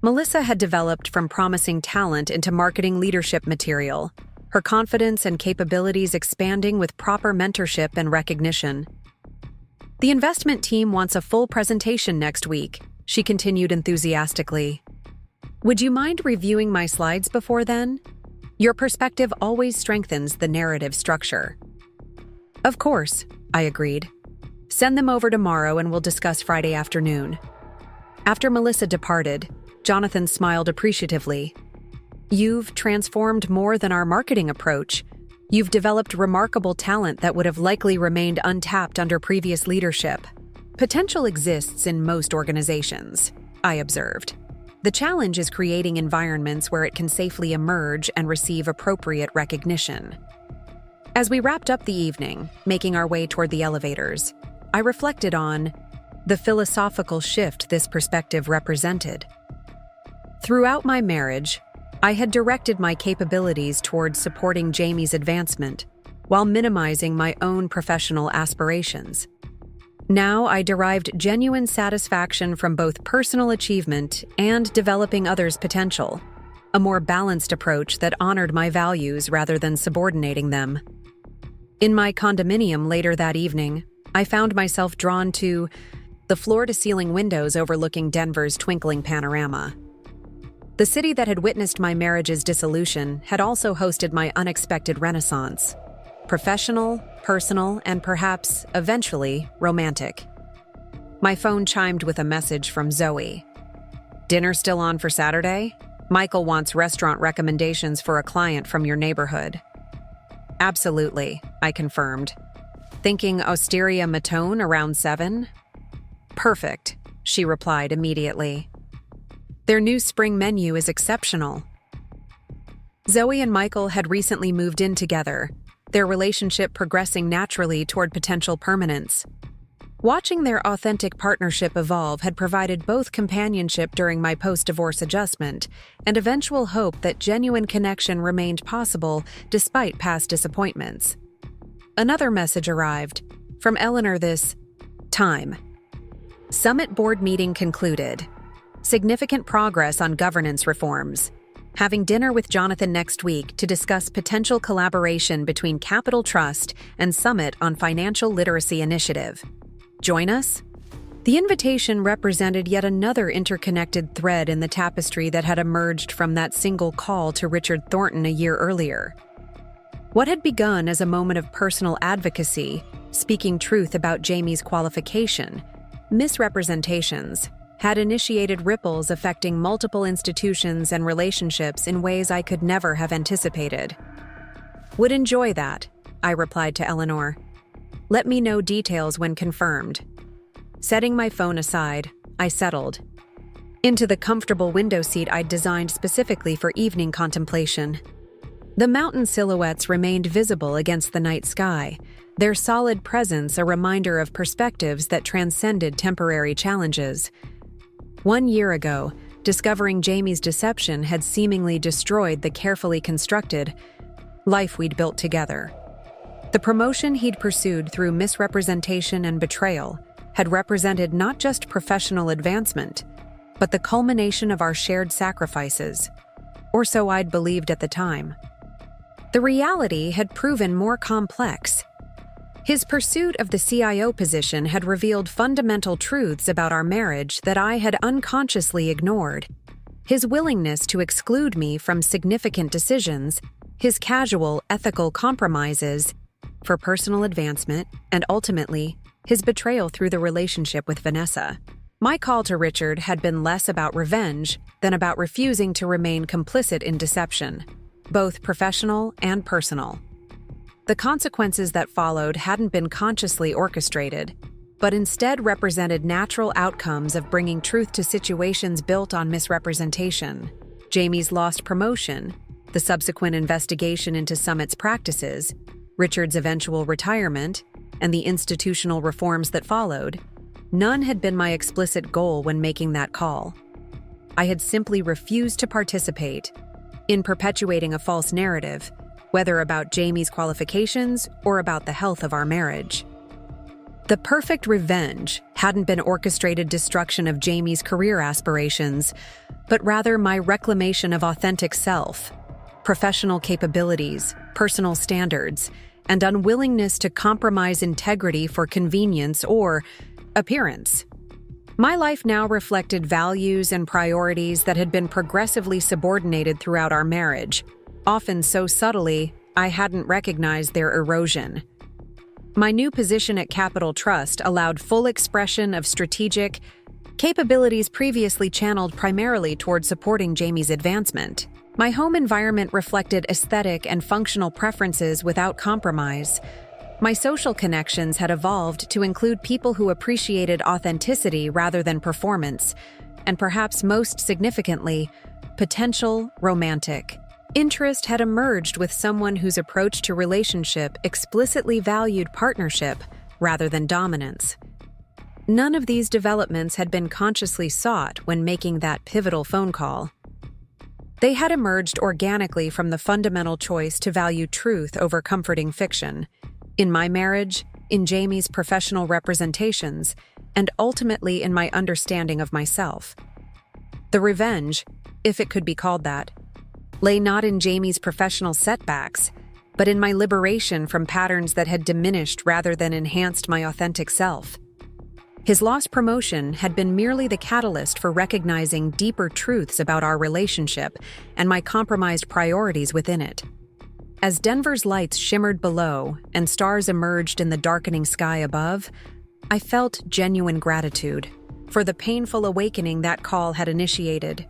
Melissa had developed from promising talent into marketing leadership material, her confidence and capabilities expanding with proper mentorship and recognition. "The investment team wants a full presentation next week," she continued enthusiastically. "Would you mind reviewing my slides before then? Your perspective always strengthens the narrative structure." "Of course," I agreed. "Send them over tomorrow and we'll discuss Friday afternoon." After Melissa departed, Jonathan smiled appreciatively. "You've transformed more than our marketing approach. You've developed remarkable talent that would have likely remained untapped under previous leadership. Potential exists in most organizations," I observed. "The challenge is creating environments where it can safely emerge and receive appropriate recognition." As we wrapped up the evening, making our way toward the elevators, I reflected on the philosophical shift this perspective represented. Throughout my marriage, I had directed my capabilities towards supporting Jamie's advancement while minimizing my own professional aspirations. Now I derived genuine satisfaction from both personal achievement and developing others' potential, a more balanced approach that honored my values rather than subordinating them. In my condominium later that evening, I found myself drawn to the floor-to-ceiling windows overlooking Denver's twinkling panorama. The city that had witnessed my marriage's dissolution had also hosted my unexpected renaissance. Professional, personal, and perhaps, eventually, romantic. My phone chimed with a message from Zoe. "Dinner still on for Saturday? Michael wants restaurant recommendations for a client from your neighborhood." "Absolutely," I confirmed. "Thinking Osteria Matone around 7? "Perfect," she replied immediately. "Their new spring menu is exceptional." Zoe and Michael had recently moved in together, their relationship progressing naturally toward potential permanence. Watching their authentic partnership evolve had provided both companionship during my post-divorce adjustment and eventual hope that genuine connection remained possible despite past disappointments. Another message arrived, from Eleanor this time. Summit board meeting concluded. Significant progress on governance reforms. Having dinner with Jonathan next week to discuss potential collaboration between Capital Trust and Summit on financial literacy initiative. Join us? The invitation represented yet another interconnected thread in the tapestry that had emerged from that single call to Richard Thornton a year earlier. What had begun as a moment of personal advocacy, speaking truth about Jamie's qualification, misrepresentations, had initiated ripples affecting multiple institutions and relationships in ways I could never have anticipated. Would enjoy that, I replied to Eleanor. Let me know details when confirmed. Setting my phone aside, I settled into the comfortable window seat I'd designed specifically for evening contemplation. The mountain silhouettes remained visible against the night sky, their solid presence a reminder of perspectives that transcended temporary challenges. 1 year ago, discovering Jamie's deception had seemingly destroyed the carefully constructed life we'd built together. The promotion he'd pursued through misrepresentation and betrayal had represented not just professional advancement, but the culmination of our shared sacrifices, or so I'd believed at the time. The reality had proven more complex. His pursuit of the CIO position had revealed fundamental truths about our marriage that I had unconsciously ignored. His willingness to exclude me from significant decisions, his casual, ethical compromises for personal advancement, and ultimately, his betrayal through the relationship with Vanessa. My call to Richard had been less about revenge than about refusing to remain complicit in deception, both professional and personal. The consequences that followed hadn't been consciously orchestrated, but instead represented natural outcomes of bringing truth to situations built on misrepresentation. Jamie's lost promotion, the subsequent investigation into Summit's practices, Richard's eventual retirement, and the institutional reforms that followed, none had been my explicit goal when making that call. I had simply refused to participate in perpetuating a false narrative, whether about Jamie's qualifications or about the health of our marriage. The perfect revenge hadn't been orchestrated destruction of Jamie's career aspirations, but rather my reclamation of authentic self, professional capabilities, personal standards, and unwillingness to compromise integrity for convenience or appearance. My life now reflected values and priorities that had been progressively subordinated throughout our marriage, often so subtly I hadn't recognized their erosion. My new position at Capital Trust allowed full expression of strategic capabilities previously channeled primarily toward supporting Jamie's advancement. My home environment reflected aesthetic and functional preferences without compromise. My social connections had evolved to include people who appreciated authenticity rather than performance, and perhaps most significantly, potential romantic interest had emerged with someone whose approach to relationship explicitly valued partnership rather than dominance. None of these developments had been consciously sought when making that pivotal phone call. They had emerged organically from the fundamental choice to value truth over comforting fiction, in my marriage, in Jamie's professional representations, and ultimately in my understanding of myself. The revenge, if it could be called that, lay not in Jamie's professional setbacks, but in my liberation from patterns that had diminished rather than enhanced my authentic self. His lost promotion had been merely the catalyst for recognizing deeper truths about our relationship and my compromised priorities within it. As Denver's lights shimmered below and stars emerged in the darkening sky above, I felt genuine gratitude for the painful awakening that call had initiated.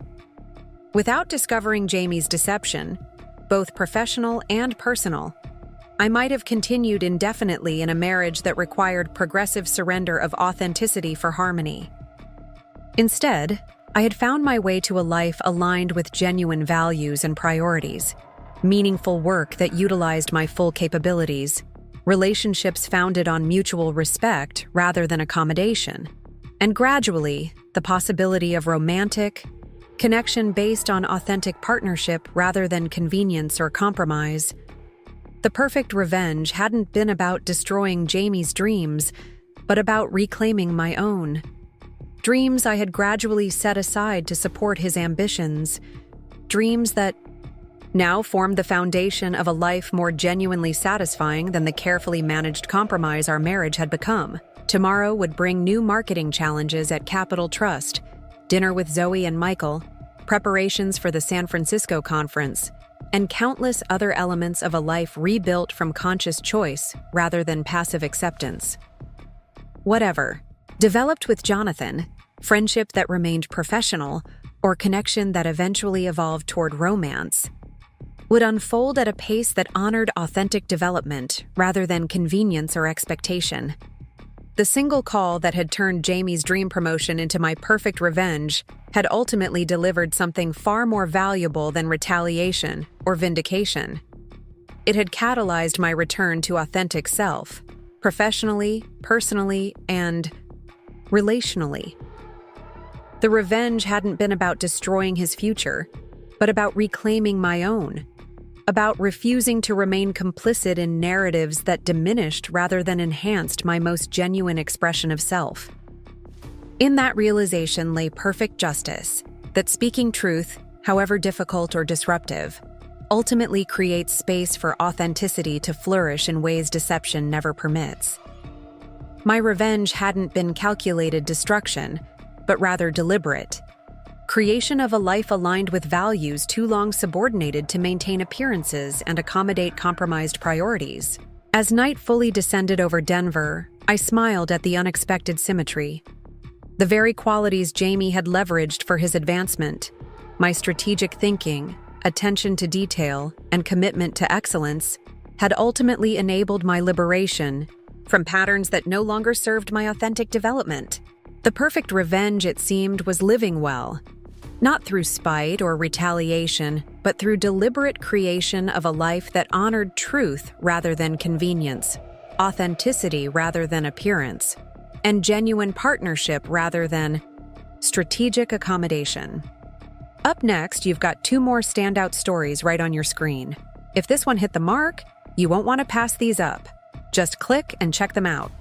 Without discovering Jamie's deception, both professional and personal, I might have continued indefinitely in a marriage that required progressive surrender of authenticity for harmony. Instead, I had found my way to a life aligned with genuine values and priorities, meaningful work that utilized my full capabilities, relationships founded on mutual respect rather than accommodation, and gradually, the possibility of romantic connection based on authentic partnership rather than convenience or compromise. The perfect revenge hadn't been about destroying Jamie's dreams, but about reclaiming my own. Dreams I had gradually set aside to support his ambitions. Dreams that now formed the foundation of a life more genuinely satisfying than the carefully managed compromise our marriage had become. Tomorrow would bring new marketing challenges at Capital Trust, dinner with Zoe and Michael, preparations for the San Francisco conference, and countless other elements of a life rebuilt from conscious choice rather than passive acceptance. Whatever. Developed with Jonathan, friendship that remained professional, or connection that eventually evolved toward romance, would unfold at a pace that honored authentic development rather than convenience or expectation. The single call that had turned Jamie's dream promotion into my perfect revenge had ultimately delivered something far more valuable than retaliation or vindication. It had catalyzed my return to authentic self, professionally, personally, and relationally. The revenge hadn't been about destroying his future, but about reclaiming my own, about refusing to remain complicit in narratives that diminished rather than enhanced my most genuine expression of self. In that realization lay perfect justice, that speaking truth, however difficult or disruptive, ultimately creates space for authenticity to flourish in ways deception never permits. My revenge hadn't been calculated destruction, but rather deliberate. Creation of a life aligned with values too long subordinated to maintain appearances and accommodate compromised priorities. As night fully descended over Denver, I smiled at the unexpected symmetry. The very qualities Jamie had leveraged for his advancement, my strategic thinking, attention to detail, and commitment to excellence, had ultimately enabled my liberation from patterns that no longer served my authentic development. The perfect revenge, it seemed, was living well, not through spite or retaliation, but through deliberate creation of a life that honored truth rather than convenience, authenticity rather than appearance, and genuine partnership rather than strategic accommodation. Up next, you've got 2 more standout stories right on your screen. If this one hit the mark, you won't want to pass these up. Just click and check them out.